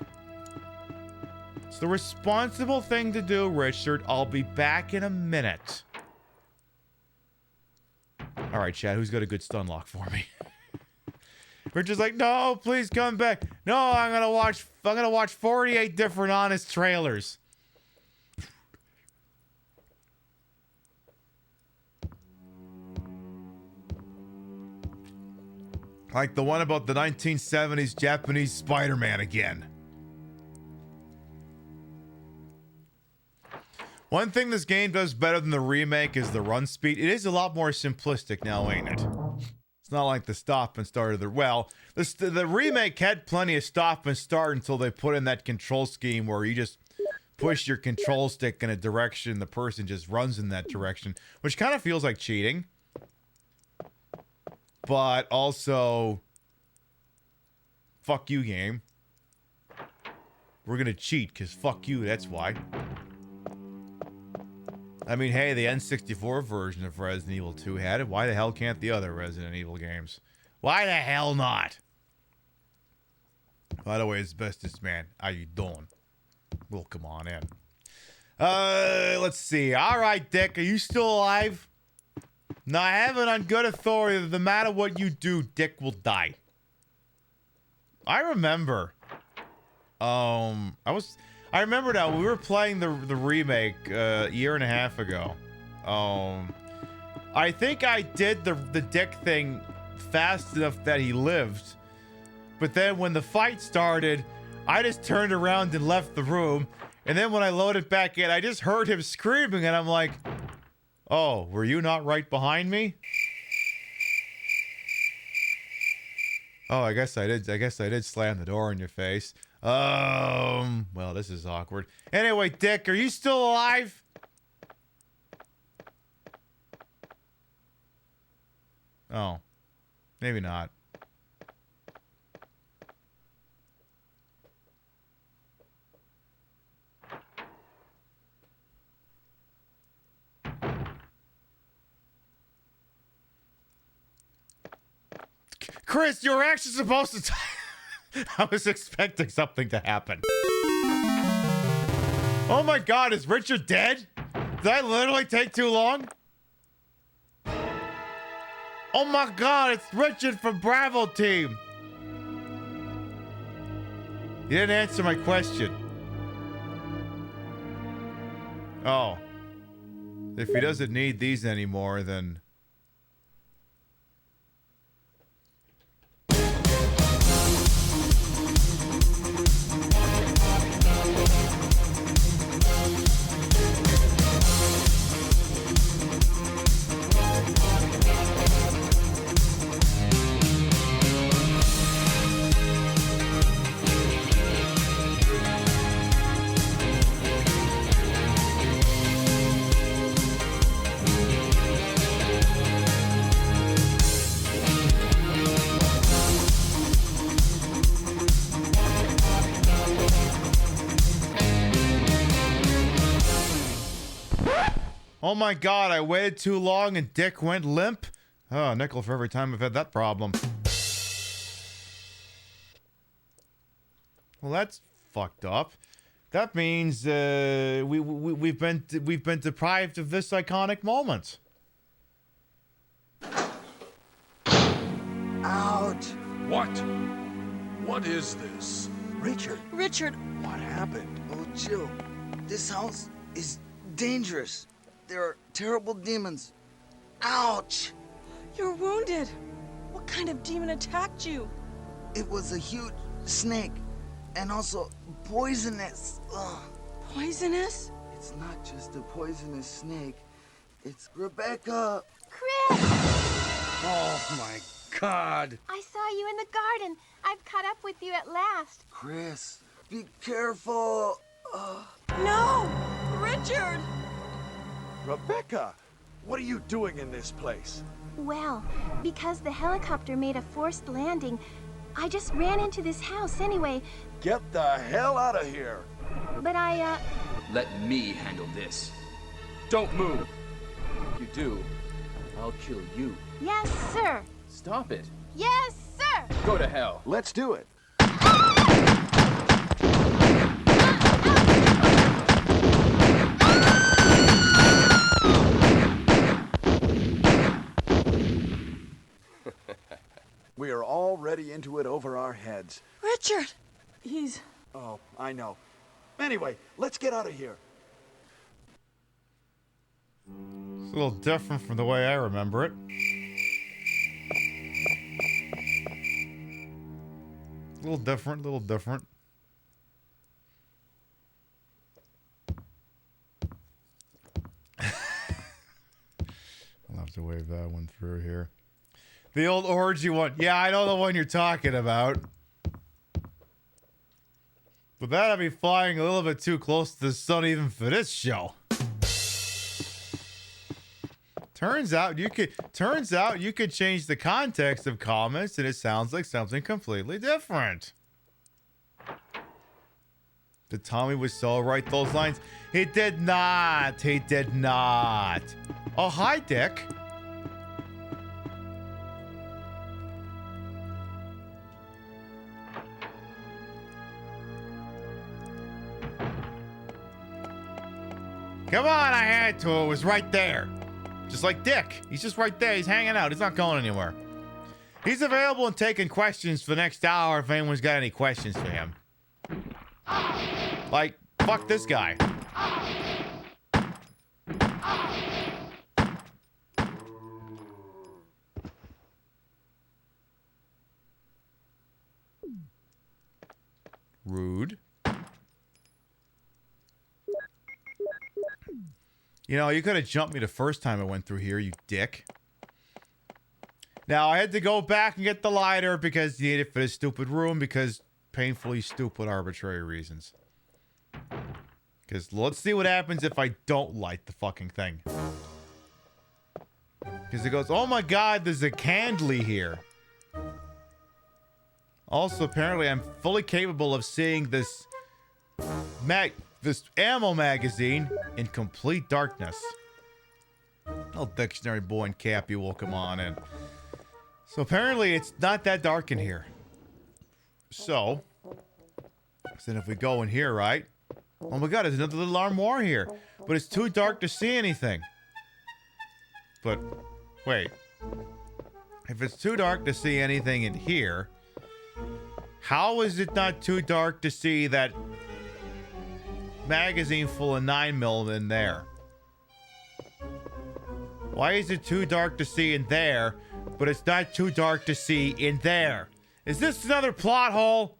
It's the responsible thing to do, Richard. I'll be back in a minute. All right, Chad, who's got a good stun lock for me? Richard's like, no, please come back. No, I'm gonna watch 48 different Honest trailers. Like the one about the 1970s Japanese Spider-Man again. One thing this game does better than the remake is the run speed. It is a lot more simplistic now, ain't it? It's not like the stop and start of the... Well, the remake had plenty of stop and start until they put in that control scheme where you just push your control stick in a direction, the person just runs in that direction, which kind of feels like cheating. But also, fuck you, game. We're gonna cheat, because fuck you, that's why. I mean, hey, the N64 version of Resident Evil 2 had it. Why the hell can't the other Resident Evil games? Why the hell not? By the way, it's Bestest Man. How you doing? Well, come on in. Let's see. All right, Dick, are you still alive? No, I have it on good authority that no matter what you do, Dick will die. I remember. I remember now, we were playing the remake a year and a half ago. I think I did the Dick thing fast enough that he lived. But then when the fight started, I just turned around and left the room. And then when I loaded back in, I just heard him screaming and I'm like, oh, were you not right behind me? Oh, I guess I did slam the door in your face. Well, this is awkward. Anyway, Dick, are you still alive? Oh, maybe not. Chris, you were actually supposed to... I was expecting something to happen. Oh my god, is Richard dead? Did I literally take too long? Oh my god, it's Richard from Bravo Team. You didn't answer my question. Oh. If he doesn't need these anymore, then... Oh my god, I waited too long and Dick went limp? Oh, nickel for every time I've had that problem. Well, that's fucked up. That means we've been deprived of this iconic moment. Ouch! What? What is this? Richard. Richard! What happened? Oh, Jill, this house is dangerous. There are terrible demons. Ouch! You're wounded. What kind of demon attacked you? It was a huge snake, and also poisonous. Ugh. Poisonous? It's not just a poisonous snake. It's Rebecca. Chris! Oh my God! I saw you in the garden. I've caught up with you at last. Chris, be careful. No! Richard! Rebecca, What are you doing in this place? Well, because the helicopter made a forced landing, I just ran into this house anyway. Get the hell out of here! But Let me handle this. Don't move. If you do, I'll kill you. Yes, sir. Stop it. Yes, sir. Go to hell. Let's do it. We are already into it over our heads. Richard! He's... Oh, I know. Anyway, let's get out of here. It's a little different from the way I remember it. A little different, little different. I'll have to wave that one through here. The old orgy one. Yeah, I know the one you're talking about. But that'd be flying a little bit too close to the sun even for this show. Turns out you could change the context of comments and it sounds like something completely different. Did Tommy Wiseau write those lines? He did not. He did not. Oh, hi, Dick. Come on, I had to. It was right there. Just like Dick. He's just right there. He's hanging out. He's not going anywhere. He's available and taking questions for the next hour if anyone's got any questions for him. Like, fuck this guy. Rude. You know, you could have jumped me the first time I went through here, you dick. Now, I had to go back and get the lighter because you need it for this stupid room because painfully stupid arbitrary reasons. Because let's see what happens if I don't light the fucking thing. Because it goes, oh my god, there's a candle here. Also, apparently, I'm fully capable of seeing this ammo magazine in complete darkness. Oh, dictionary boy and Cappy will come on in. So apparently it's not that dark in here. So then if we go in here, right? Oh my god, there's another little armoire here. But it's too dark to see anything. But, wait. If it's too dark to see anything in here, how is it not too dark to see that magazine full of 9mm in there? Why is it too dark to see in there, but it's not too dark to see in there? Is this another plot hole?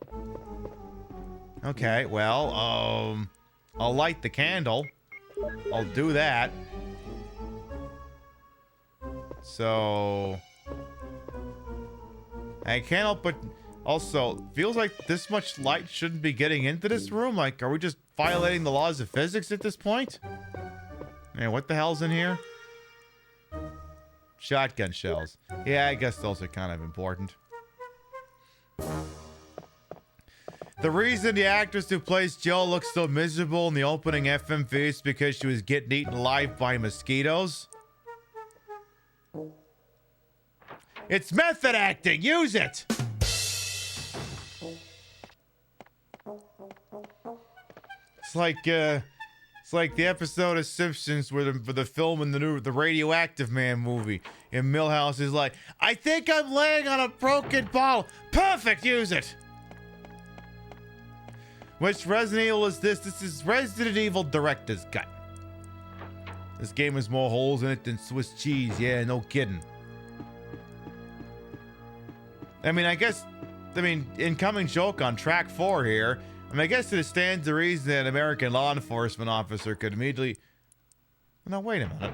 Okay, well, I'll light the candle. I'll do that. So I can't help but also feels like this much light shouldn't be getting into this room. Like, are we just violating the laws of physics at this point? Man, what the hell's in here? Shotgun shells. Yeah, I guess those are kind of important. The reason the actress who plays Jill looks so miserable in the opening FMV is because she was getting eaten alive by mosquitoes. It's method acting. Use it. It's like the episode of Simpsons where the film in the Radioactive Man movie in Milhouse is like, I think I'm laying on a broken bottle. Perfect. Use it. Which Resident Evil is this? This is Resident Evil Director's Cut. This game has more holes in it than Swiss cheese. Yeah, no kidding. I mean, incoming joke on track 4 here. I guess it stands to reason that an American law enforcement officer could immediately... No, wait a minute.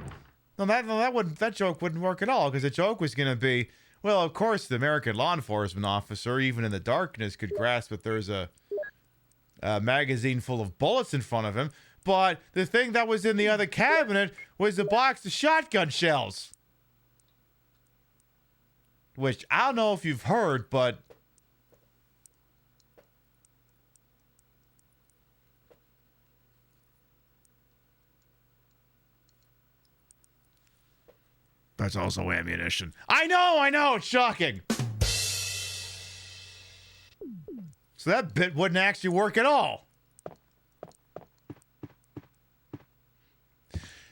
No, that joke wouldn't work at all, because the joke was going to be, well, of course, the American law enforcement officer, even in the darkness, could grasp that there's a magazine full of bullets in front of him, but the thing that was in the other cabinet was a box of shotgun shells. Which, I don't know if you've heard, but... That's also ammunition. I know, it's shocking. So that bit wouldn't actually work at all.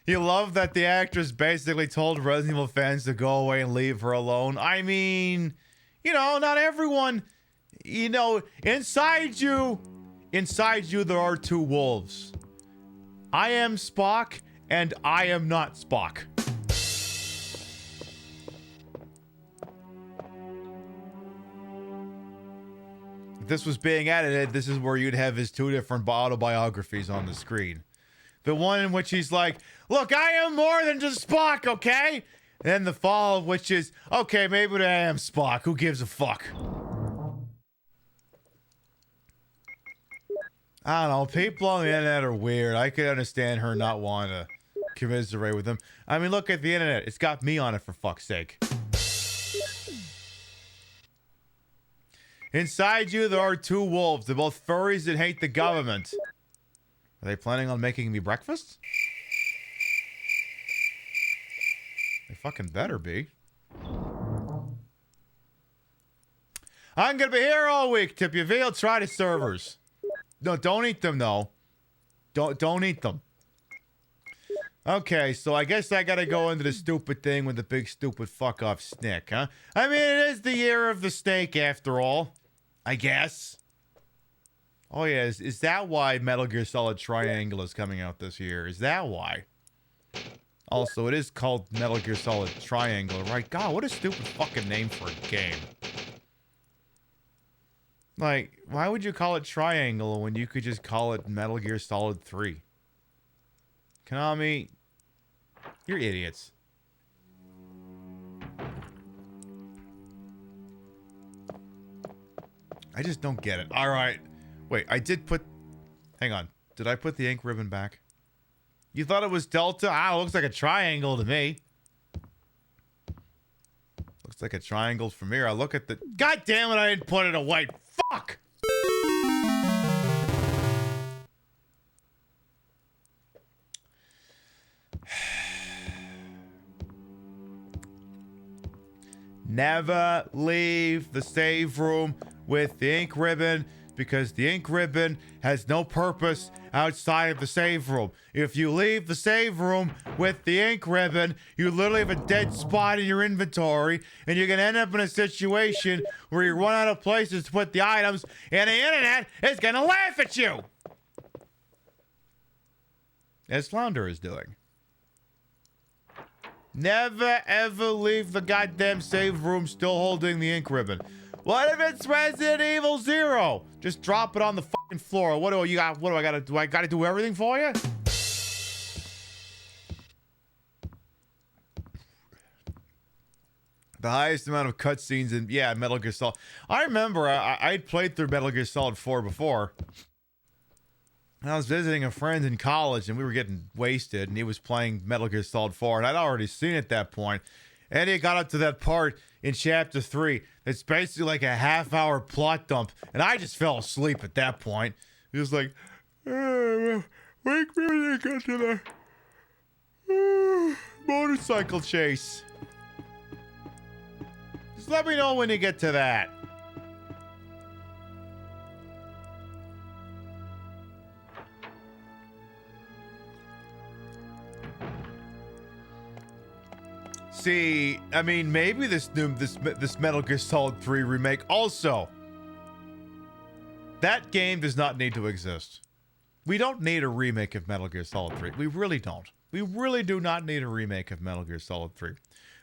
You love that the actress basically told Resident Evil fans to go away and leave her alone. I mean, you know, not everyone, you know, inside you there are two wolves. I am Spock and I am not Spock. If this was being edited, this is where you'd have his two different autobiographies on the screen. The one in which he's like, look, I am more than just Spock, okay? And the fall of which is, okay, maybe I am Spock. Who gives a fuck? I don't know. People on the internet are weird. I could understand her not wanting to commiserate with them. I mean, look at the internet. It's got me on it, for fuck's sake. Inside you, there are two wolves. They're both furries that hate the government. Are they planning on making me breakfast? They fucking better be. I'm gonna be here all week. Tip your veal, try the servers. No, don't eat them though. Don't eat them. Okay, so I guess I gotta go into the stupid thing with the big stupid fuck off snick, huh? I mean, it is the year of the snake after all. I guess. Oh yeah, is that why Metal Gear Solid Triangle is coming out this year? Is that why? Also, it is called Metal Gear Solid Triangle, right? God, what a stupid fucking name for a game. Like, why would you call it Triangle when you could just call it Metal Gear Solid 3? Konami, you're idiots. I just don't get it. Alright. Wait, I did put... Hang on. Did I put the ink ribbon back? You thought it was Delta? Ah, it looks like a triangle to me. Looks like a triangle from here. I look at the... God damn it, I didn't put it away. Fuck! Never leave the save room with the ink ribbon, because the ink ribbon has no purpose outside of the save room. If you leave the save room with the ink ribbon, you literally have a dead spot in your inventory, and you're gonna end up in a situation where you run out of places to put the items, and the internet is gonna laugh at you! As Flounder is doing. Never ever leave the goddamn save room still holding the ink ribbon. What if it's Resident Evil 0? Just drop it on the fucking floor. What do you got? What do I gotta do? I gotta do everything for you? The highest amount of cutscenes in, yeah, Metal Gear Solid. I remember I'd played through Metal Gear Solid 4 before. I was visiting a friend in college, and we were getting wasted, and he was playing Metal Gear Solid 4, and I'd already seen it at that point. And he got up to that part in Chapter 3. It's basically like a half-hour plot dump, and I just fell asleep at that point. He was like, wake me when you get to the motorcycle chase. Just let me know when you get to that. See, I mean, maybe this Metal Gear Solid 3 remake also. That game does not need to exist. We don't need a remake of Metal Gear Solid 3. We really don't. We really do not need a remake of Metal Gear Solid 3.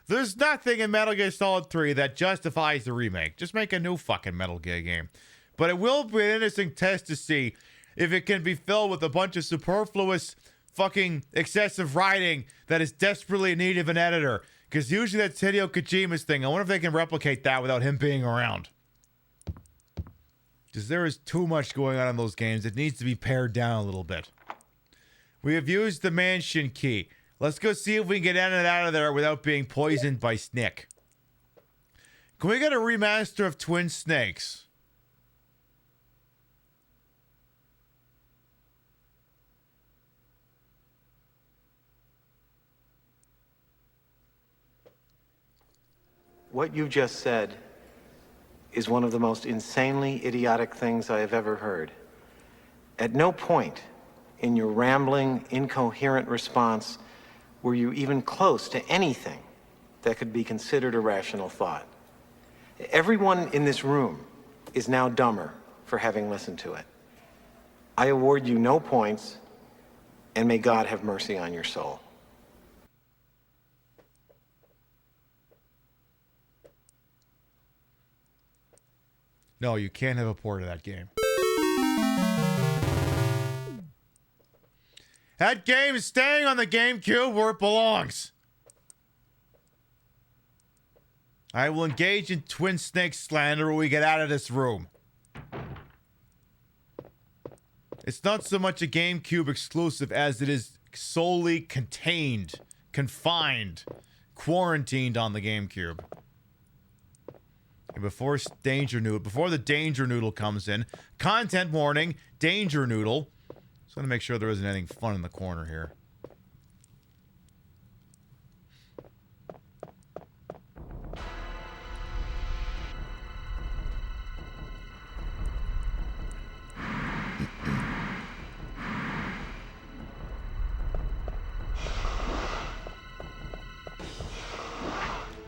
There's nothing in Metal Gear Solid 3 that justifies the remake. Just make a new fucking Metal Gear game. But it will be an interesting test to see if it can be filled with a bunch of superfluous fucking excessive writing that is desperately in need of an editor. Because usually that's Hideo Kojima's thing. I wonder if they can replicate that without him being around. Because there is too much going on in those games. It needs to be pared down a little bit. We have used the mansion key. Let's go see if we can get out of there without being poisoned by Snick. Can we get a remaster of Twin Snakes? What you just said is one of the most insanely idiotic things I have ever heard. At no point in your rambling, incoherent response were you even close to anything that could be considered a rational thought. Everyone in this room is now dumber for having listened to it. I award you no points, and may God have mercy on your soul. No, you can't have a port of that game. That game is staying on the GameCube where it belongs. I will engage in Twin Snake slander when we get out of this room. It's not so much a GameCube exclusive as it is solely contained, confined, quarantined on the GameCube. And before the Danger Noodle comes in, content warning, Danger Noodle. Just want to make sure there isn't anything fun in the corner here.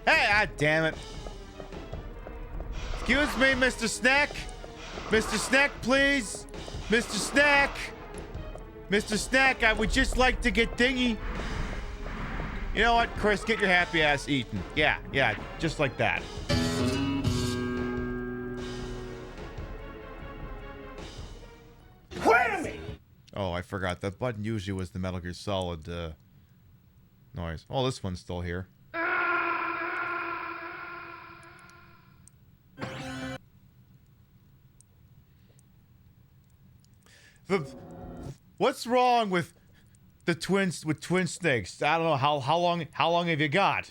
Hey, ah, damn it. Excuse me, Mr. Snack. Mr. Snack, please. Mr. Snack. Mr. Snack, I would just like to get dingy. You know what, Chris? Get your happy ass eaten. Yeah, just like that. Wait a minute! Oh, I forgot. That button usually was the Metal Gear Solid noise. Oh, this one's still here. What's wrong with the Twin Snakes? I don't know how long have you got?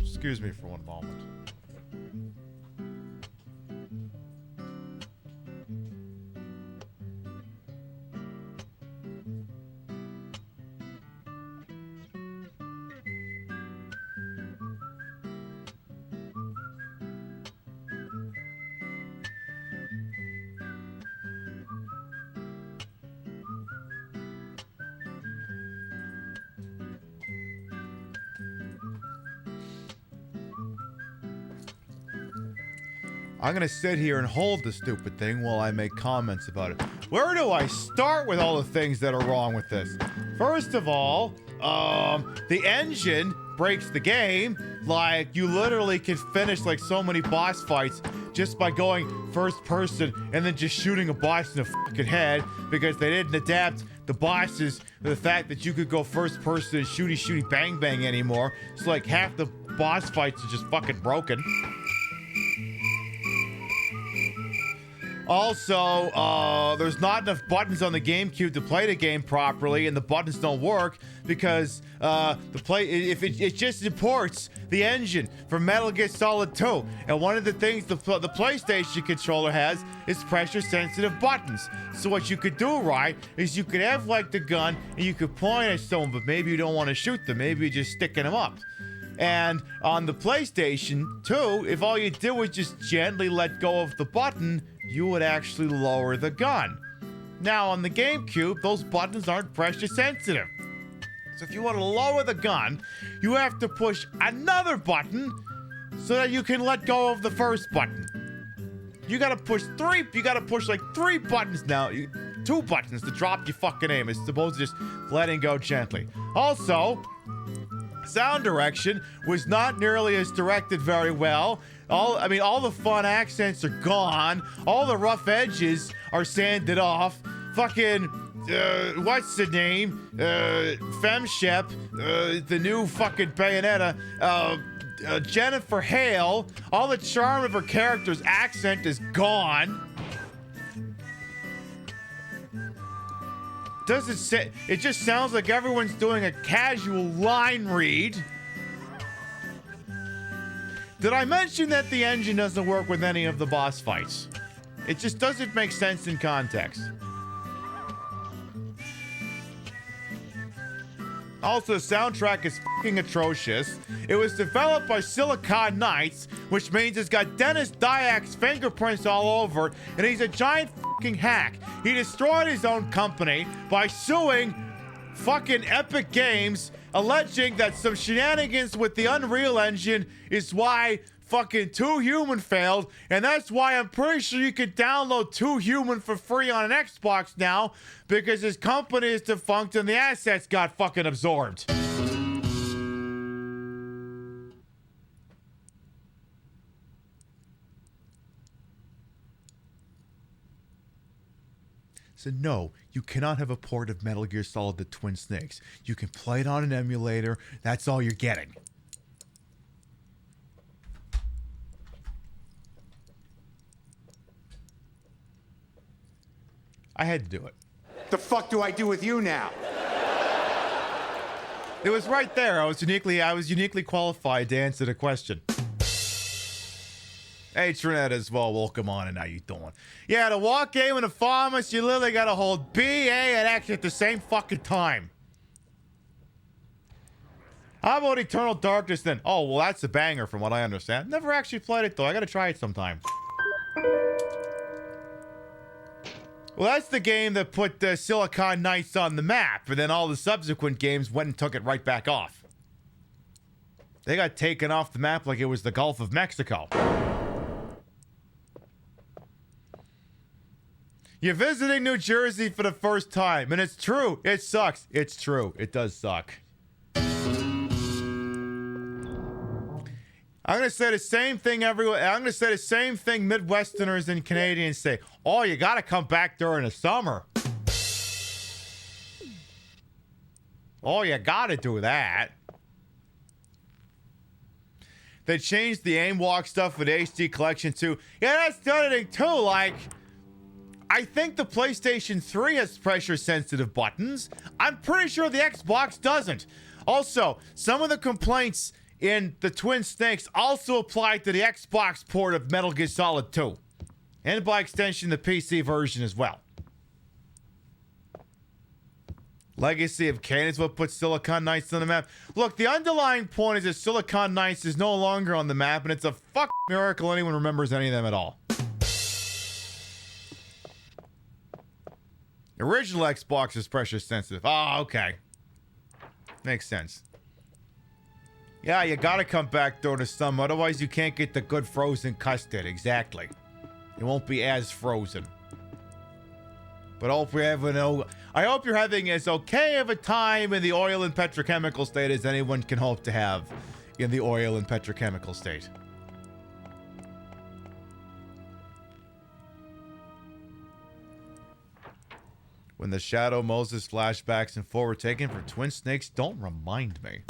Excuse me for one moment. I'm gonna sit here and hold the stupid thing while I make comments about it. Where do I start with all the things that are wrong with this? First of all, the engine breaks the game. Like, you literally can finish like so many boss fights just by going first person and then just shooting a boss in the fucking head because they didn't adapt the bosses to the fact that you could go first person and shooty bang bang anymore. So like half the boss fights are just fucking broken. Also, there's not enough buttons on the GameCube to play the game properly, and the buttons don't work because it just imports the engine from Metal Gear Solid 2. And one of the things the PlayStation controller has is pressure-sensitive buttons. So what you could do, right, is you could have like the gun and you could point at someone, but maybe you don't want to shoot them. Maybe you're just sticking them up. And on the PlayStation 2, if all you did was just gently let go of the button, you would actually lower the gun. Now on the GameCube, those buttons aren't pressure sensitive. So if you want to lower the gun, you have to push another button so that you can let go of the first button. You gotta push like 3 buttons now. 2 buttons to drop your fucking aim as opposed to just letting go gently. Also, sound direction was not nearly as directed very well. All the fun accents are gone. All the rough edges are sanded off. Fucking, what's the name? Femshep, the new fucking Bayonetta, Jennifer Hale. All the charm of her character's accent is gone. doesn't say. It just sounds like everyone's doing a casual line read. Did I mention that the engine doesn't work with any of the boss fights? It just doesn't make sense in context. Also, the soundtrack is fucking atrocious. It was developed by Silicon Knights, which means it's got Dennis Dyak's fingerprints all over, and he's a giant fucking hack. He destroyed his own company by suing fucking Epic Games, alleging that some shenanigans with the Unreal Engine is why fucking 2 Human failed, and that's why I'm pretty sure you can download 2 Human for free on an Xbox now, because his company is defunct and the assets got fucking absorbed. So no, you cannot have a port of Metal Gear Solid The Twin Snakes. You can play it on an emulator, that's all you're getting. I had to do it. The fuck do I do with you now? It was right there. I was uniquely qualified to answer the question. Hey, Trinette as well. Welcome on, and how you doing? Yeah, the walk game and the farmers, you literally gotta hold B, A, and X at the same fucking time. How about Eternal Darkness then? Oh, well, that's a banger from what I understand. Never actually played it though. I gotta try it sometime. Well, that's the game that put Silicon Knights on the map, and then all the subsequent games went and took it right back off. They got taken off the map like it was the Gulf of Mexico. You're visiting New Jersey for the first time, and it's true. It sucks. It's true. It does suck. I'm going to say the same thing everywhere. I'm going to say the same thing Midwesterners and Canadians say. Oh, you got to come back during the summer. Oh, you got to do that. They changed the aim walk stuff with HD Collection too. Yeah, that's the other thing too. Like, I think the PlayStation 3 has pressure-sensitive buttons. I'm pretty sure the Xbox doesn't. Also, some of the complaints in the Twin Snakes also apply to the Xbox port of Metal Gear Solid 2. And by extension, the PC version as well. Legacy of Kain is what puts Silicon Knights on the map. Look, the underlying point is that Silicon Knights is no longer on the map, and it's a fucking miracle anyone remembers any of them at all. The original Xbox is pressure sensitive. Oh, okay. Makes sense. Yeah, you gotta come back during the summer, otherwise you can't get the good frozen custard. Exactly. It won't be as frozen. But I hope you're having as okay of a time in the oil and petrochemical state as anyone can hope to have in the oil and petrochemical state. When the Shadow Moses flashbacks and 4 were taken for Twin Snakes, don't remind me.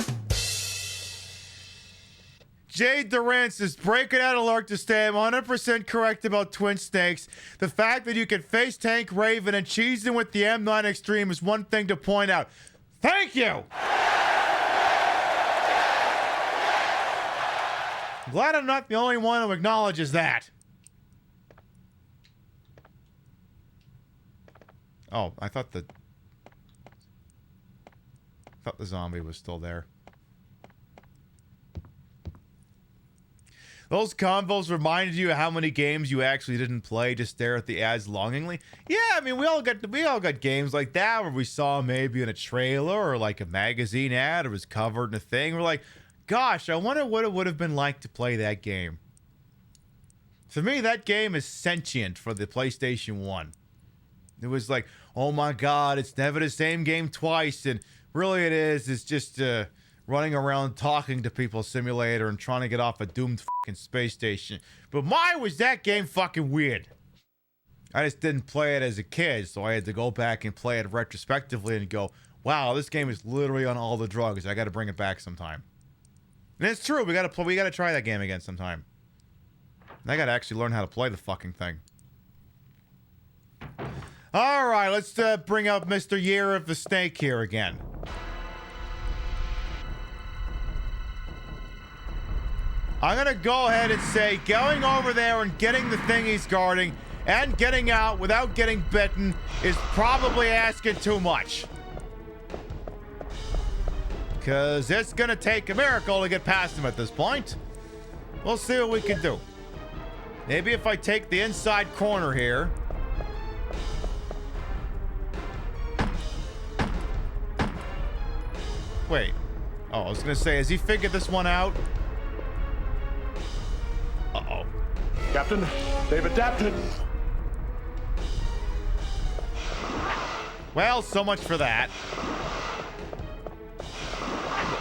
Jade Durant says, breaking out alert to stay. I'm 100% correct about Twin Snakes. The fact that you can face tank Raven and cheese him with the M9 Extreme is one thing to point out. Thank you! I'm glad I'm not the only one who acknowledges that. Oh, I thought the zombie was still there. Those convos reminded you of how many games you actually didn't play to stare at the ads longingly? Yeah, I mean, we all got games like that where we saw maybe in a trailer or like a magazine ad or was covered in a thing. We're like, gosh, I wonder what it would have been like to play that game. For me, that game is sentient for the PlayStation 1. It was like, oh my God, it's never the same game twice. And really it is. It's just running around talking to people simulator and trying to get off a doomed fucking space station. But my, was that game fucking weird. I just didn't play it as a kid, so I had to go back and play it retrospectively and go, wow, this game is literally on all the drugs. I got to bring it back sometime. And it's true. We got to try that game again sometime. And I got to actually learn how to play the fucking thing. All right, let's bring up Mr. Year of the Snake here again. I'm going to go ahead and say going over there and getting the thing he's guarding and getting out without getting bitten is probably asking too much. Because it's going to take a miracle to get past him at this point. We'll see what we can do. Maybe if I take the inside corner here. Wait. Oh, I was going to say, has he figured this one out? Uh-oh. Captain, they've adapted. Well, so much for that.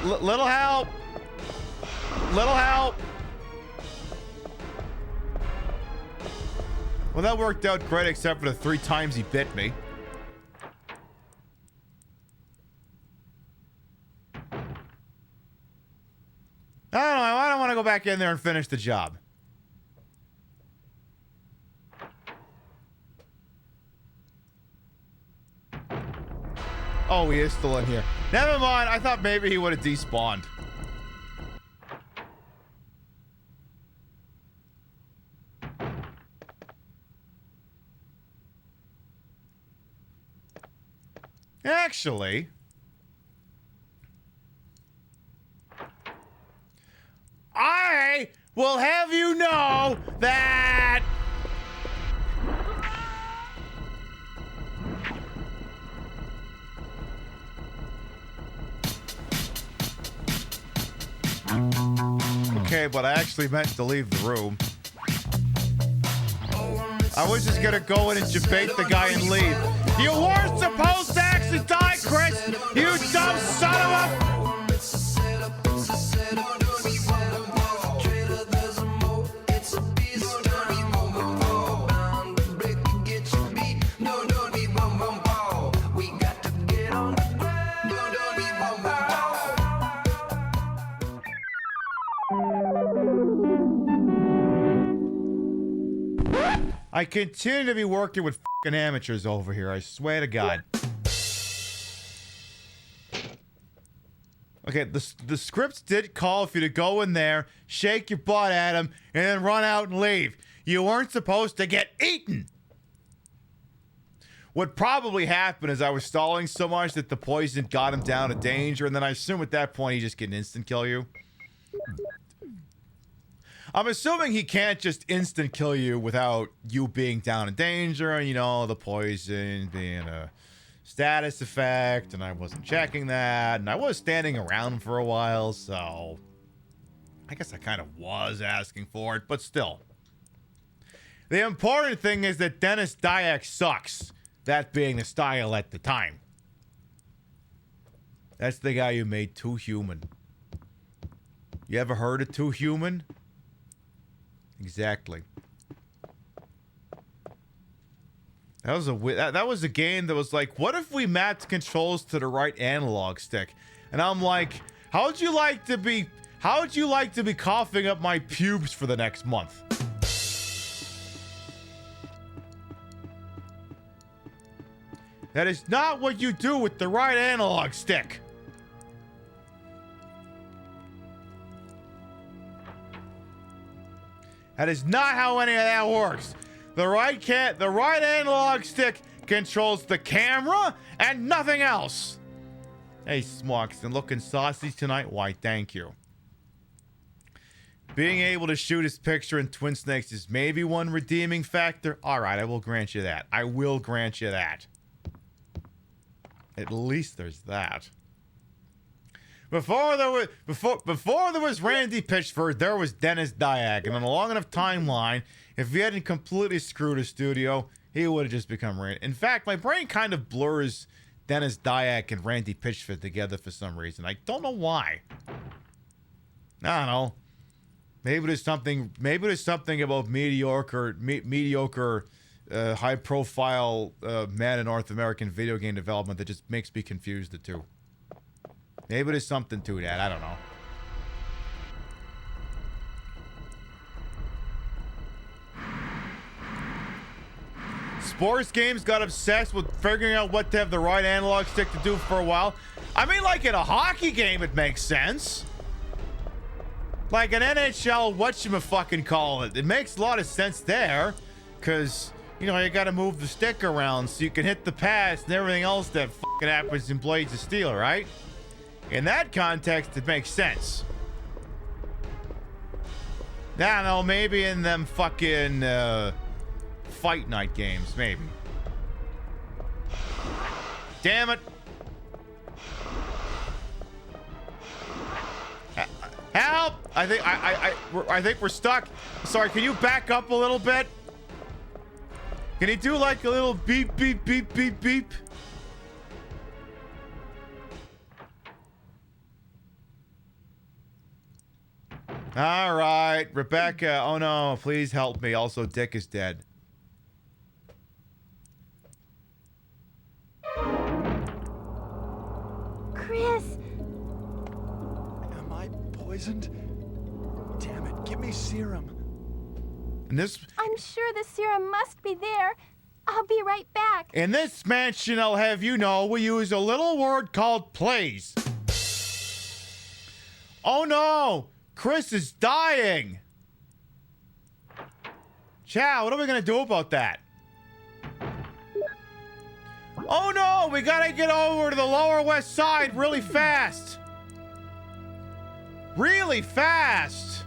Little help. Little help. Well, that worked out great except for the 3 times he bit me. I don't want to go back in there and finish the job. Oh, he is still in here. Never mind. I thought maybe he would have despawned. Actually, I will have you know that okay, but I actually meant to leave the room. I was just gonna go in and debate the guy and leave. You weren't supposed to actually die, Chris! You dumb son of a... I continue to be working with fucking amateurs over here, I swear to God. Okay, the scripts did call for you to go in there, shake your butt at him, and then run out and leave. You weren't supposed to get eaten. What probably happened is I was stalling so much that the poison got him down to danger, and then I assume at that point he just can instant kill you. I'm assuming he can't just instant kill you without you being down in danger and, you know, the poison being a status effect, and I wasn't checking that, and I was standing around for a while, so I guess I kind of was asking for it, but still. The important thing is that Dennis Dyack sucks, that being the style at the time. That's the guy who made Too Human. You ever heard of Too Human? Exactly. That was a game that was like, what if we mapped controls to the right analog stick? And I'm like, how would you like to be coughing up my pubes for the next month? That is not what you do with the right analog stick. That is not how any of that works. The right analog stick controls the camera and nothing else. Hey, Smoxton, looking saucy tonight? Why, thank you. Being able to shoot his picture in Twin Snakes is maybe one redeeming factor. All right, I will grant you that. I will grant you that. At least there's that. Before there was Randy Pitchford, there was Dennis Dyack, and on a long enough timeline, if he hadn't completely screwed his studio, he would have just become Randy. In fact, my brain kind of blurs Dennis Dyack and Randy Pitchford together for some reason. I don't know why. I don't know. Maybe there's something about mediocre, high-profile man in North American video game development that just makes me confuse the two. Maybe there's something to that. I don't know. sports games got obsessed with figuring out what to have the right analog stick to do for a while. I mean, like in a hockey game, it makes sense. Like an NHL, whatchamacallit. It makes a lot of sense there. Because, you know, you got to move the stick around so you can hit the pass and everything else that fucking happens in Blades of Steel, right? In that context, it makes sense. I don't know, maybe in them fucking fight night games, maybe. Damn it. Help! I think we're stuck. Sorry, can you back up a little bit? Can you do like a little beep, beep, beep, beep, beep? All right, Rebecca. Oh no, please help me. Also, Dick is dead. Chris! Am I poisoned? Damn it, give me serum. And this... I'm sure the serum must be there. I'll be right back. In this mansion, I'll have you know, we use a little word called please. Oh no! Chris is dying! Chow, what are we gonna do about that? Oh no! We gotta get over to the Lower West Side really fast! Really fast!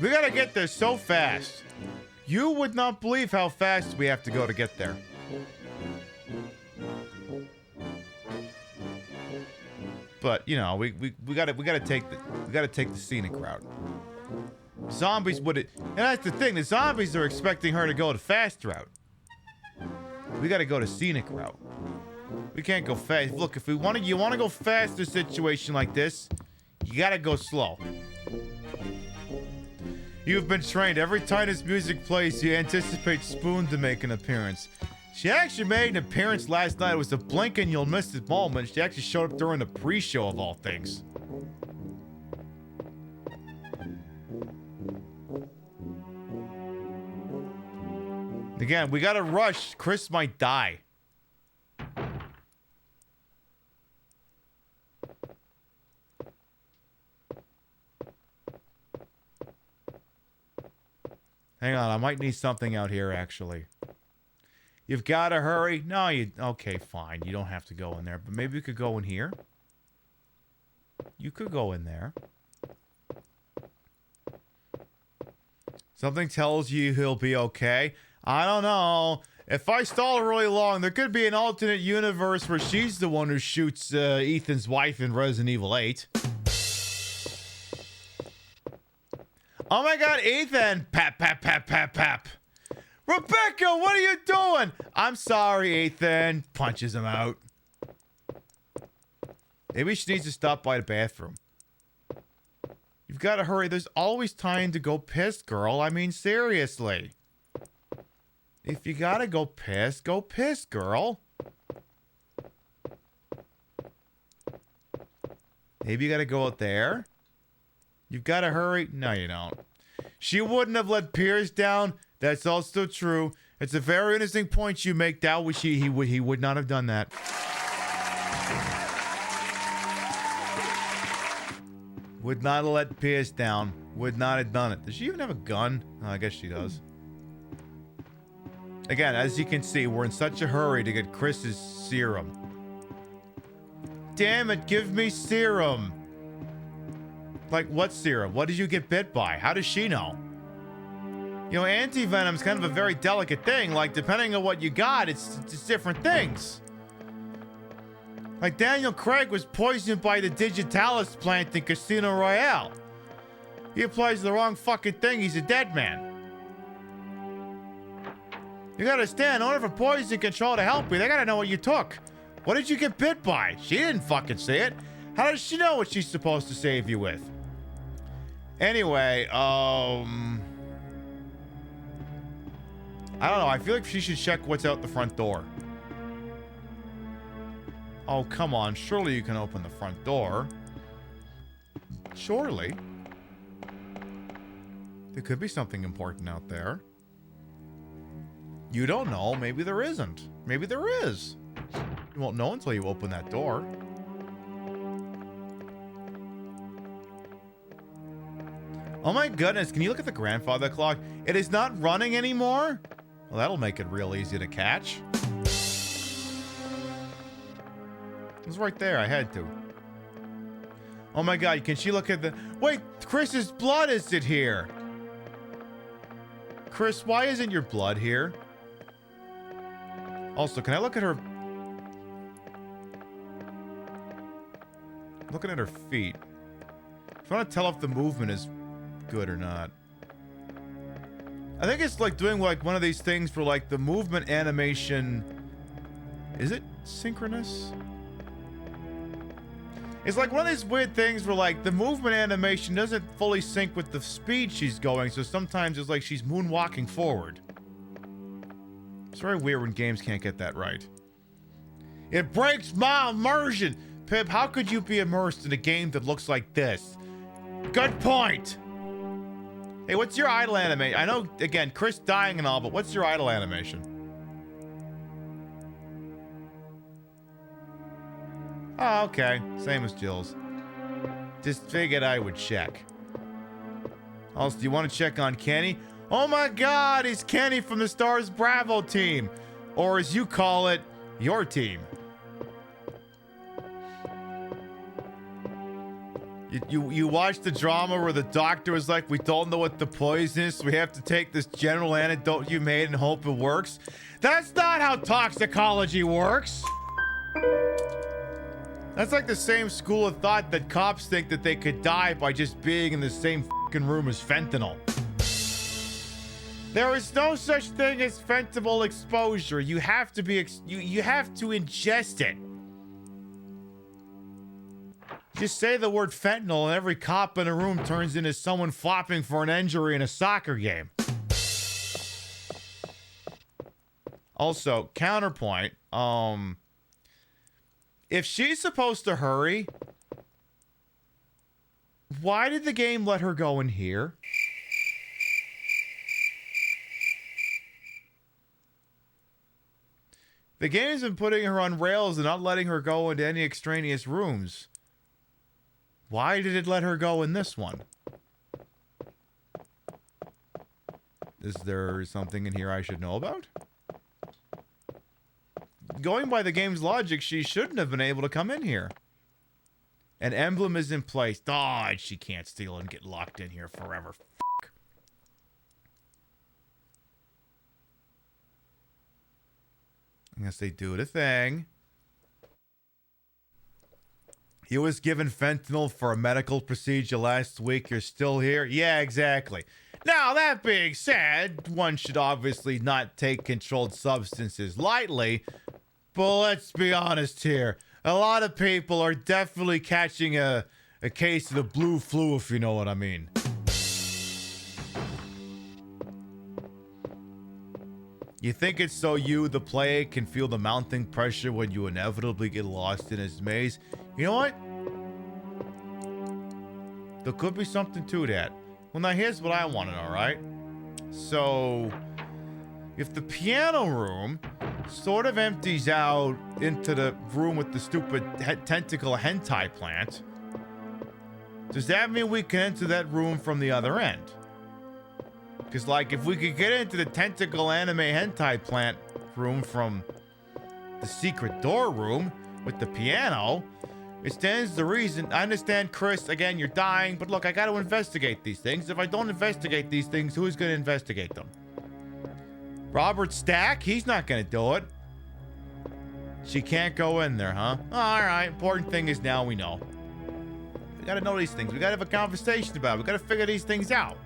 We gotta get there so fast. You would not believe how fast we have to go to get there. But you know, we gotta take the scenic route. Zombies would it, and that's the thing. The zombies are expecting her to go the fast route. We gotta go the scenic route. We can't go fast. Look, if you want to go fast in a situation like this, you gotta go slow. You've been trained. Every time this music plays, you anticipate Spoon to make an appearance. She actually made an appearance last night. It was a blink and you'll miss it moment. She actually showed up during the pre-show of all things. Again, we gotta rush. Chris might die. Hang on, I might need something out here, actually. You've got to hurry. No, you... Okay, fine. You don't have to go in there. But maybe you could go in here. You could go in there. Something tells you he'll be okay. I don't know. If I stall really long, there could be an alternate universe where she's the one who shoots Ethan's wife in Resident Evil 8. Oh my god, Ethan! Pap, pap, pap, pap, pap. Rebecca, what are you doing? I'm sorry, Ethan. Punches him out. Maybe she needs to stop by the bathroom. You've got to hurry. There's always time to go piss, girl. I mean, seriously. If you gotta go piss, girl. Maybe you gotta go out there. You've got to hurry. No, you don't. She wouldn't have let Pierce down. That's also true. It's a very interesting point you make. That was he would not have done that. Would not have let Pierce down. Would not have done it. Does she even have a gun? Oh, I guess she does. Again, as you can see, we're in such a hurry to get Chris's serum. Damn it, give me serum. Like, what serum? What did you get bit by? How does she know? You know, anti-venom's kind of a very delicate thing. Like, depending on what you got, it's different things. Like, Daniel Craig was poisoned by the Digitalis plant in Casino Royale. He applies the wrong fucking thing, he's a dead man. You gotta understand, in order for poison control to help you, they gotta know what you took. What did you get bit by? She didn't fucking say it. How does she know what she's supposed to save you with? Anyway, I don't know. I feel like she should check what's out the front door. Oh, come on. Surely you can open the front door. Surely. There could be something important out there. You don't know. Maybe there isn't. Maybe there is. You won't know until you open that door. Oh my goodness, can you look at the grandfather clock? It is not running anymore? Well, that'll make it real easy to catch. It was right there, I had to. Oh my god, can she look at the... Wait, Chris's blood isn't here! Chris, why isn't your blood here? Also, can I look at her... Looking at her feet. I want to tell if the movement is good or not. I think it's like doing like one of these things where like the movement animation... Is it synchronous? It's like one of these weird things where like the movement animation doesn't fully sync with the speed she's going, so sometimes it's like she's moonwalking forward. It's very weird when games can't get that right. It breaks my immersion! Pip, how could you be immersed in a game that looks like this? Good point! Hey, what's your idle animation? I know, again, Chris dying and all, but what's your idle animation? Oh, okay. Same as Jill's. Just figured I would check. Also, do you want to check on Kenny? Oh my god, he's Kenny from the Stars Bravo team. Or as you call it, your team. You watched the drama where the doctor was like, we don't know what the poison is, so we have to take this general antidote you made and hope it works? That's not how toxicology works! That's like the same school of thought that cops think that they could die by just being in the same fucking room as fentanyl. There is no such thing as fentanyl exposure. You have to be, you have to ingest it. Just say the word fentanyl and every cop in a room turns into someone flopping for an injury in a soccer game. Also, counterpoint, if she's supposed to hurry, why did the game let her go in here? The game's been putting her on rails and not letting her go into any extraneous rooms. Why did it let her go in this one? Is there something in here I should know about? Going by the game's logic, she shouldn't have been able to come in here. An emblem is in place. Oh, she can't steal and get locked in here forever. Fuck. I guess they do the thing. He was given fentanyl for a medical procedure last week. You're still here? Yeah, exactly. Now, that being said, one should obviously not take controlled substances lightly. But let's be honest here. A lot of people are definitely catching a case of the blue flu, if you know what I mean. You think it's so you, the player, can feel the mounting pressure when you inevitably get lost in his maze? You know what? There could be something to that. Well, now here's what I want to know, right? So, if the piano room sort of empties out into the room with the stupid tentacle hentai plant, does that mean we can enter that room from the other end? Because, like, if we could get into the tentacle anime hentai plant room from the secret door room with the piano, it stands to reason. I understand, Chris, again, you're dying, but look, I got to investigate these things. If I don't investigate these things, who's going to investigate them? Robert Stack? He's not going to do it. She can't go in there, huh? Oh, all right, important thing is now we know. We got to know these things. We got to have a conversation about it. We got to figure these things out.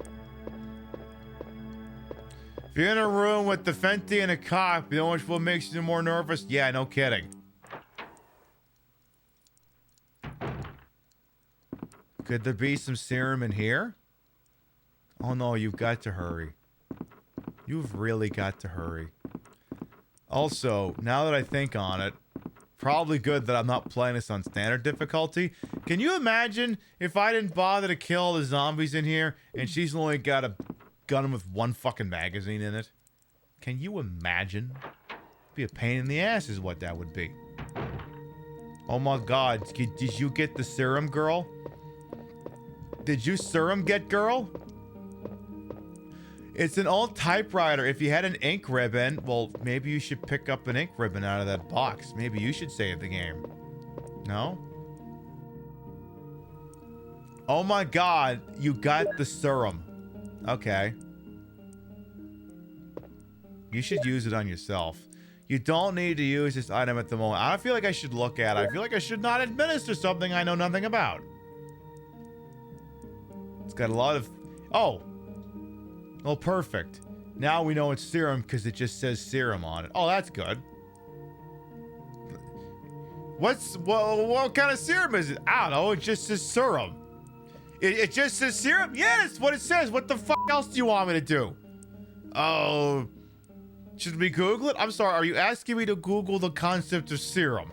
If you're in a room with the Fenty and a cop, you know what makes you more nervous? Yeah, no kidding. Could there be some serum in here? Oh no, you've got to hurry. You've really got to hurry. Also, now that I think on it, probably good that I'm not playing this on standard difficulty. Can you imagine if I didn't bother to kill the zombies in here and she's only got a gun with one fucking magazine in it? Can you imagine? Be a pain in the ass is what that would be. Oh my god, did you get the serum, girl? Did you serum get, girl? It's an old typewriter. If you had an ink ribbon, well, maybe you should pick up an ink ribbon out of that box. Maybe you should save the game. No? Oh my god, you got the serum. Okay. You should use it on yourself. You don't need to use this item at the moment. I don't feel like I should look at it. I feel like I should not administer something I know nothing about. It's got a lot of... Oh! Oh, perfect. Now we know it's serum because it just says serum on it. Oh, that's good. What kind of serum is it? I don't know. It just says serum. It just says serum? Yeah, that's what it says. What the fuck else do you want me to do? Oh... Should we Google it? I'm sorry, are you asking me to Google the concept of serum?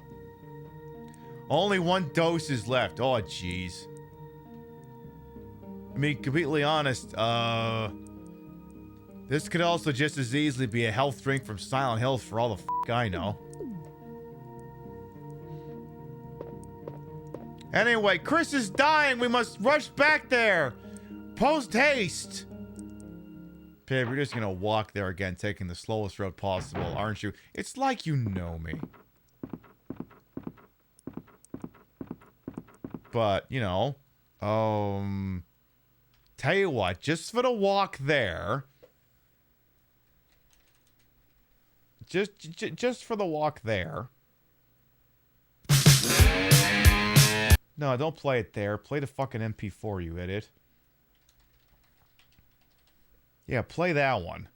Only one dose is left. Oh, jeez. I mean, completely honest, this could also just as easily be a health drink from Silent Hill for all the fuck I know. Anyway, Chris is dying. We must rush back there. Post haste. Pib, you're just gonna walk there again, taking the slowest road possible, aren't you? It's like you know me. But, you know, tell you what, just for the walk there, just for the walk there. No, don't play it there. Play the fucking MP4, you idiot. Yeah, play that one.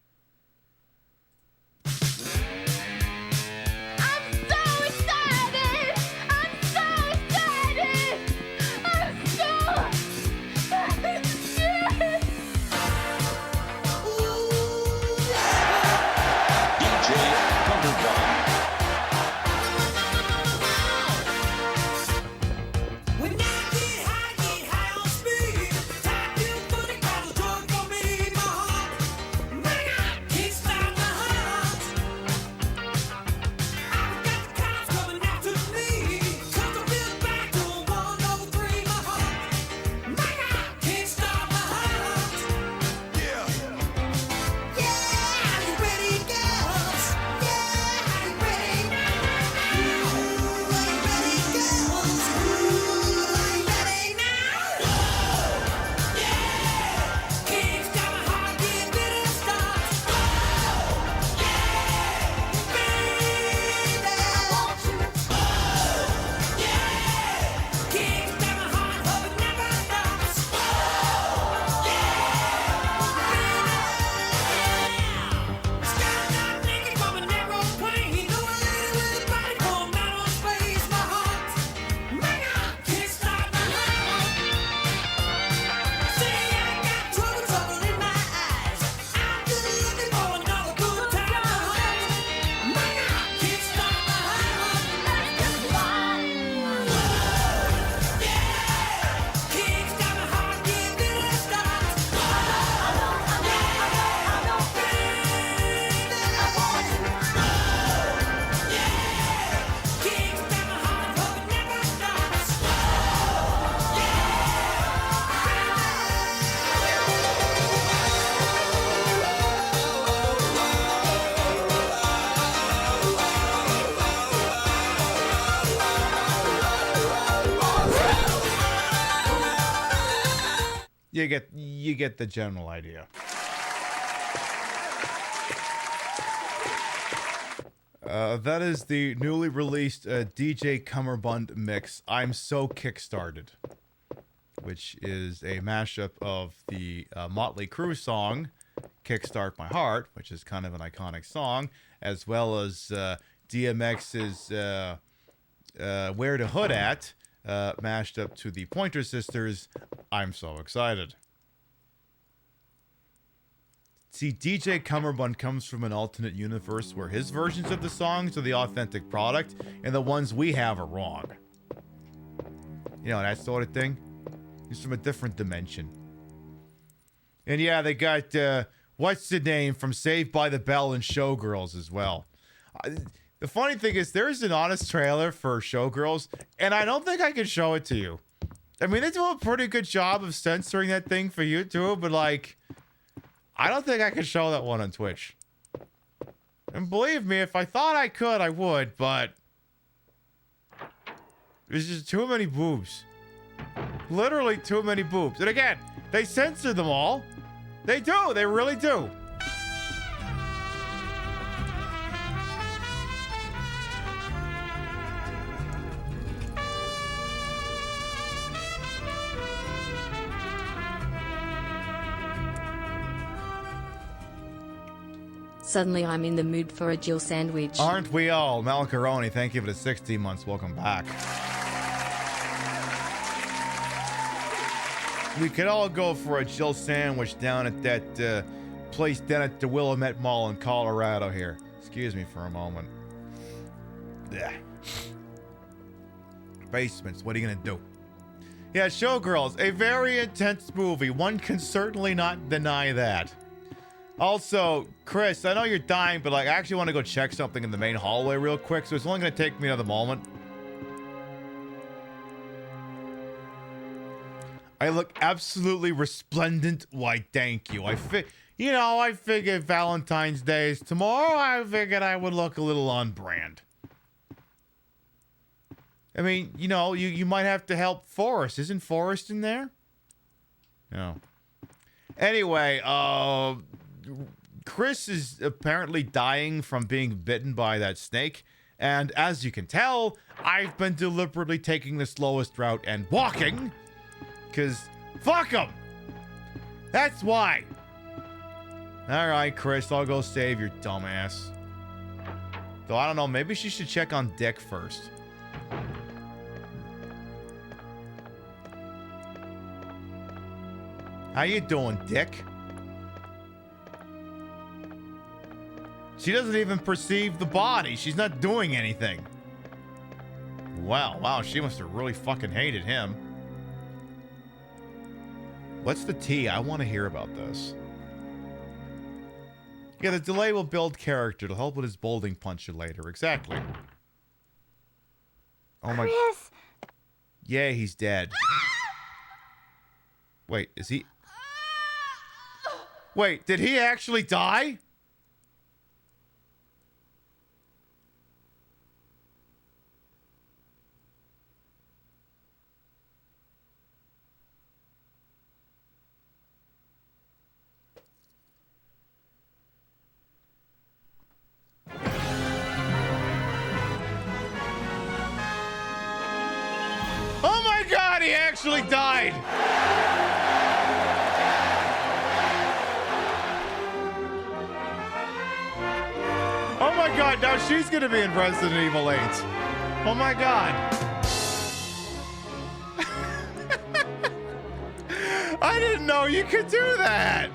You get the general idea. That is the newly released DJ Cummerbund mix, I'm So Kickstarted, which is a mashup of the Motley Crue song, Kickstart My Heart, which is kind of an iconic song, as well as DMX's Where the Hood At, mashed up to the Pointer Sisters, I'm So Excited. See, DJ Cummerbund comes from an alternate universe where his versions of the songs are the authentic product, and the ones we have are wrong. You know, that sort of thing. He's from a different dimension. And yeah, they got, what's the name from Saved by the Bell and Showgirls as well. The funny thing is, there's an honest trailer for Showgirls, and I don't think I can show it to you. I mean, they do a pretty good job of censoring that thing for YouTube, but like, I don't think I can show that one on Twitch. And believe me, if I thought I could, I would, but there's just too many boobs. Literally too many boobs. And again, they censor them all. They do. They really do. Suddenly I'm in the mood for a Jill sandwich. Aren't we all? Malcaroni, thank you for the 16 months. Welcome back. We could all go for a Jill sandwich down at that place down at the Willamette Mall in Colorado here. Excuse me for a moment. Yeah. Basements, what are you gonna do? Yeah, Showgirls, a very intense movie. One can certainly not deny that. Also, Chris, I know you're dying, but like, I actually want to go check something in the main hallway real quick, so it's only going to take me another moment. I look absolutely resplendent. Why, thank you. I figured Valentine's Day is tomorrow. I figured I would look a little on brand. I mean, you know, you might have to help Forrest. Isn't Forrest in there? No. Anyway, Chris is apparently dying from being bitten by that snake. And as you can tell, I've been deliberately taking the slowest route and walking. Because fuck him! That's why. Alright, Chris, I'll go save your dumbass. Though I don't know, maybe she should check on Dick first. How you doing, Dick? She doesn't even perceive the body. She's not doing anything. Wow, she must have really fucking hated him. What's the T? I want to hear about this. Yeah, the delay will build character. It'll help with his bolting puncher later. Exactly. Oh my... Chris! Yeah, he's dead. Wait, is he... Wait, did he actually die? Oh my God, he actually died! Oh my God, now she's gonna be in Resident Evil 8. Oh my God. I didn't know you could do that.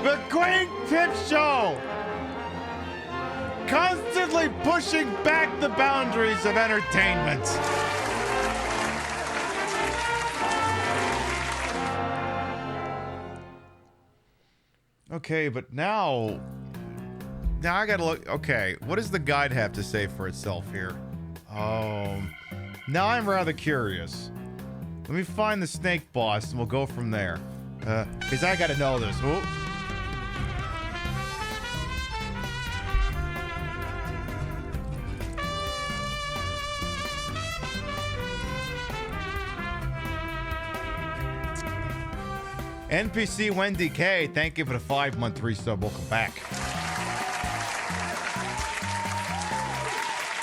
The Queen Pip Show! Constantly pushing back the boundaries of entertainment. Okay, but now I gotta look. Okay, what does the guide have to say for itself here? Now I'm rather curious. Let me find the snake boss and we'll go from there. Because I gotta know this. Ooh. NPC Wendy K, thank you for the 5-month resub. Welcome back.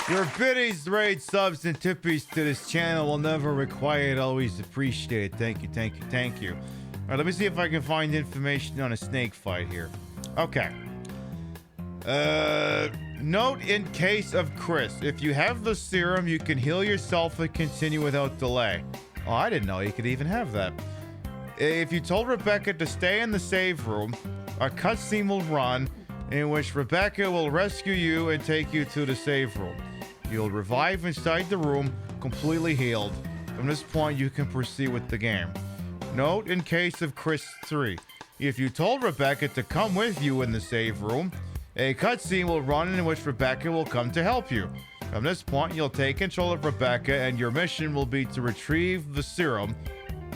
Your biddies, raid subs, and tippies to this channel will never require it. Always appreciate it. Thank you, thank you, thank you. All right, let me see if I can find information on a snake fight here. Okay. Note in case of Chris, if you have the serum, you can heal yourself and continue without delay. Oh, I didn't know you could even have that. If you told Rebecca to stay in the save room, a cutscene will run in which Rebecca will rescue you and take you to the save room. You'll revive inside the room, completely healed. From this point, you can proceed with the game. Note in case of Chris 3, if you told Rebecca to come with you in the save room, a cutscene will run in which Rebecca will come to help you. From this point, you'll take control of Rebecca, and your mission will be to retrieve the serum.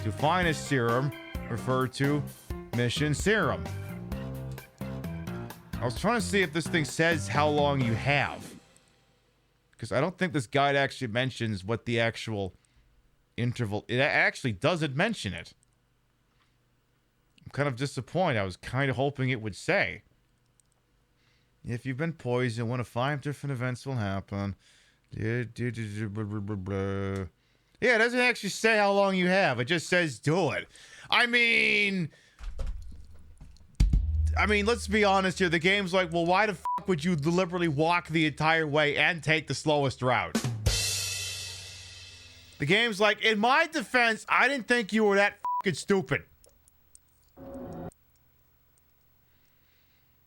To find a serum, refer to Mission Serum. I was trying to see if this thing says how long you have. Because I don't think this guide actually mentions what the actual interval... It actually doesn't mention it. I'm kind of disappointed. I was kind of hoping it would say. If you've been poisoned, one of 5 different events will happen. Yeah, it doesn't actually say how long you have. It just says do it. I mean, let's be honest here. The game's like, well, why the fuck would you deliberately walk the entire way and take the slowest route? The game's like, in my defense, I didn't think you were that fucking stupid.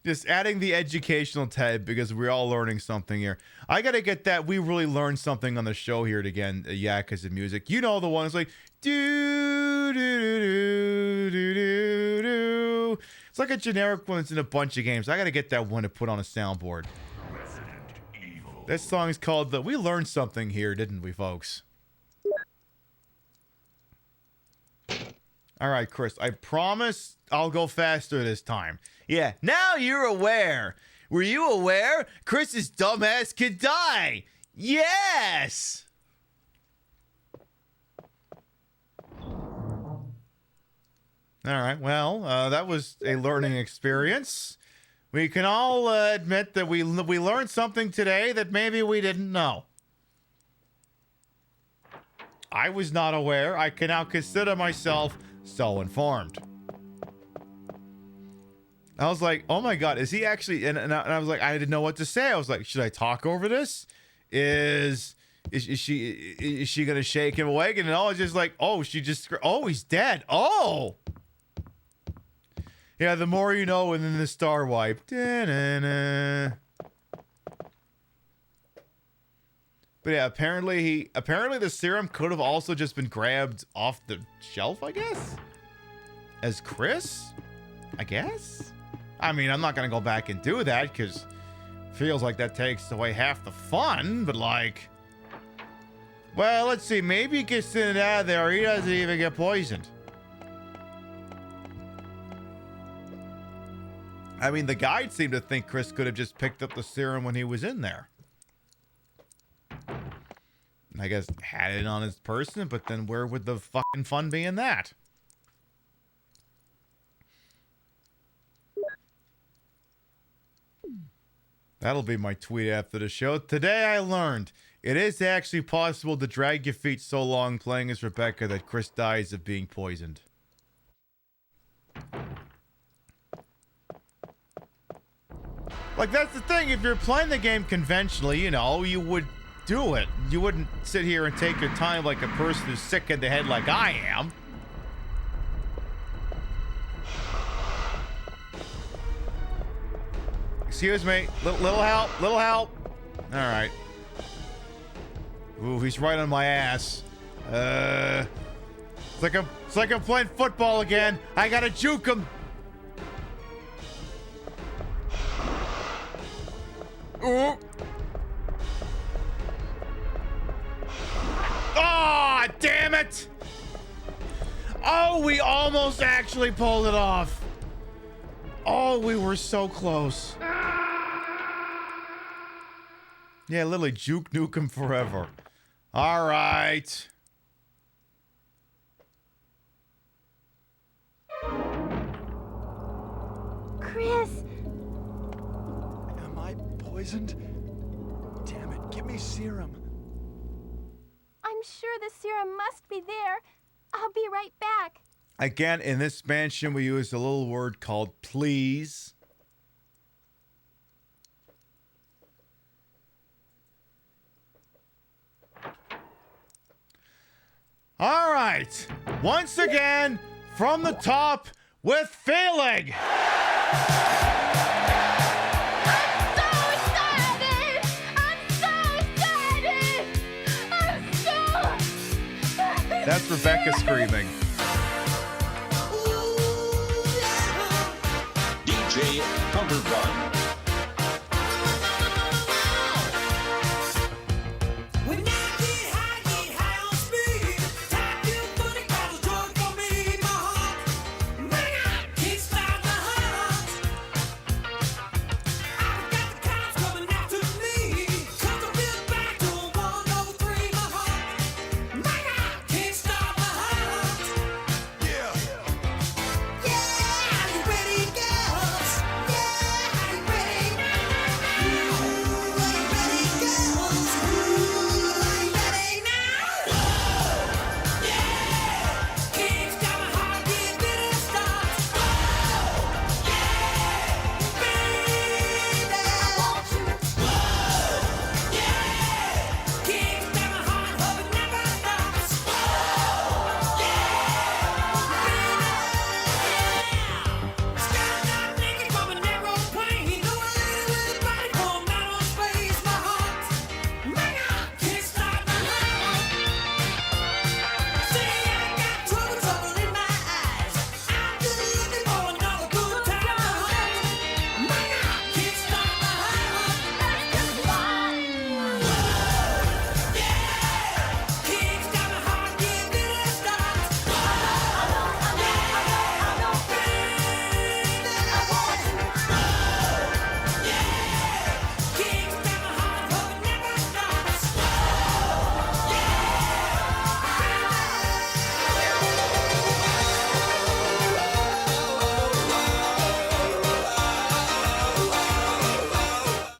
Just adding the educational tab because we're all learning something here. I gotta get that. We really learned something on the show here again. Yakas and music. You know the one that's like do do do do do do. It's like a generic one that's in a bunch of games. I gotta get that one to put on a soundboard. That song is called the. We learned something here, didn't we, folks? All right, Chris. I promise I'll go faster this time. Yeah, now you're aware. Were you aware? Chris's dumbass could die. Yes! All right, well, that was a learning experience. We can all admit that we learned something today that maybe we didn't know. I was not aware. I can now consider myself so informed. I was like, oh my God, is he actually... And I was like, I didn't know what to say. I was like, should I talk over this? Is she going to shake him awake? And I was just like, oh, oh, he's dead. Oh! Yeah, the more you know, and then the star wipe. Da-na-na. But yeah, apparently the serum could have also just been grabbed off the shelf, I guess? As Chris? I guess? I mean, I'm not going to go back and do that, because feels like that takes away half the fun, but like... Well, let's see. Maybe he gets in and out of there, or he doesn't even get poisoned. I mean, the guide seemed to think Chris could have just picked up the serum when he was in there. I guess had it on his person, but then where would the fucking fun be in that? That'll be my tweet after the show. Today I learned it is actually possible to drag your feet so long playing as Rebecca that Chris dies of being poisoned. Like, that's the thing. If you're playing the game conventionally, you know, you would do it. You wouldn't sit here and take your time like a person who's sick in the head like I am. Excuse me. Little help. Little help. All right. Ooh, he's right on my ass. It's like I'm playing football again. I gotta juke him. Ooh. Oh, damn it! Oh, we almost actually pulled it off. Oh, we were so close. Yeah, literally juke nuke him forever. All right. Chris! Am I poisoned? Damn it, give me serum. I'm sure the serum must be there. I'll be right back. Again, in this mansion, we use a little word called please. All right. Once again, from the top with feeling. That's Rebecca screaming. DJ Cumberbund.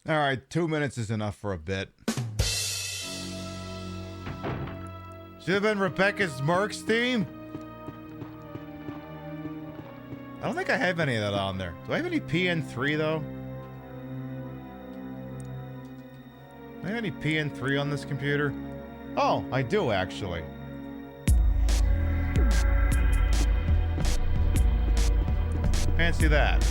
All right, 2 minutes is enough for a bit. Should have been Rebecca's Mercs theme. I don't think I have any of that on there. Do I have any PN3 though? Do I have any PN3 on this computer? Oh, I do actually. Fancy that.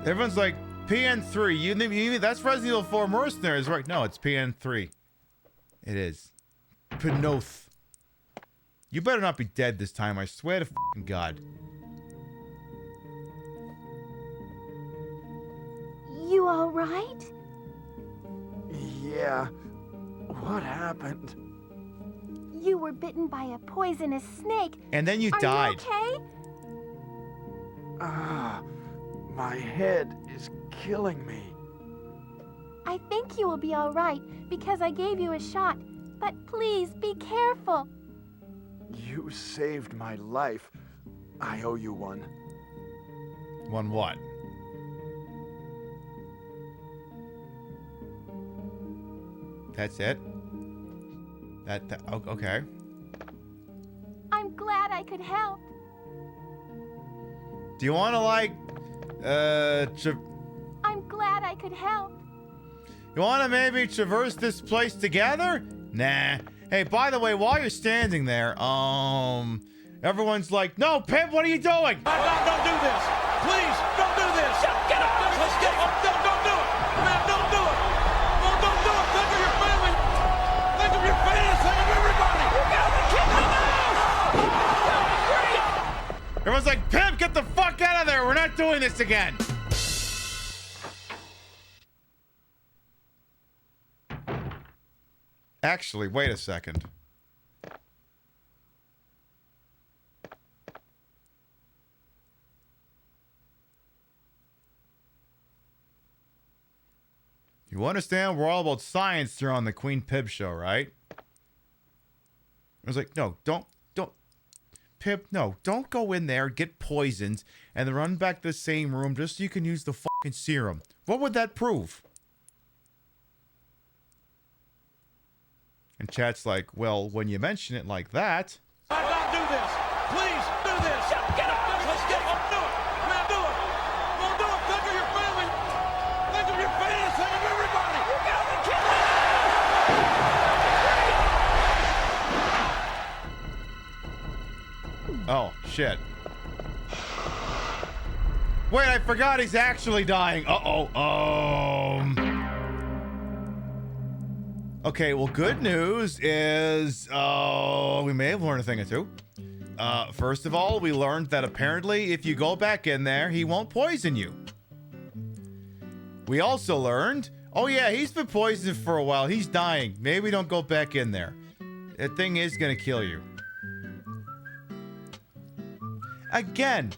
Everyone's like, PN3, you that's Resident Evil 4 Mercenaries, right? No, it's PN3. It is. Pinoth. You better not be dead this time, I swear to f***ing God. You all right? Yeah. What happened? You were bitten by a poisonous snake. And then you Are died. You okay? My head is killing me. I think you will be all right because I gave you a shot. But please be careful. You saved my life. I owe you one. One what? That's it? Okay. I'm glad I could help. Do you want to, like, I'm glad I could help. you want to maybe traverse this place together? Nah. Hey, by the way, while you're standing there, everyone's like, no, Pip, what are you doing? Don't do this. Please, don't do this. Get up. Let's get up. Don't do it. Man, don't do it. No, don't do it. Think of your family. Think of your fans. Think of everybody. You gotta kick him out. Everyone's like, Pip, get the fuck out of there. We're not doing this again. Actually, wait a second. You understand we're all about science here on the Queen Pib show, right? I was like, no, don't. Pib, no, don't go in there, get poisoned, and then run back to the same room just so you can use the fucking serum. What would that prove? And chat's like, well, when you mention it like that... Don't do this! Please, do this! Get up! Let's get up! Do it! Man, do it! Don't do it! Think of your family! Think of your fans! Think of everybody! You gotta kill it! Oh, shit. Wait, I forgot he's actually dying. Okay, well, good news is, we may have learned a thing or two. First of all, we learned that apparently if you go back in there, he won't poison you. We also learned, oh yeah, he's been poisoned for a while. He's dying. Maybe don't go back in there. That thing is gonna kill you. Again,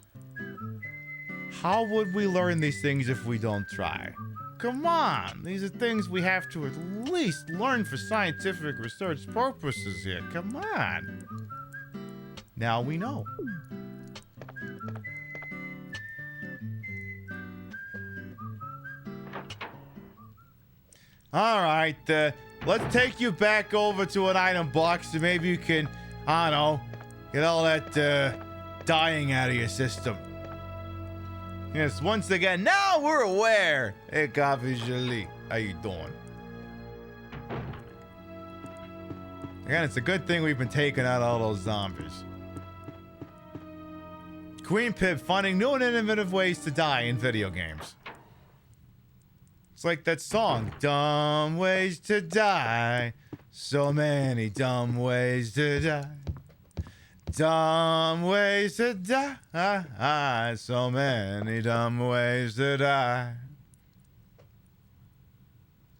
how would we learn these things if we don't try? Come on, these are things we have to at least learn for scientific research purposes here. Come on. Now we know. All right, let's take you back over to an item box so maybe you can, I don't know, get all that dying out of your system. Yes, once again, now we're aware. Hey, Coffee Jolie, how you doing? Again, it's a good thing we've been taking out all those zombies. Queen Pib finding new and innovative ways to die in video games. It's like that song, dumb ways to die. So many dumb ways to die. Dumb ways to die. So many dumb ways to die.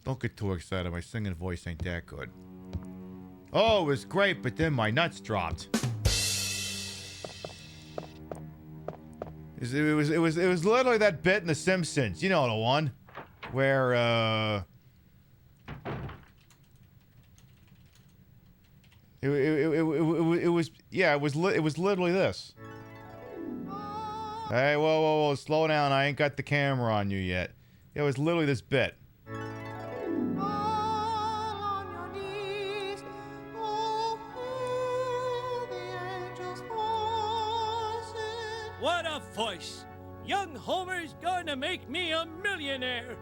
Don't get too excited. My singing voice ain't that good. Oh, it was great, but then my nuts dropped. It was literally that bit in The Simpsons. You know the one where it was literally this. Hey, whoa, slow down. I ain't got the camera on you yet. It was literally this bit. What a voice! Young Homer's gonna make me a millionaire!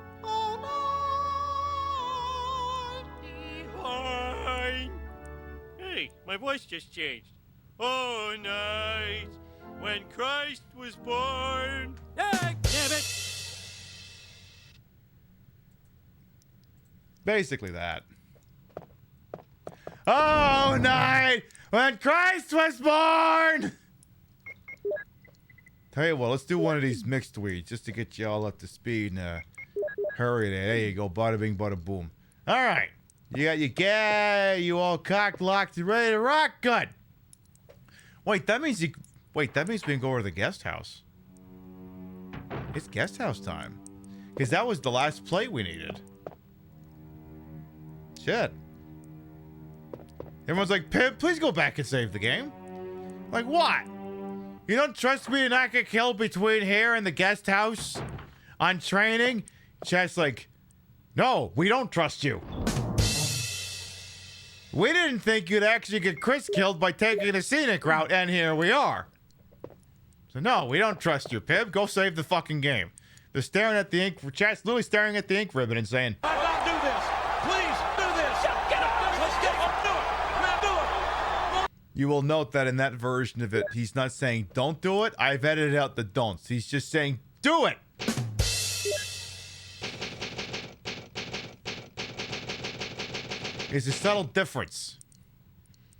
Divine! Hey, my voice just changed. Oh, night when Christ was born. Ah, damn it! Basically that. Oh, night when Christ was born! Tell you what, let's do one of these mixed weeds just to get you all up to speed and hurry there. There you go, bada bing, bada boom. All right, you got your guy, you all cocked, locked, and ready to rock. Good. Wait, that means we can go over to the guest house. It's guest house time, because that was the last plate we needed. Shit. Everyone's like, Pip, please go back and save the game. Like what? You don't trust me to not get killed between here and the guest house on training? Chat's like, no, we don't trust you. We didn't think you'd actually get Chris killed by taking a scenic route, and here we are. So no, we don't trust you, Pib. Go save the fucking game. They're staring at the ink. Chat's literally staring at the ink ribbon and saying, Don't do this! Please, do this! Get up! Let's get up! Do it! Man, do it! You will note that in that version of it, he's not saying don't do it. I've edited out the don'ts. He's just saying do it. There's a subtle difference.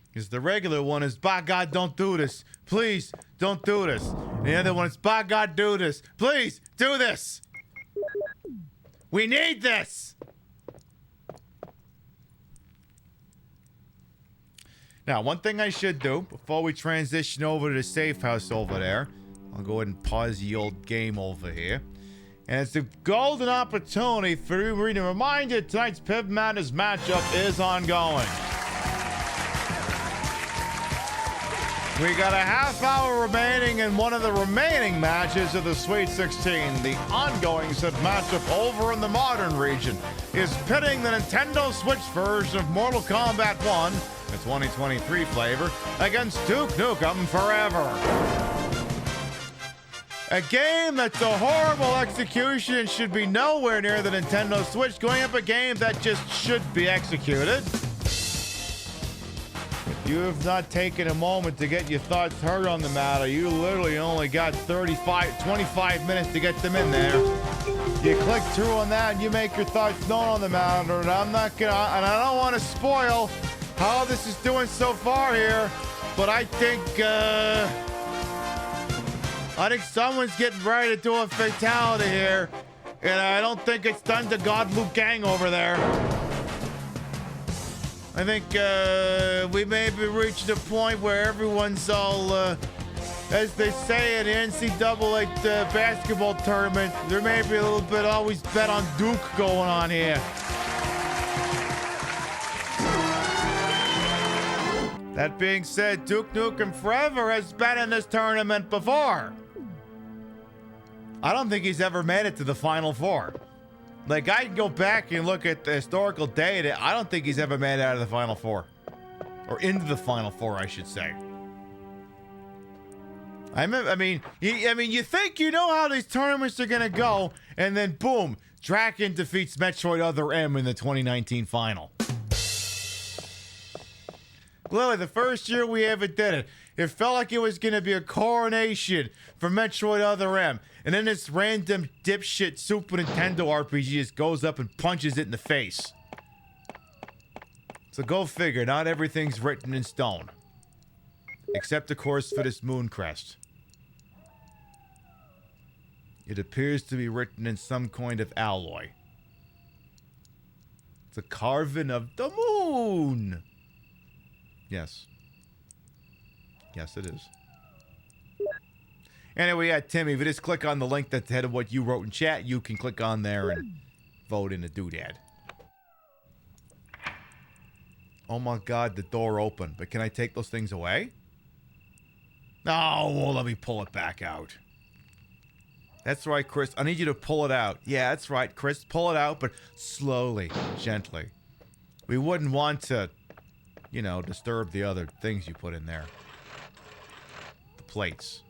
Because the regular one is, by God, don't do this. Please, don't do this. And the other one is, by God, do this. Please, do this. We need this. Now, one thing I should do before we transition over to the safe house over there, I'll go ahead and pause the old game over here, And it's a golden opportunity for me to remind you tonight's Pib Madness matchup is ongoing. We got a half hour remaining in one of the remaining matches of the Sweet 16. The ongoing said matchup over in the Modern region is pitting the Nintendo Switch version of Mortal Kombat 1, the 2023 flavor, against Duke Nukem Forever. A game that's a horrible execution and should be nowhere near the Nintendo Switch, going up a game that just should be executed. If you have not taken a moment to get your thoughts heard on the matter, you literally only got 25 minutes to get them in there. You click through on that and you make your thoughts known on the matter, and I don't want to spoil how this is doing so far here, but I think someone's getting ready to do a fatality here, and I don't think it's done to God Luke Gang over there. I think we may be reaching a point where everyone's all, as they say in the NCAA basketball tournament, there may be a little bit always bet on Duke going on here. That being said, Duke Nukem Forever has been in this tournament before. I don't think he's ever made it to the Final Four. Like, I can go back and look at the historical data. I don't think he's ever made it out of the Final Four. Or into the Final Four, I should say. I mean, you think you know how these tournaments are going to go, and then boom, Draken defeats Metroid Other M in the 2019 final. Literally, the first year we ever did it, it felt like it was going to be a coronation for Metroid Other M. And then this random dipshit Super Nintendo RPG just goes up and punches it in the face. So go figure, not everything's written in stone. Except, of course, for this Mooncrest. It appears to be written in some kind of alloy. It's a carving of the moon! Yes. Yes, it is. Anyway, yeah, Timmy, if you just click on the link that's ahead of what you wrote in chat, you can click on there and vote in the doodad. Oh my god, the door opened. But can I take those things away? No, well, let me pull it back out. That's right, Chris. I need you to pull it out. Yeah, that's right, Chris. Pull it out, but slowly, gently. We wouldn't want to, you know, disturb the other things you put in there. The plates.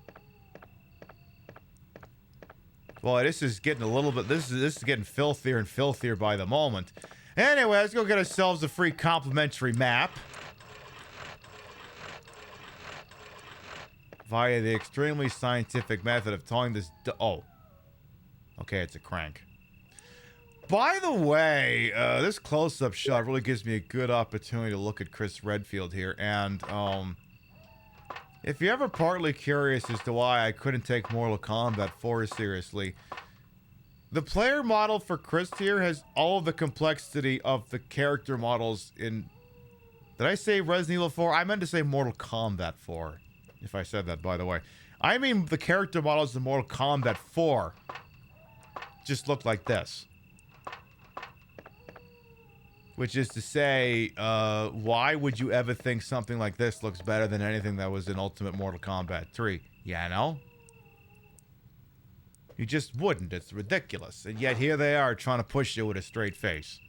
Well, this is getting a little bit, this is getting filthier and filthier by the moment. Anyway, let's go get ourselves a free complimentary map. Via the extremely scientific method of telling this, oh. Okay, it's a crank. By the way, this close-up shot really gives me a good opportunity to look at Chris Redfield here, and, if you're ever partly curious as to why I couldn't take Mortal Kombat 4 seriously, the player model for Chris here has all of the complexity of the character models in... Did I say Resident Evil 4? I meant to say Mortal Kombat 4, if I said that, by the way. I mean the character models in Mortal Kombat 4 just look like this. Which is to say, why would you ever think something like this looks better than anything that was in Ultimate Mortal Kombat 3? Yeah, no? You just wouldn't. It's ridiculous. And yet here they are trying to push you with a straight face.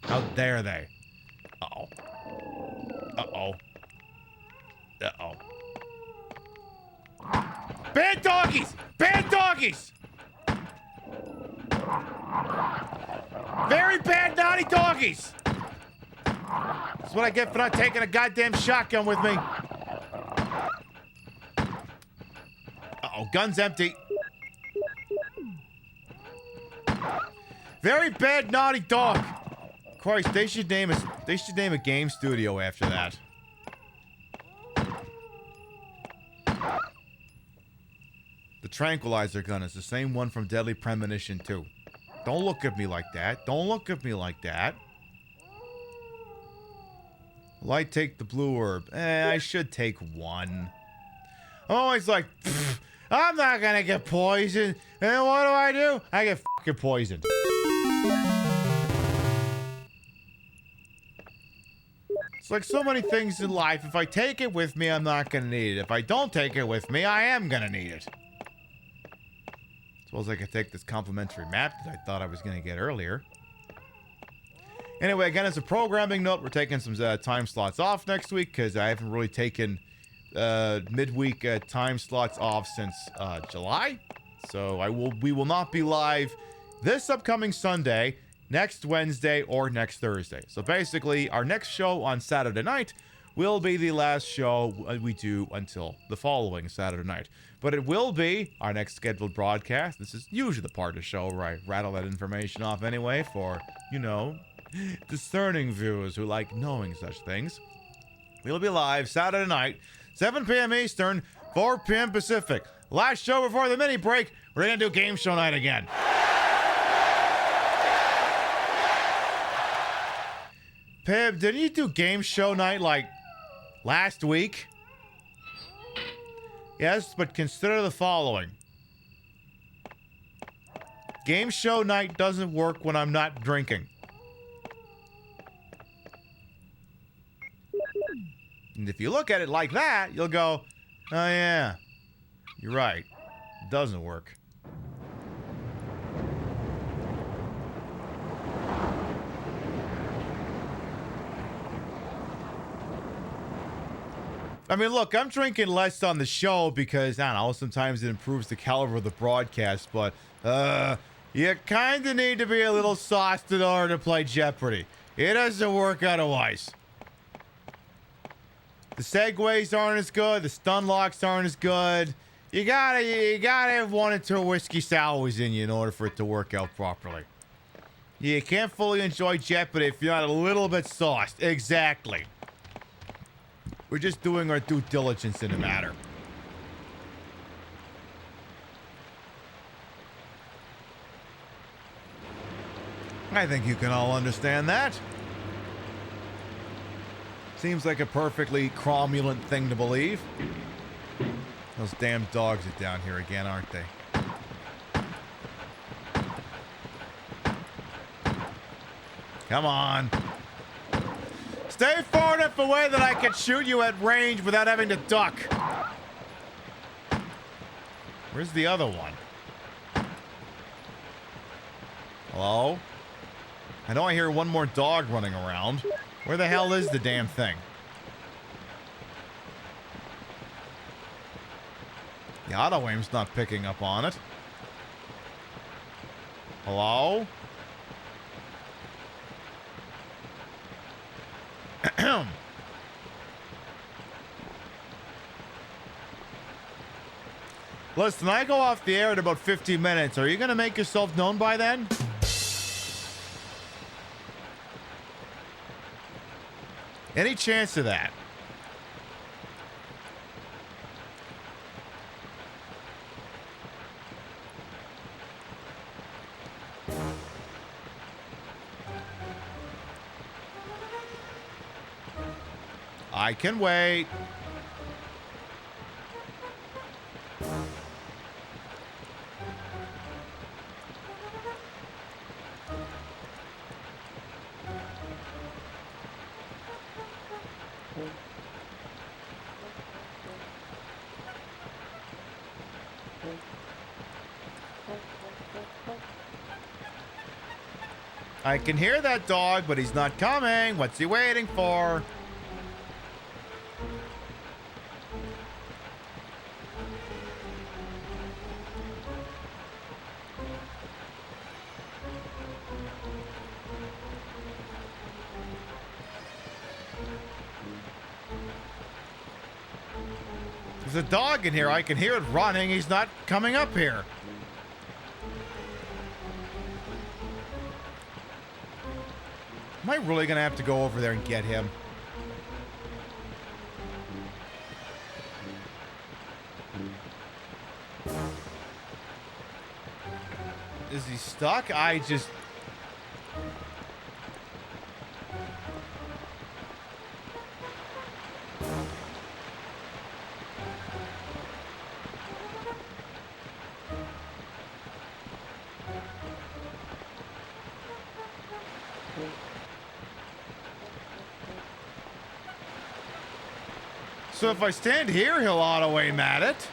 How dare they? Uh-oh. Uh-oh. Uh-oh. Bad doggies! Bad doggies! Very bad, naughty doggies! That's what I get for not taking a goddamn shotgun with me. Uh-oh, gun's empty. Very bad, naughty dog. Christ, they should name a game studio after that. The tranquilizer gun is the same one from Deadly Premonition 2. Don't look at me like that. Don't look at me like that. Will I take the blue herb? I should take one. I'm always like, I'm not gonna get poisoned. And what do? I get fucking poisoned. It's like so many things in life. If I take it with me, I'm not gonna need it. If I don't take it with me, I am gonna need it. Suppose I could take this complimentary map that I thought I was gonna get earlier. Anyway, again, as a programming note, we're taking some time slots off next week because I haven't really taken midweek time slots off since July. So we will not be live this upcoming Sunday, next Wednesday, or next Thursday. So basically, our next show on Saturday night will be the last show we do until the following Saturday night. But it will be our next scheduled broadcast. This is usually the part of the show where I rattle that information off anyway for, you know, discerning viewers who like knowing such things. We'll be live Saturday night, 7 p.m. Eastern, 4 p.m. Pacific. Last show before the mini break, we're going to do game show night again. Pib, didn't you do game show night like last week? Yes, but consider the following. Game show night doesn't work when I'm not drinking. And if you look at it like that, you'll go, oh yeah, you're right. It doesn't work. I mean, look, I'm drinking less on the show because, I don't know, sometimes it improves the caliber of the broadcast, but, you kind of need to be a little sauced in order to play Jeopardy. It doesn't work otherwise. The segues aren't as good, the stun locks aren't as good. You gotta have 1 or 2 whiskey sours in you in order for it to work out properly. You can't fully enjoy Jeopardy if you're not a little bit sauced. Exactly. We're just doing our due diligence in the matter. I think you can all understand that. Seems like a perfectly cromulent thing to believe. Those damn dogs are down here again, aren't they? Come on. Stay far enough away that I can shoot you at range without having to duck. Where's the other one? Hello? I know I hear one more dog running around. Where the hell is the damn thing? The auto aim's not picking up on it. Hello? Listen, I go off the air in about 50 minutes. Are you going to make yourself known by then? Any chance of that? I can wait. I can hear that dog, but he's not coming. What's he waiting for? There's a dog in here. I can hear it running. He's not coming up here. Am I really going to have to go over there and get him? Is he stuck? I just... so if I stand here, he'll auto-aim at it.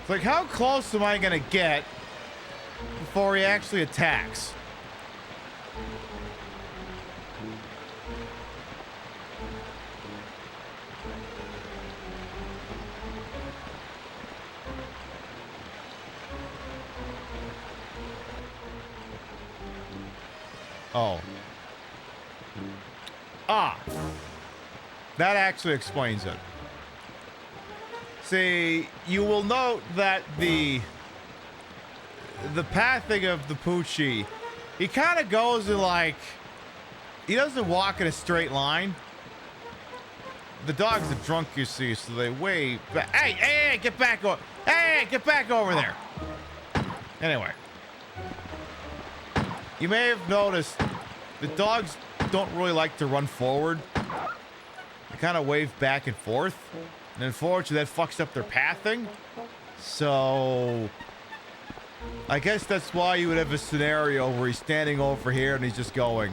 It's like, how close am I gonna get before he actually attacks? Oh. Ah. That actually explains it. See, you will note that the pathing of the Poochie, he kind of goes in like, he doesn't walk in a straight line. The dogs are drunk, you see, so they way back. Hey, get back over. Hey, get back over there. Anyway. You may have noticed the dogs don't really like to run forward. They kind of wave back and forth. And unfortunately, that fucks up their pathing. So, I guess that's why you would have a scenario where he's standing over here and he's just going.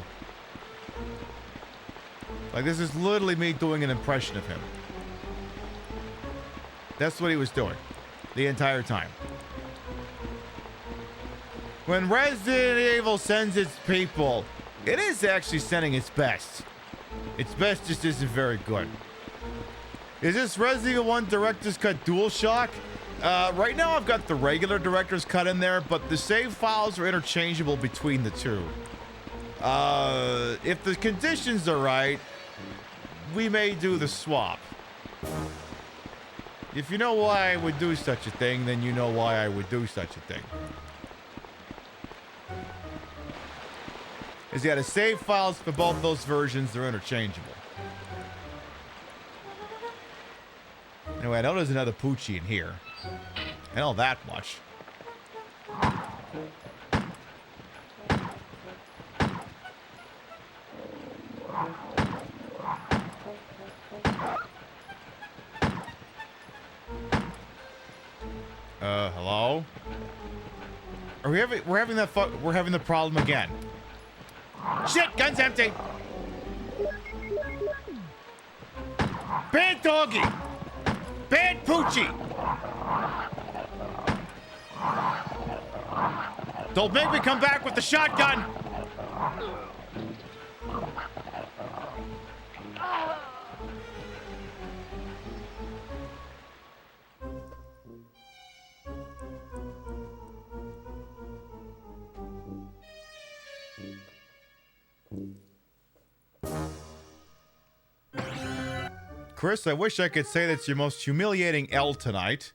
Like, this is literally me doing an impression of him. That's what he was doing the entire time. When Resident Evil sends its people, it is actually sending its best. Its best just isn't very good. Is this Resident Evil 1 Director's Cut DualShock? Right now I've got the regular Director's Cut in there, but the save files are interchangeable between the two. If the conditions are right, we may do the swap. If you know why I would do such a thing, then you know why I would do such a thing. Is you got to save files for both those versions, they're interchangeable. Anyway, I know there's another Poochie in here. I know that much. Hello? We're having the problem again. Shit, gun's empty. Bad doggy. Bad Poochie. Don't make me come back with the shotgun. Chris, I wish I could say that's your most humiliating L tonight,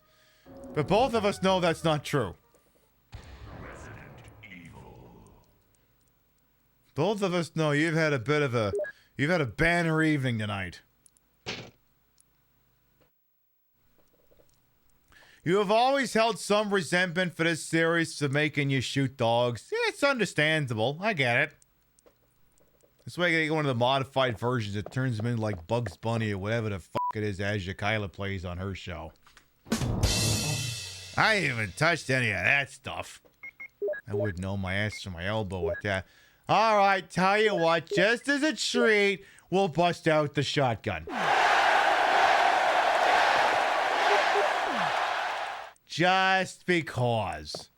but both of us know that's not true. Both of us know you've had a banner evening tonight. You have always held some resentment for this series for making you shoot dogs. It's understandable. I get it. That's why I get one of the modified versions that turns them into like Bugs Bunny or whatever the fuck it is Asia Kyla plays on her show. I ain't even touched any of that stuff. I wouldn't know my ass from my elbow with that. All right, tell you what, just as a treat, we'll bust out the shotgun. Just because.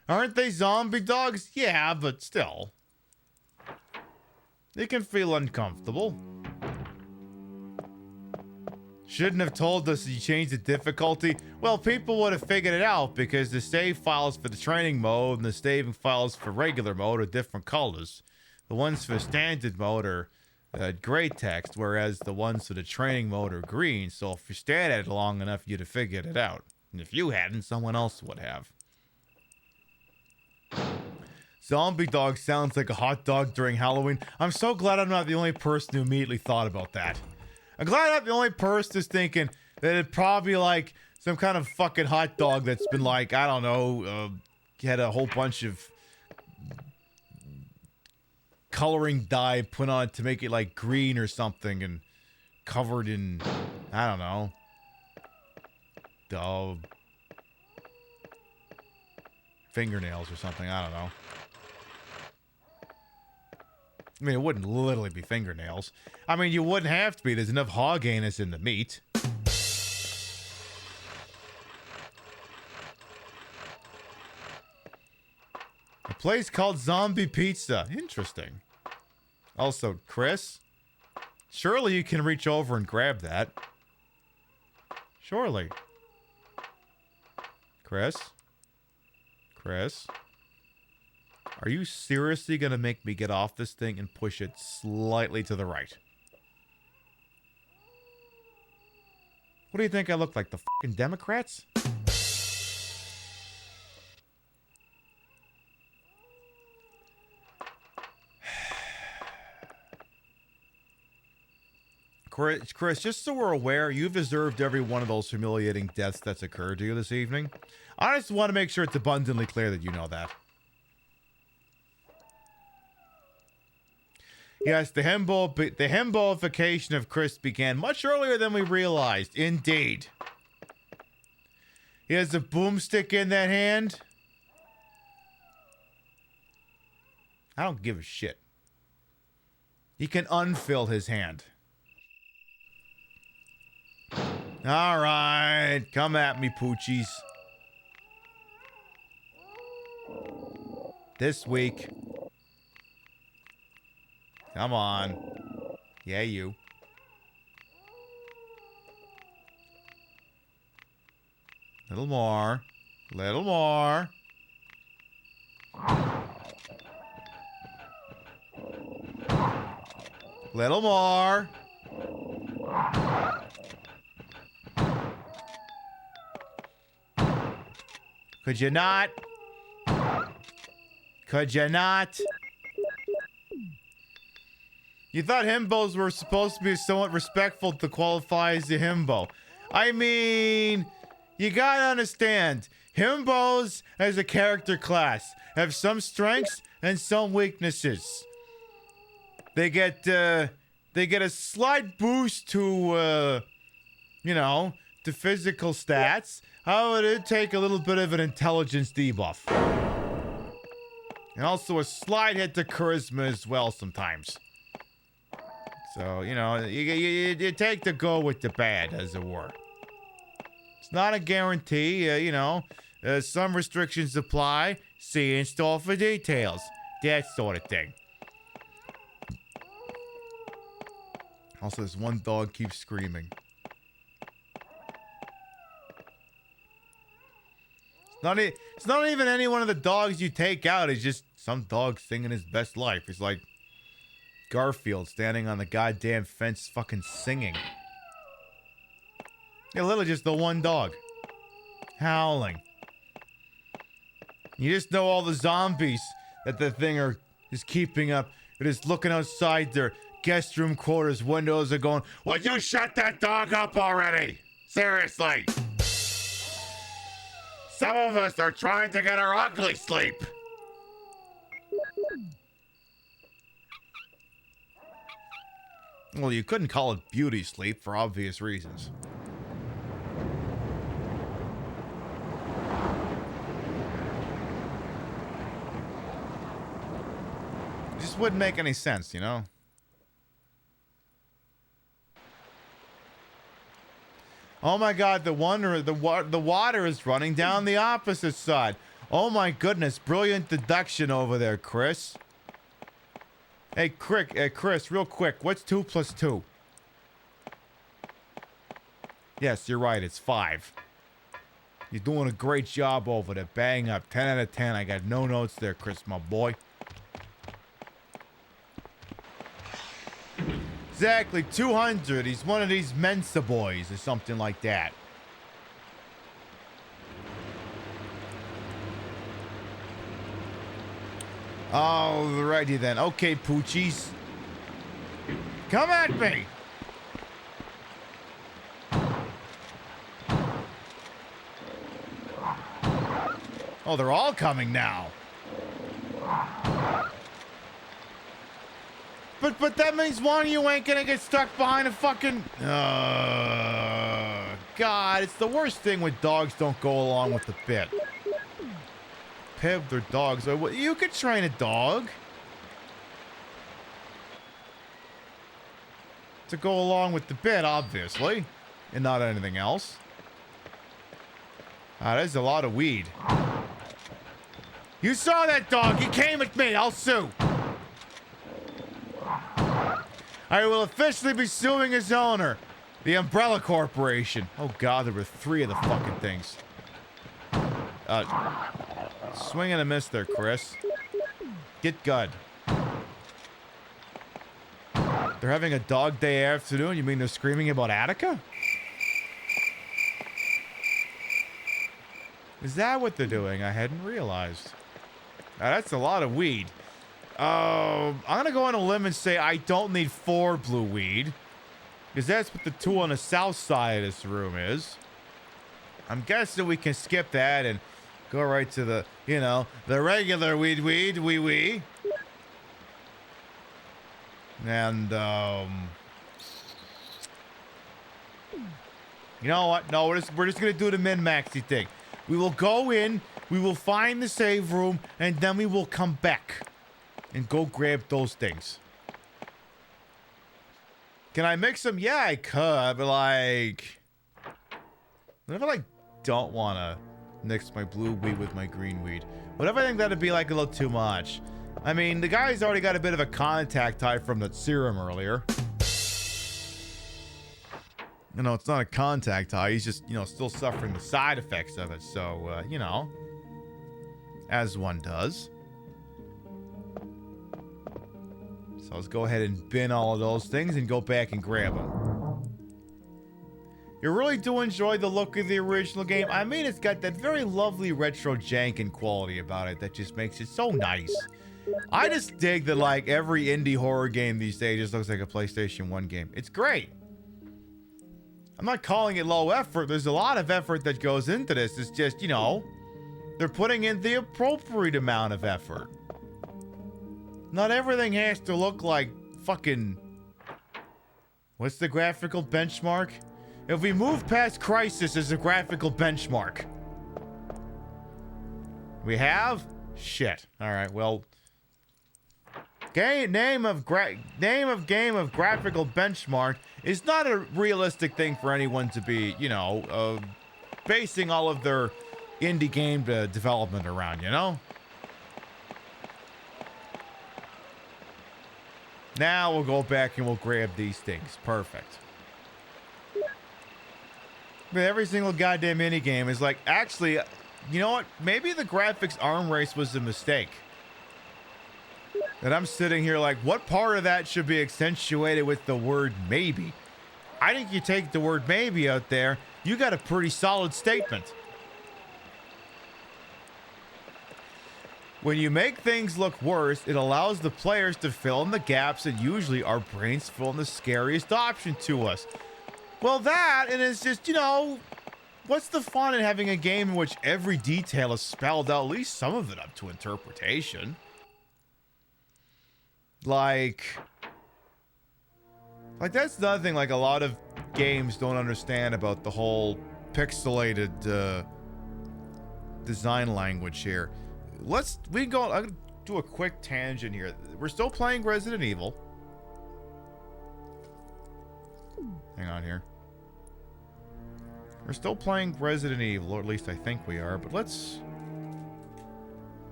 Aren't they zombie dogs? Yeah, but still. They can feel uncomfortable. Shouldn't have told us you changed the difficulty. Well, people would have figured it out because the save files for the training mode and the saving files for regular mode are different colors. The ones for standard mode are gray text, whereas the ones for the training mode are green. So if you stared at it long enough, you'd have figured it out. And if you hadn't, someone else would have. Zombie dog sounds like a hot dog during Halloween. I'm so glad I'm not the only person who immediately thought about that. I'm glad I'm not the only person who's thinking that it'd probably like some kind of fucking hot dog that's been like, I don't know, had a whole bunch of coloring dye put on it to make it like green or something and covered in, I don't know, fingernails or something. I don't know. I mean, it wouldn't literally be fingernails. I mean, you wouldn't have to be. There's enough hog anus in the meat. A place called Zombie Pizza. Interesting. Also, Chris, surely you can reach over and grab that. Surely. Chris? Are you seriously gonna make me get off this thing and push it slightly to the right? What do you think I look like, the fucking Democrats? Chris, just so we're aware, you've observed every one of those humiliating deaths that's occurred to you this evening. I just want to make sure it's abundantly clear that you know that. Yes, the himboification of Chris began much earlier than we realized. Indeed. He has a boomstick in that hand. I don't give a shit. He can unfill his hand. All right, come at me, poochies. This week. Come on. Yeah, you. Little more. Little more. Little more. Could you not? Could you not? You thought himbos were supposed to be somewhat respectful to qualify as a himbo. I mean, you gotta understand, himbos as a character class have some strengths and some weaknesses. They get a slight boost to, to physical stats. However, it'd take a little bit of an intelligence debuff. And also a slight hit to charisma as well sometimes. So, you take the good with the bad, as it were. It's not a guarantee, some restrictions apply. See in store for details. That sort of thing. Also, this one dog keeps screaming. It's not even any one of the dogs you take out. It's just some dog singing his best life. It's like Garfield standing on the goddamn fence fucking singing. Yeah, literally just the one dog. Howling. You just know all the zombies that the thing is keeping up. It is looking outside their guest room quarters windows are going, "Would you shut that dog up already? Seriously. Some of us are trying to get our ugly sleep." Well, you couldn't call it beauty sleep for obvious reasons. It just wouldn't make any sense, Oh my God, the water is running down the opposite side. Oh my goodness, brilliant deduction over there, Chris. Hey, Chris, real quick, what's 2 plus 2? Yes, you're right, it's 5. You're doing a great job over there, bang up, 10 out of 10. I got no notes there, Chris, my boy. Exactly, 200. He's one of these Mensa boys or something like that. Alrighty then. Okay, poochies. Come at me! Oh, they're all coming now. But that means one of you ain't gonna get stuck behind a fucking... God, it's the worst thing when dogs don't go along with the bit. Pib, they're dogs. You could train a dog to go along with the bit, obviously, and not anything else. There's a lot of weed. You saw that dog. He came at me. I'll sue. I will officially be suing his owner, the Umbrella Corporation. Oh, God, there were 3 of the fucking things. Swing and a miss there, Chris. Get good. They're having a dog day afternoon? You mean they're screaming about Attica? Is that what they're doing? I hadn't realized. That's a lot of weed. I'm gonna go on a limb and say I don't need 4 blue weed, because that's what the 2 on the south side of this room is. I'm guessing we can skip that and go right to the, the regular weed. And, you know what? No, we're just gonna do the min-maxy thing. We will go in, we will find the save room, and then we will come back and go grab those things. Can I mix them? Yeah, I could, but like... What if I like don't want to mix my blue weed with my green weed? What if I think that'd be like a little too much? I mean, the guy's already got a bit of a contact high from that serum earlier. It's not a contact high. He's just, still suffering the side effects of it. So, as one does. So let's go ahead and bin all of those things and go back and grab them. You really do enjoy the look of the original game. I mean, it's got that very lovely retro jankin' quality about it that just makes it so nice. I just dig that, like, every indie horror game these days just looks like a PlayStation 1 game. It's great. I'm not calling it low effort. There's a lot of effort that goes into this. It's just, they're putting in the appropriate amount of effort. Not everything has to look like fucking... What's the graphical benchmark? If we move past Crisis as a graphical benchmark. We have? Shit. Alright, well... Name of game of graphical benchmark is not a realistic thing for anyone to be, basing all of their indie game development around, Now we'll go back and we'll grab these things. Perfect. But every single goddamn indie game is like, actually, you know what? Maybe the graphics arm race was a mistake. And I'm sitting here like, what part of that should be accentuated with the word maybe? I think you take the word maybe out there, you got a pretty solid statement. When you make things look worse, it allows the players to fill in the gaps, and usually our brains fill in the scariest option to us. Well, that, and it's just, what's the fun in having a game in which every detail is spelled out, at least some of it up to interpretation? Like that's another thing, like a lot of games don't understand about the whole pixelated design language here. I'm gonna do a quick tangent here. We're still playing Resident Evil. Hang on here. We're still playing Resident Evil, or at least I think we are, but let's...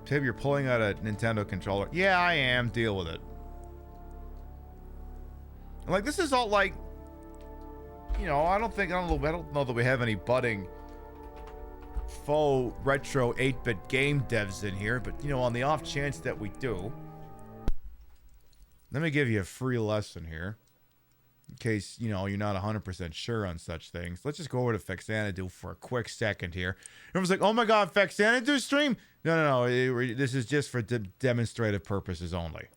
Tib, you're pulling out a Nintendo controller. Yeah, I am. Deal with it. Like, this is all like... I don't know that we have any budding faux retro 8-bit game devs in here, but on the off chance that we do, let me give you a free lesson here in case you're not 100% sure on such things. Let's just go over to Fexanadu for a quick second here. Everyone's like, oh my god, Fexanadu stream? No, this is just for demonstrative purposes only.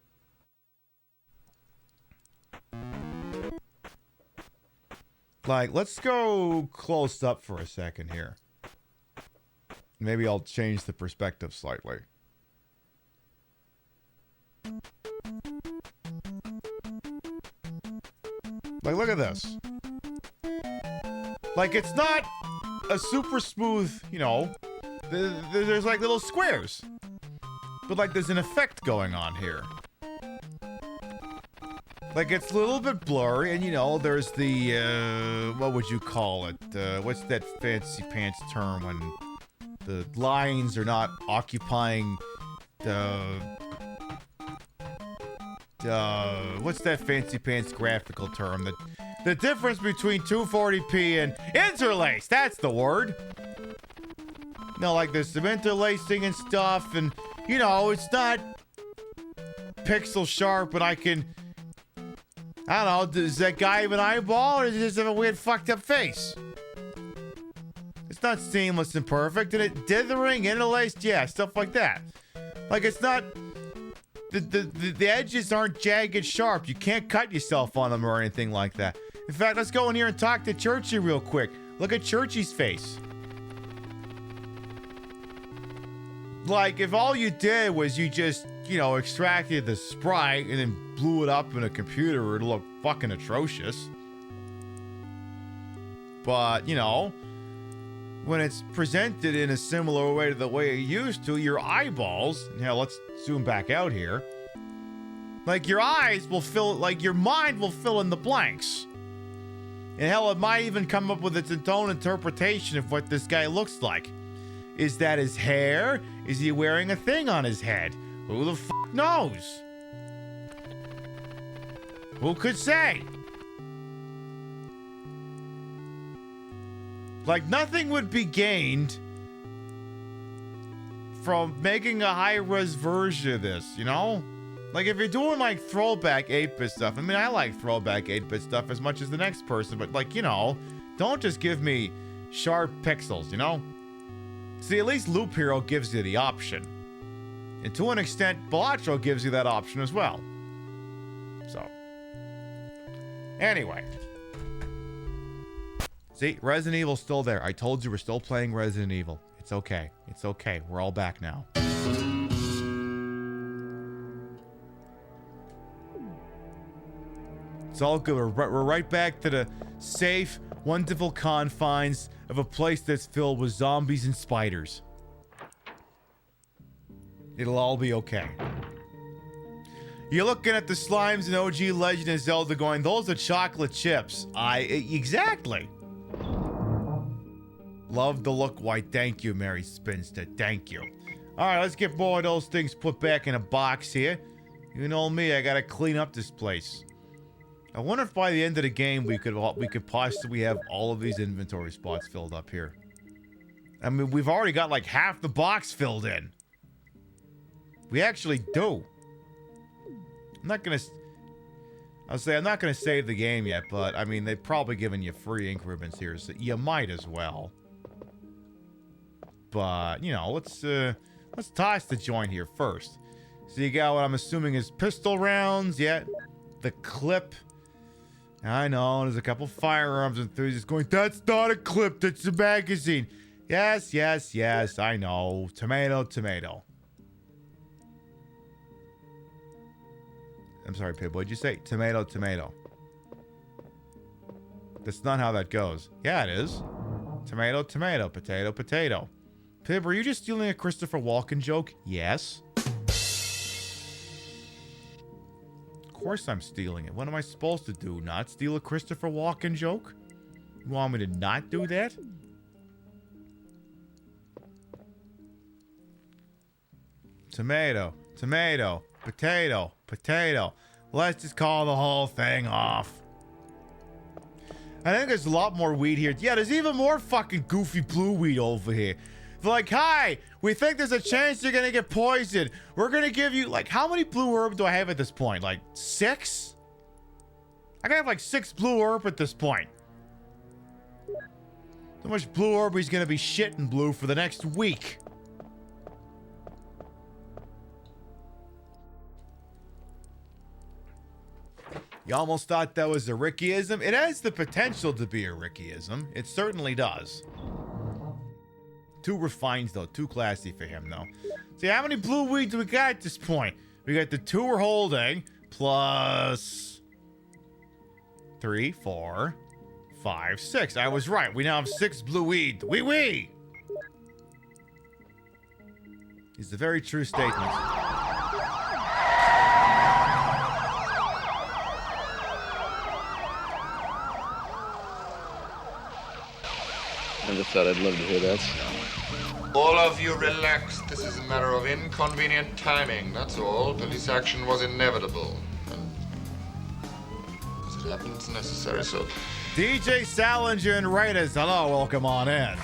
Like, let's go close up for a second here. Maybe I'll change the perspective slightly. Like, look at this. Like, it's not a super smooth, you know, there's like little squares. But like, there's an effect going on here. Like, it's a little bit blurry, and you know, there's the, what would you call it? What's that fancy pants term when the lines are not occupying what's that fancy pants graphical term? The difference between 240p and interlace, that's the word. No, like there's some interlacing and stuff, and you know, it's not pixel sharp, and I don't know, does that guy have an eyeball, or does he just have a weird fucked up face? It's not seamless and perfect, and it dithering, interlaced, yeah, stuff like that. Like, it's not, the edges aren't jagged sharp. You can't cut yourself on them or anything like that. In fact, let's go in here and talk to Churchy real quick. Look at Churchy's face. Like, if all you did was you just, you know, extracted the sprite and then blew it up in a computer, it'd look fucking atrocious. But, you know, when it's presented in a similar way to the way it used to, your eyeballs, now let's zoom back out here, like your eyes will fill, like your mind will fill in the blanks. And hell, it might even come up with its own interpretation of what this guy looks like. Is that his hair? Is he wearing a thing on his head? Who the fuck knows? Who could say? Like, nothing would be gained from making a high-res version of this, you know? Like, if you're doing, like, throwback 8-bit stuff, I mean, I like throwback 8-bit stuff as much as the next person, but, like, you know, don't just give me sharp pixels, you know? See, at least Loop Hero gives you the option. And to an extent, Balatro gives you that option as well. So. Anyway. See, Resident Evil's still there. I told you we're still playing Resident Evil. It's okay. It's okay. We're all back now. It's all good. We're right back to the safe, wonderful confines of a place that's filled with zombies and spiders. It'll all be okay. You're looking at the slimes in OG Legend of Zelda going, those are chocolate chips. Exactly. Love the look white. Thank you, Mary Spinster. Thank you. All right, let's get more of those things put back in a box here. You know me, I gotta clean up this place. I wonder if by the end of the game we could possibly have all of these inventory spots filled up here. I mean, we've already got like half the box filled in. We actually do. I'm not gonna save the game yet, but I mean, they've probably given you free ink ribbons here, so you might as well. But, you know, let's toss the joint here first. So you got what I'm assuming is pistol rounds, yeah. The clip. I know, there's a couple firearms enthusiasts going, that's not a clip, that's a magazine. Yes, yes, yes, I know. Tomato, tomato. I'm sorry, Pib, what'd you say? Tomato, tomato. That's not how that goes. Yeah, it is. Tomato, tomato, potato, potato. Pib, were you just stealing a Christopher Walken joke? Yes. Of course I'm stealing it. What am I supposed to do? Not steal a Christopher Walken joke? You want me to not do that? Tomato, tomato, potato, potato. Let's just call the whole thing off. I think there's a lot more weed here. Yeah, there's even more fucking goofy blue weed over here. They're like, hi, we think there's a chance you're gonna get poisoned. We're gonna give you, like, how many blue herb do I have at this point? Like, 6? I gotta have like 6 blue herb at this point. So much blue herb he's gonna be shitting blue for the next week. You almost thought that was a Rickyism? It has the potential to be a Rickyism. It certainly does. Too refined, though. Too classy for him, though. See, how many blue weeds do we got at this point? We got the 2 we're holding, plus 3, 4, 5, 6. I was right. We now have 6 blue weed. Wee! It's a very true statement. I just thought I'd love to hear that sound. All of you relax. This is a matter of inconvenient timing, that's all. Police action was inevitable. And as it happens, necessary, so... DJ Salinger and Raiders, hello, welcome on in.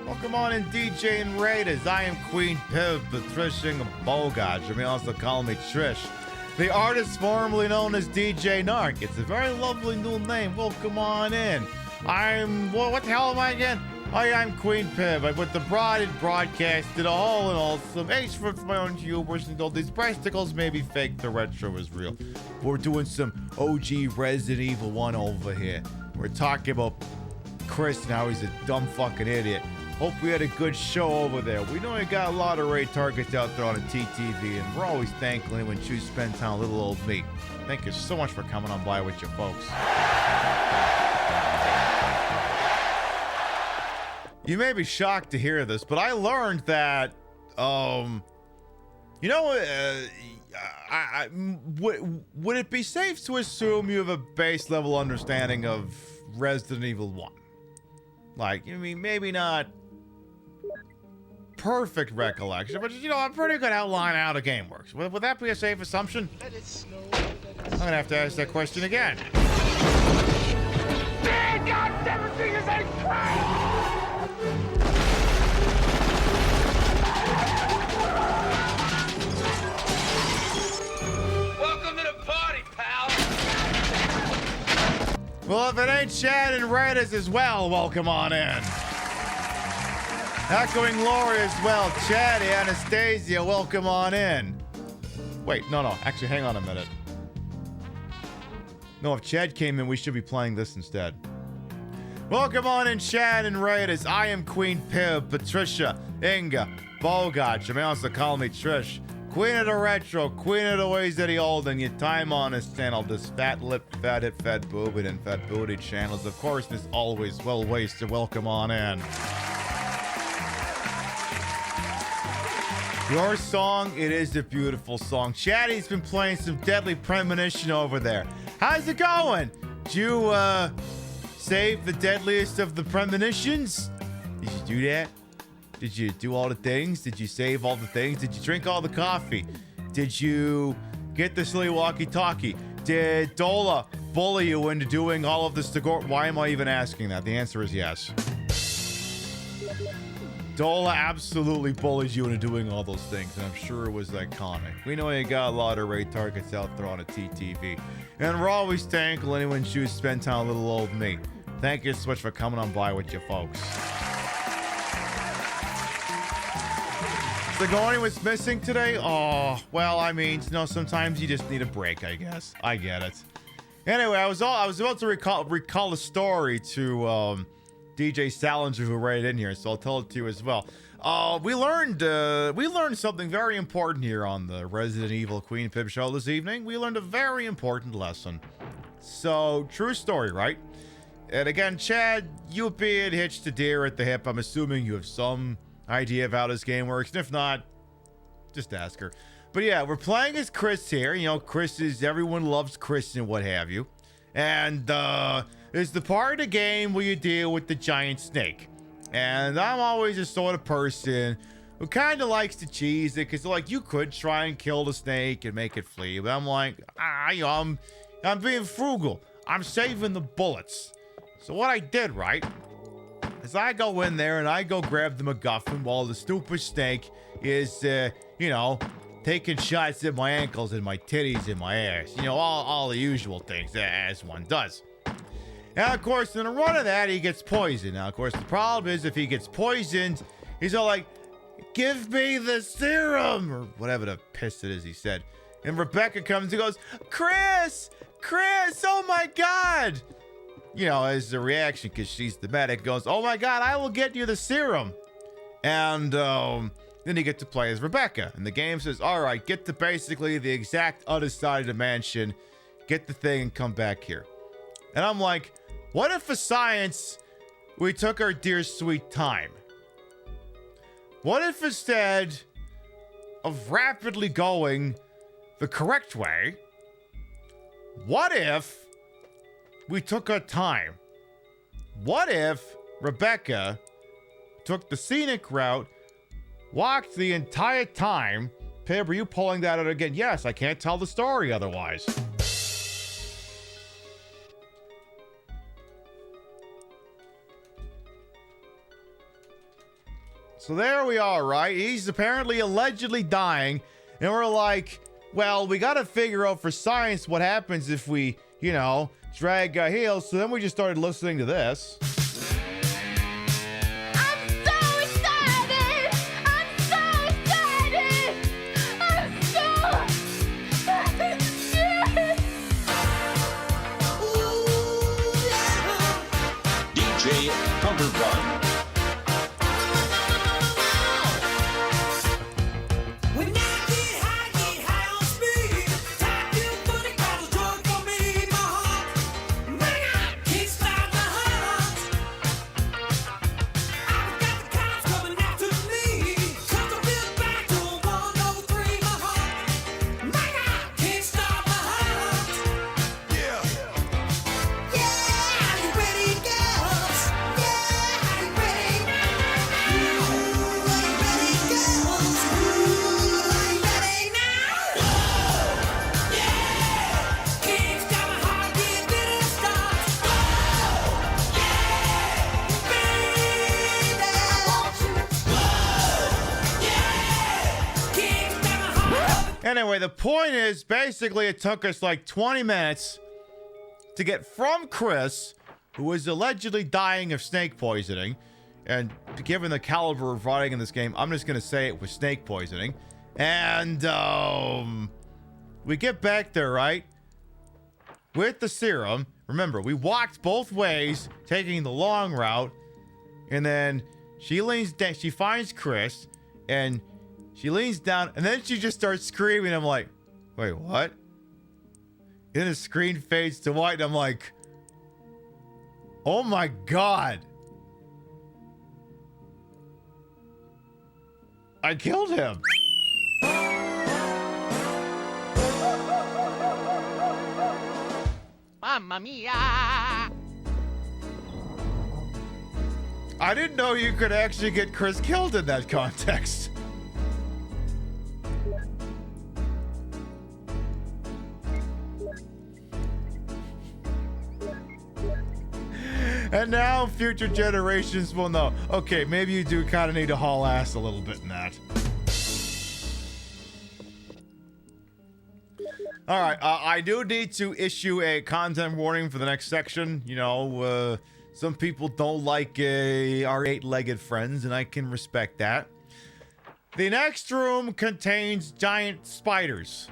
Welcome on in, DJ and Raiders. I am Queen Pib, Patricia Bogart. You may also call me Trish. The artist formerly known as DJ Narc. It's a very lovely new name. Welcome on in. What the hell am I again? I'm Queen Pib. I'm with the broadcast to the whole and all. Some H for my own humors, and though these bicycles may be fake, the retro is real. We're doing some OG Resident Evil 1 over here. We're talking about Chris and how he's a dumb fucking idiot. Hope we had a good show over there. We know we got a lot of raid targets out there on the TTV, and we're always thankful when you spend time with little old me. Thank you so much for coming on by with your folks. You may be shocked to hear this, but I learned that, would it be safe to assume you have a base level understanding of Resident Evil 1? Like, I mean, maybe not perfect recollection, but a pretty good outline of how the game works. Would that be a safe assumption? I'm gonna have to ask that question again. Welcome to the party, pal. Well, if it ain't Chad and Raiders as well, welcome on in. Echoing Lori as well. Chad, Anastasia, welcome on in. Wait, no. Actually, hang on a minute. No, if Chad came in, we should be playing this instead. Welcome on in, Chad and Raiders. I am Queen Pib, Patricia, Inga, Bogart. You may also call me Trish. Queen of the retro, queen of the ways that he old, and your time on this channel, this fat lip, fat hip, fat boobid, and fat booty channels. Of course, this always well wasted. Welcome on in. Your song, it is a beautiful song. Chatty's been playing some Deadly Premonition over there. How's it going? Did you, save the deadliest of the premonitions? Did you do that? Did you do all the things? Did you save all the things? Did you drink all the coffee? Did you get the silly walkie-talkie? Did Dola bully you into doing all of this to go? Why am I even asking that? The answer is yes. Dola absolutely bullies you into doing all those things, and I'm sure it was iconic. We know you got a lot of raid targets out there on a TTV, and we're always thankful anyone chooses to spend time with little old me. Thank you so much for coming on by with you folks. Sigourney was missing today? Oh, well, I mean, sometimes you just need a break, I guess. I get it. Anyway, I was about to recall a story to DJ Salinger, who read it in here, so I'll tell it to you as well. We learned something very important here on the Resident Evil Queen Pib show this evening. We learned a very important lesson. So, true story, right? And again, Chad, you being hitched to deer at the hip, I'm assuming you have some idea of how this game works, and if not, just ask her. But yeah, we're playing as Chris here. Chris is, everyone loves Chris and what have you. And it's the part of the game where you deal with the giant snake. And I'm always the sort of person who kind of likes to cheese it, because you could try and kill the snake and make it flee, but I'm like, I'm being frugal. I'm saving the bullets. So what I did, right, is I go in there and I go grab the MacGuffin while the stupid snake is, taking shots at my ankles and my titties and my ass. All the usual things, as one does. Now, of course, in the run of that, he gets poisoned. Now, of course, the problem is if he gets poisoned, he's all like, give me the serum, or whatever the piss it is he said. And Rebecca comes and goes, Chris, oh my God. As a reaction, because she's the medic, goes, oh my God, I will get you the serum. And Then you get to play as Rebecca. And the game says, all right, get to basically the exact other side of the mansion, get the thing, and come back here. And I'm like, what if for science, we took our dear sweet time? What if instead of rapidly going the correct way, what if we took our time? What if Rebecca took the scenic route, walked the entire time? Pib, are you pulling that out again? Yes, I can't tell the story otherwise. So there we are, right? He's apparently allegedly dying, and we're like, well, we gotta figure out for science what happens if we, you know, drag our heels. So then we just started listening to this. DJ Cumberbund. Anyway, the point is, basically, it took us like 20 minutes to get from Chris, who was allegedly dying of snake poisoning, and given the caliber of writing in this game, I'm just going to say it was snake poisoning, and we get back there, right, with the serum. Remember, we walked both ways, taking the long route, and then she leans down, she finds Chris, and she leans down, and then she just starts screaming. I'm like, wait, what? And then the screen fades to white, and I'm like, oh my God. I killed him. Mamma mia! I didn't know you could actually get Chris killed in that context. And now future generations will know. Okay, maybe you do kind of need to haul ass a little bit in that. All right, I do need to issue a content warning for the next section. You know, some people don't like our eight-legged friends, and I can respect that. The next room contains giant spiders.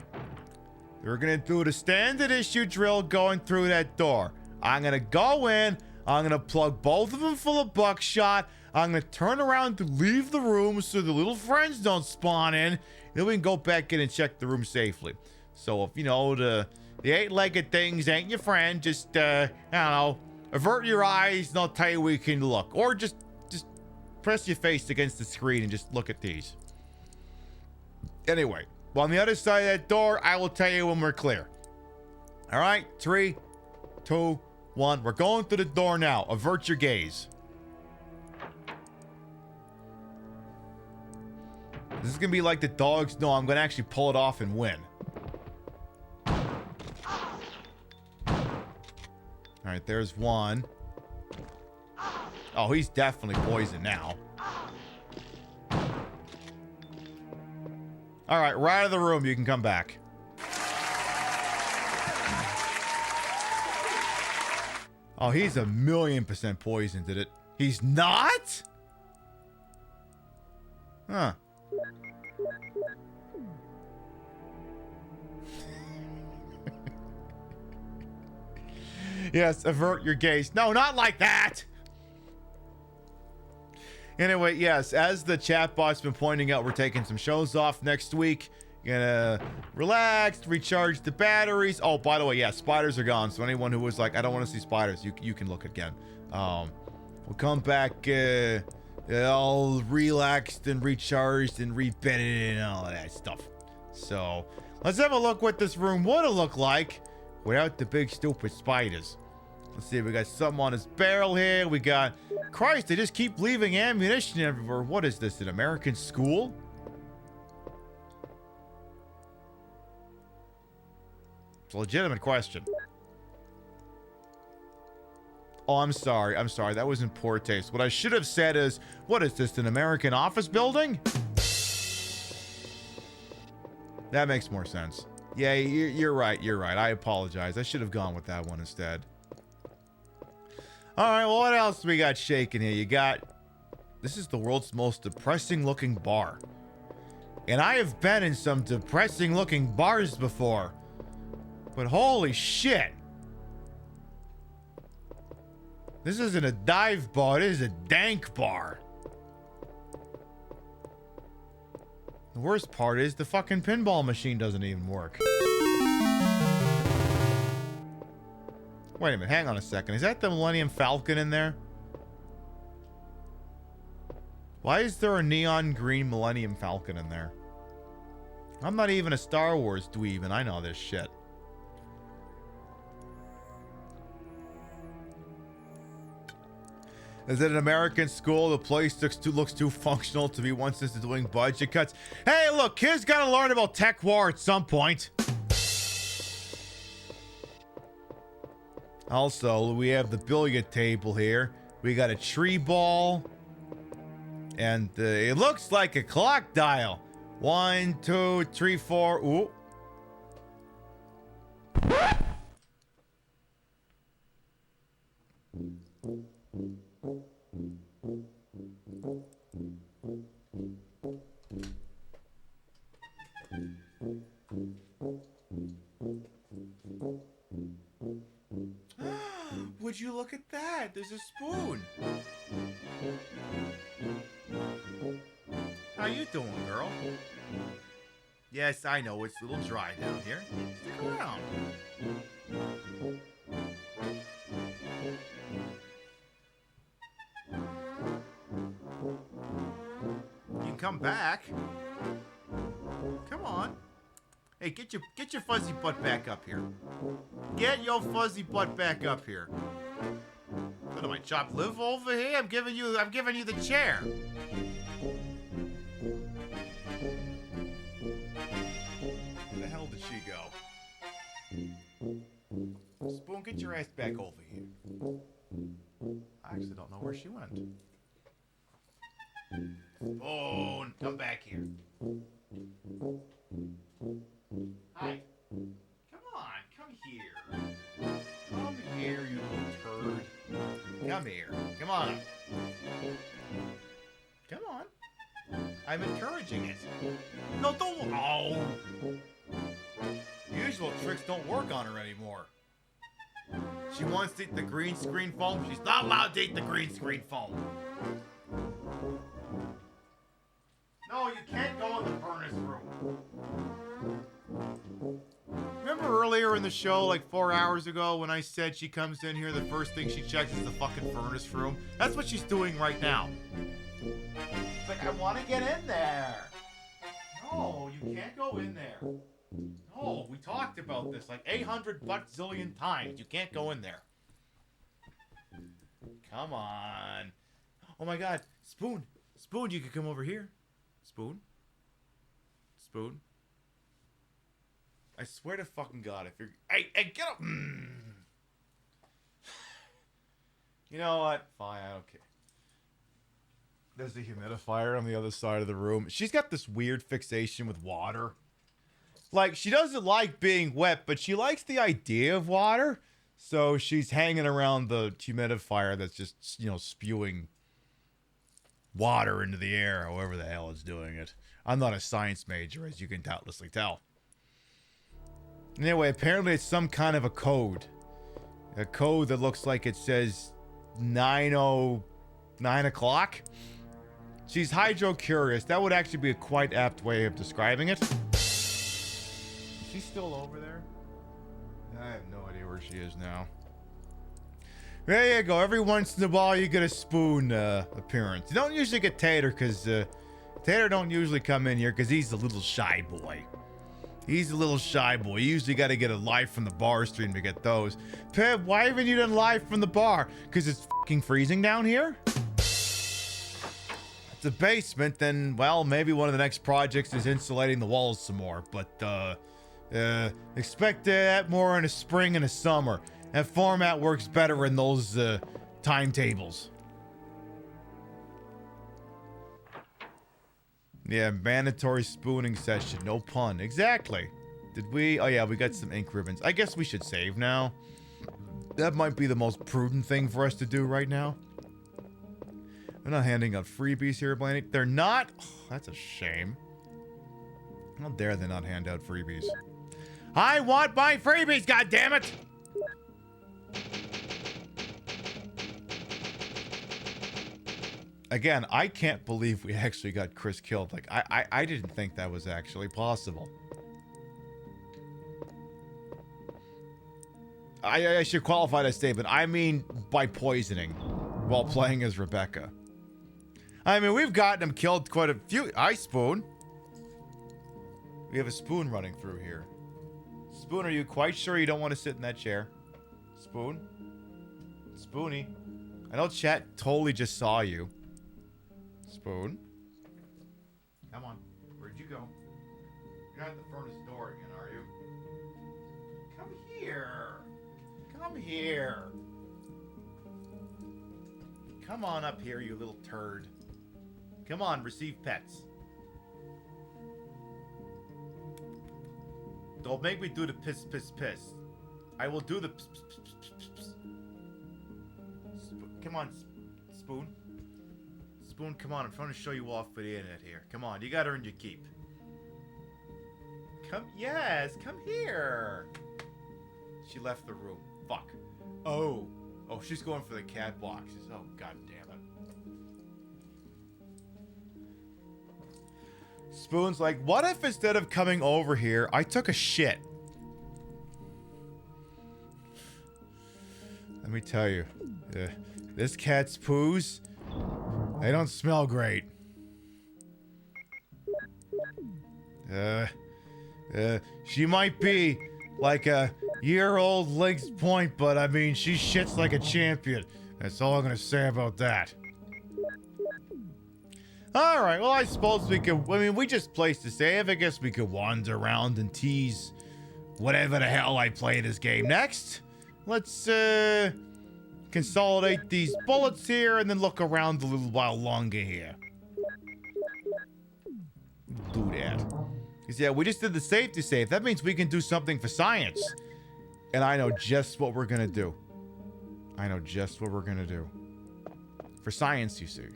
They're gonna do the standard issue drill going through that door. I'm gonna go in. I'm going to plug both of them full of buckshot. I'm going to turn around to leave the room so the little friends don't spawn in. Then we can go back in and check the room safely. So if, you know, the eight-legged things ain't your friend, just, I don't know, avert your eyes and I'll tell you where you can look. Or just press your face against the screen and just look at these. Anyway, well, on the other side of that door, I will tell you when we're clear. All right, 3, 2, 1. We're going through the door now. Avert your gaze. This is gonna be like the dogs. No, I'm gonna actually pull it off and win. Alright, there's one. Oh, he's definitely poisoned now. Alright, right out of the room. You can come back. Oh, he's 1,000,000% poisoned, did it? He's not? Huh. Yes, avert your gaze. No, not like that! Anyway, yes, as the chatbot's been pointing out, we're taking some shows off next week. Gonna relax, recharge the batteries. Oh, by the way, yeah, spiders are gone. So anyone who was like, I don't want to see spiders, you can look again. We'll come back all relaxed and recharged and rebedded and all of that stuff. So let's have a look what this room would have looked like without the big stupid spiders. Let's see, we got something on his barrel here. We got, Christ, they just keep leaving ammunition everywhere. What is this, an American school? It's a legitimate question. Oh, I'm sorry. That was in poor taste. What I should have said is, what is this, an American office building? That makes more sense. Yeah, you're right. I apologize. I should have gone with that one instead. All right, well, what else we got shaking here? You got... This is the world's most depressing-looking bar. And I have been in some depressing-looking bars before. But holy shit. This isn't a dive bar. It is a dank bar. The worst part is the fucking pinball machine doesn't even work. Wait a minute, hang on a second. Is that the Millennium Falcon in there? Why is there a neon green Millennium Falcon in there? I'm not even a Star Wars dweeb and I know this shit. Is it an American school? The place looks too functional to be one since doing budget cuts. Hey, look, kids gotta learn about tech war at some point. Also, we have the billiard table here. We got a tree ball. And it looks like a clock dial. 1, 2, 3, 4. Ooh. Would you look at that? There's a spoon. How you doing, girl? Yes, I know it's a little dry down here. Stick around. You can come back. Come on. Hey, get your fuzzy butt back up here. Get your fuzzy butt back up here. What am I, chopped live over here? I'm giving you the chair. Where the hell did she go? Spoon, get your ass back over here. I actually don't know where she went. Spoon, come back here. Hi. Come on, come here. Come here, you little turd. Come here. Come on. Come on. I'm encouraging it. No, don't. Oh. Usual tricks don't work on her anymore. She wants to eat the green screen foam. She's not allowed to eat the green screen foam. No, you can't go in the furnace room. Remember earlier in the show, like 4 hours ago, when I said she comes in here, the first thing she checks is the fucking furnace room? That's what she's doing right now. It's like, I want to get in there. No, you can't go in there. No, we talked about this like 800 zillion times. You can't go in there. Come on. Oh my god. Spoon. Spoon, you could come over here. Spoon. Spoon. I swear to fucking God, if you're... Hey, get up! You know what? Fine, I don't care. There's a humidifier on the other side of the room. She's got this weird fixation with water. Like, she doesn't like being wet, but she likes the idea of water. So she's hanging around the humidifier that's just, spewing water into the air, however the hell it's doing it. I'm not a science major, as you can doubtlessly tell. Anyway, apparently it's some kind of a code. A code that looks like it says 9 o'clock. She's hydro-curious. That would actually be a quite apt way of describing it. Is she still over there? I have no idea where she is now. There you go. Every once in a while, you get a spoon appearance. You don't usually get Tater, because Tater don't usually come in here, because he's a little shy boy. He's a little shy boy. You usually got to get a live from the bar stream to get those. Peb, why haven't you done live from the bar? Because it's fucking freezing down here? It's a basement, then, well, maybe one of the next projects is insulating the walls some more. But, expect that more in the spring and the summer. That format works better in those, timetables. Yeah, mandatory spooning session. No pun. Exactly. Did we? Oh, yeah, we got some ink ribbons. I guess we should save now. That might be the most prudent thing for us to do right now. They're not handing out freebies here, Blaney. They're not? Oh, that's a shame. How dare they not hand out freebies? I want my freebies, goddammit! Again, I can't believe we actually got Chris killed. Like, I didn't think that was actually possible. I should qualify that statement. I mean, by poisoning while playing as Rebecca. I mean, we've gotten him killed quite a few. Spoon. We have a spoon running through here. Spoon, are you quite sure you don't want to sit in that chair? Spoon? Spoony. I know chat totally just saw you. Spoon. Come on. Where'd you go? You're not at the furnace door again, are you? Come here. Come here. Come on up here, you little turd. Come on, receive pets. Don't make me do the piss, piss, piss. I will do the piss, piss, piss, piss, piss. Come on, Spoon. Spoon, come on. I'm trying to show you off for the internet here. Come on, you gotta earn your keep. Come, yes, come here. She left the room. Fuck. Oh, she's going for the cat boxes. Oh, god damn it. Spoon's like, what if instead of coming over here, I took a shit? Let me tell you, this cat's poos, they don't smell great. She might be like a year-old Lynx Point, but I mean, she shits like a champion. That's all I'm gonna say about that. Alright, well, I suppose we could, I mean, we just placed a save. I guess we could wander around and tease whatever the hell I play this game next. Let's, consolidate these bullets here and then look around a little while longer here. Do that. Because, yeah, we just did the safety save. That means we can do something for science. And I know just what we're gonna do. I know just what we're gonna do. For science, you see.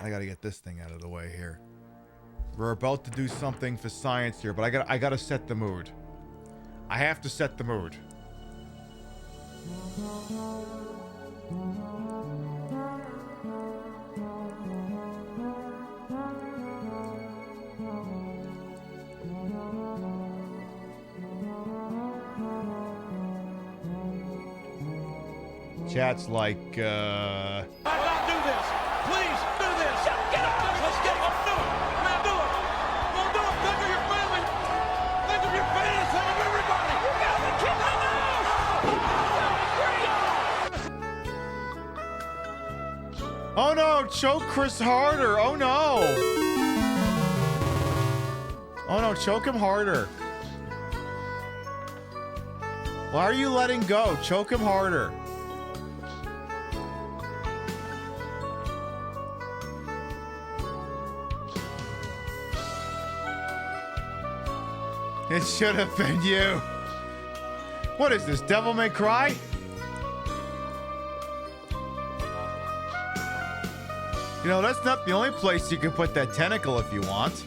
I gotta get this thing out of the way here. We're about to do something for science here, but I gotta set the mood. I have to set the mood. Chat's like, I'm not do this. Please do this. Get up. Let's get up. Do it. Man, do it. Go do it. Think of your family. Think of your fans. Think of everybody. You got the kid oh no, choke Chris harder. Oh no. Oh no, choke him harder. Why are you letting go? Choke him harder. It should have been you. What is this, Devil May Cry? You know, that's not the only place you can put that tentacle if you want.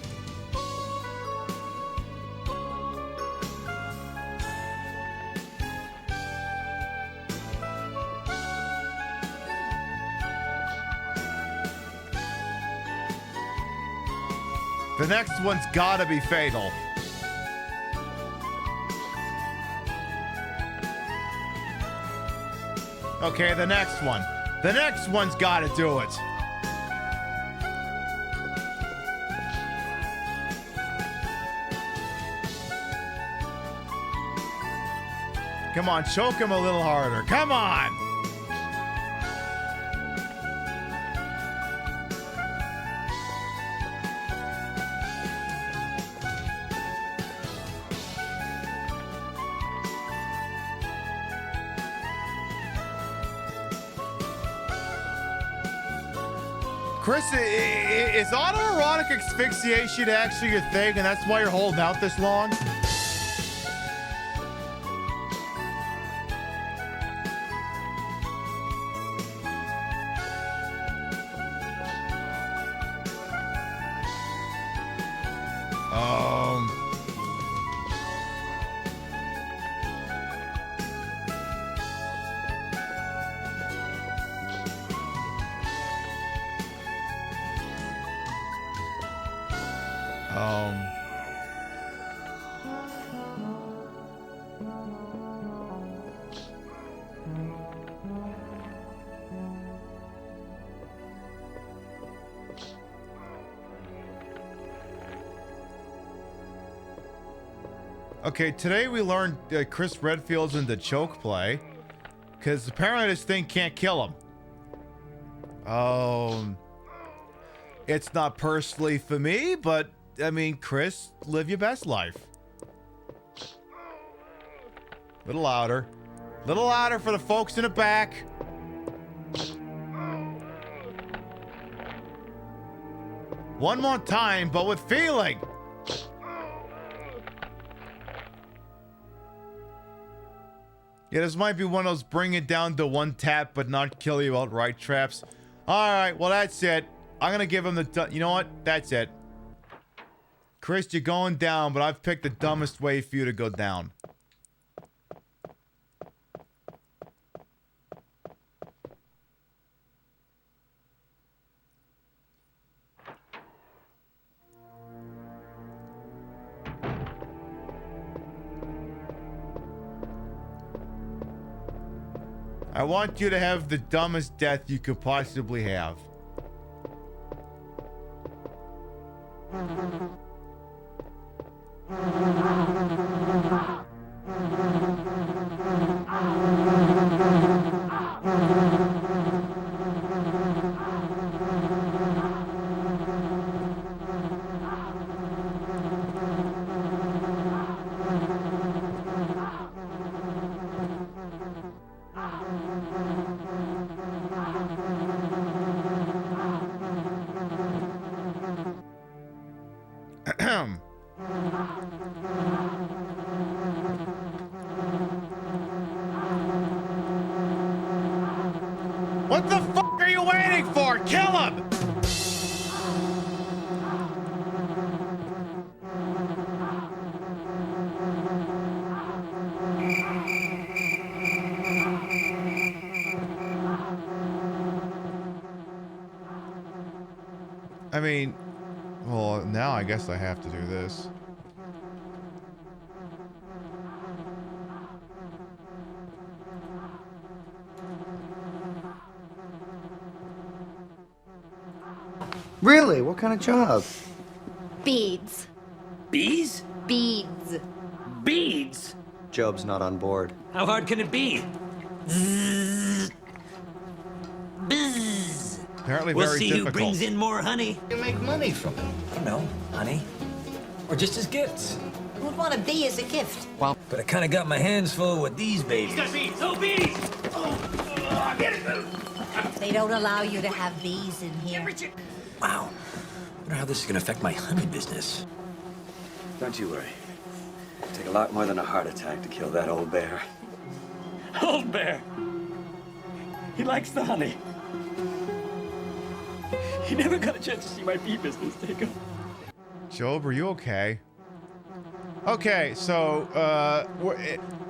The next one's gotta be fatal. Okay, the next one. The next one's gotta do it. Come on, choke him a little harder. Come on! Chris, is autoerotic asphyxiation actually a thing, and that's why you're holding out this long? Okay, today we learned Chris Redfield's into choke play, because apparently this thing can't kill him. It's not personally for me, but I mean, Chris, live your best life. Little louder. Little louder for the folks in the back. One more time, but with feeling. Yeah, this might be one of those bring it down to one tap but not kill you outright traps. Alright, well that's it. I'm gonna give him the... You know what? That's it. Chris, you're going down, but I've picked the dumbest way for you to go down. I want you to have the dumbest death you could possibly have. What the fuck are you waiting for? Kill him! I mean, well, now I guess I have to do this. Really? What kind of job? Beads. Bees? Beads. Beads? Job's not on board. How hard can it be? Bzzz. Apparently We'll very see difficult. who brings in more honey. You make money from it. I don't know, honey. Or just as gifts. Who'd want a bee as a gift? Well, but I kind of got my hands full with these babies. He's got bees! Oh, bees! Get it! They don't allow you to have bees in here. Wow. I wonder how this is going to affect my honey business. Don't you worry. It'll take a lot more than a heart attack to kill that old bear. Old bear. He likes the honey. He never got a chance to see my bee business take off. Job, are you okay? Okay, so,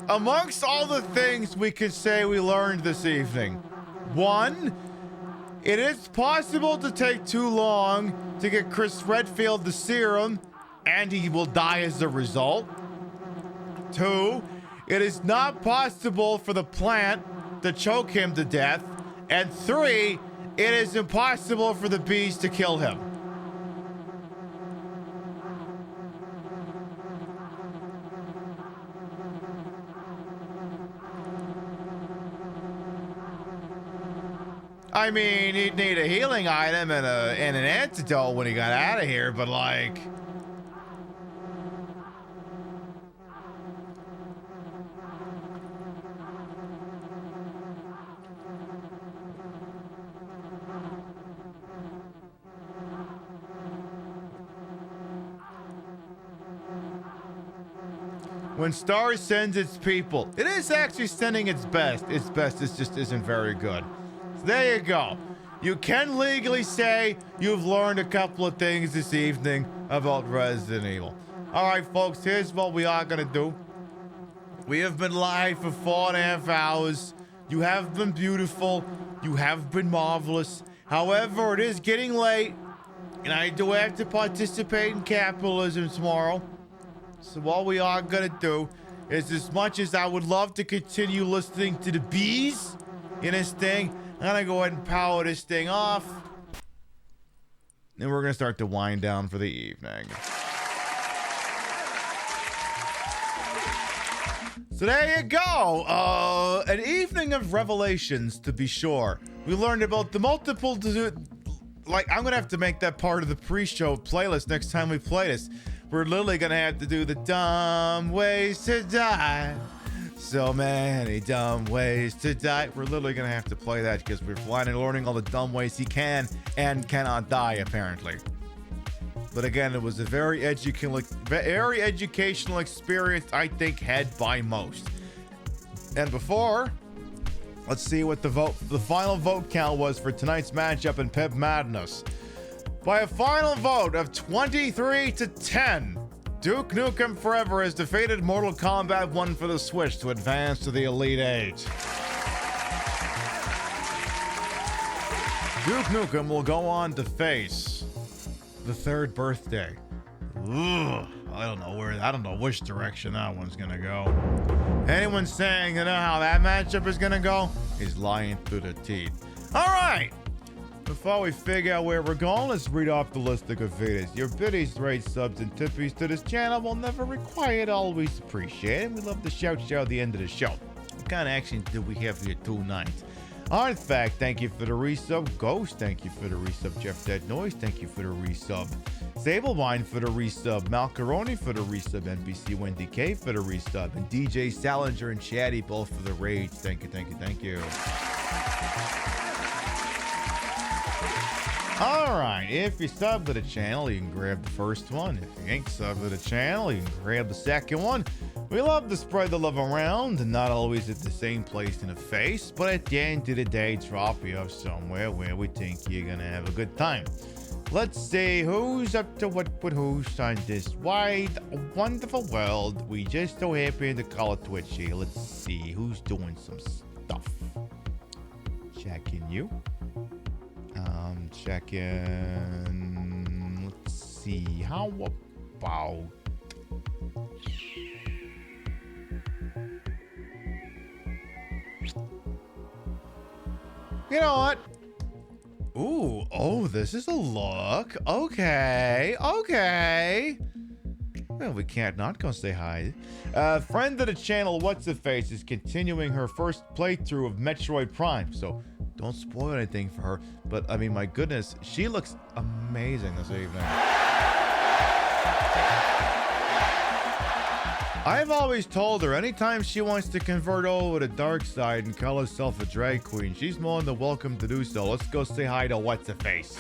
amongst all the things we could say we learned this evening, one, It is possible to take too long to get Chris Redfield the serum, and he will die as a result. 2, it is not possible for the plant to choke him to death. And 3, it is impossible for the bees to kill him. I mean, he'd need a healing item and an antidote when he got out of here, but like... When Star sends its people, it is actually sending its best. Its best just isn't very good. So there you go. You can legally say you've learned a couple of things this evening about Resident Evil. All right, folks, here's what we are going to do. We have been live for 4.5 hours. You have been beautiful. You have been marvelous. However, it is getting late, and I do have to participate in capitalism tomorrow. So what we are gonna do is, as much as I would love to continue listening to the bees in this thing, I'm gonna go ahead and power this thing off. And we're gonna start to wind down for the evening. So there you go. An evening of revelations, to be sure. We learned about the multiple... Like, I'm gonna have to make that part of the pre-show playlist next time we play this. We're literally gonna have to do the dumb ways to die. So many dumb ways to die. We're literally gonna have to play that because we're finally learning all the dumb ways he can and cannot die, apparently. But again, it was a very educational experience, I think, had by most. And before, let's see what the final vote count was for tonight's matchup in Pip Madness. By a final vote of 23 to 10, Duke Nukem Forever has defeated Mortal Kombat 1 for the Switch to advance to the Elite 8. Duke Nukem will go on to face the third birthday. Ugh, I don't know which direction that one's gonna go. Anyone saying you know how that matchup is gonna go is lying through the teeth. All right. Before we figure out where we're going, let's read off the list of goodies. Your biddies, rates, subs, and tippies to this channel will never required, always appreciated. We love the shout at the end of the show. What kind of action do we have here tonight? Artifact, thank you for the resub. Ghost, thank you for the resub. Jeff Dead Noise, thank you for the resub. Sablewine for the resub. Malcaroni for the resub. NBC Wendy K for the resub. And DJ Salinger and Chatty both for the rage. Thank you, thank you, thank you. Alright, if you sub to the channel, you can grab the first one. If you ain't sub to the channel, you can grab the second one. We love to spread the love around, and not always at the same place in the face, but at the end of the day, drop you off somewhere where we think you're gonna have a good time. Let's see who's up to what with who's on this wide, wonderful world. We just so happy to call it Twitchy. Let's see who's doing some stuff. Checking you. Check in. Let's see. How about... You know what? Ooh, oh, this is a look. Okay, okay. Well, we can't not go say hi. Friend of the channel, What's the Face, is continuing her first playthrough of Metroid Prime, so don't spoil anything for her. But I mean, my goodness, she looks amazing this evening. I've always told her anytime she wants to convert over to the dark side and call herself a drag queen, she's more than welcome to do so. Let's go say hi to What's the Face.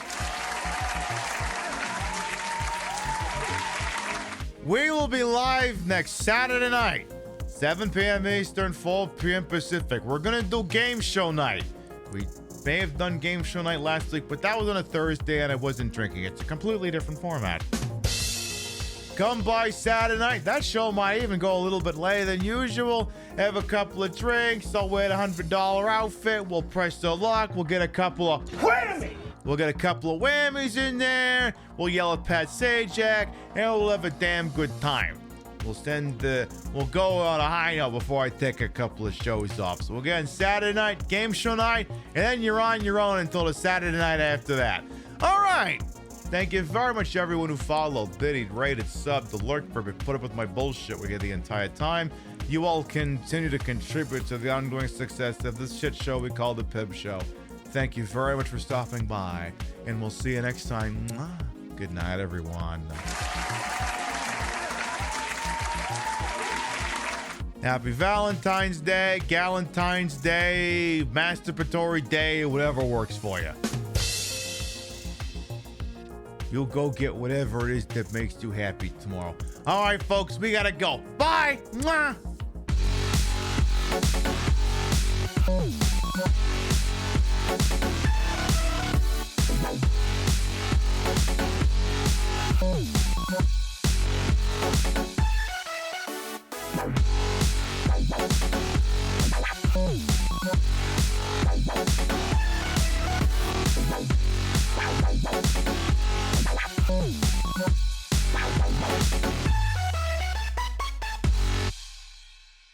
We will be live next Saturday night, 7 p.m. Eastern, 4 p.m. Pacific. We're gonna do game show night. We may have done game show night last week, but that was on a Thursday and I wasn't drinking. It's a completely different format. come by Saturday night. That show might even go a little bit later than usual. Have a couple of drinks. I'll wear the $100 outfit. We'll press the luck. We'll get a couple of whammies. We'll get a couple of whammies in there. We'll yell at Pat Sajak, and we'll have a damn good time. We'll go on a high note before I take a couple of shows off. So we'll get on Saturday night, game show night, and then you're on your own until the Saturday night after that. All right. Thank you very much to everyone who followed, biddied, rated, subbed, alerted, put up with my bullshit with you the entire time. You all continue to contribute to the ongoing success of this shit show we call the Pib Show. Thank you very much for stopping by, and we'll see you next time. Good night, everyone. Happy Valentine's Day, Galentine's Day, Masturbatory Day, whatever works for you. You'll go get whatever it is that makes you happy tomorrow. All right, folks, we gotta go. Bye. Mwah. Wow.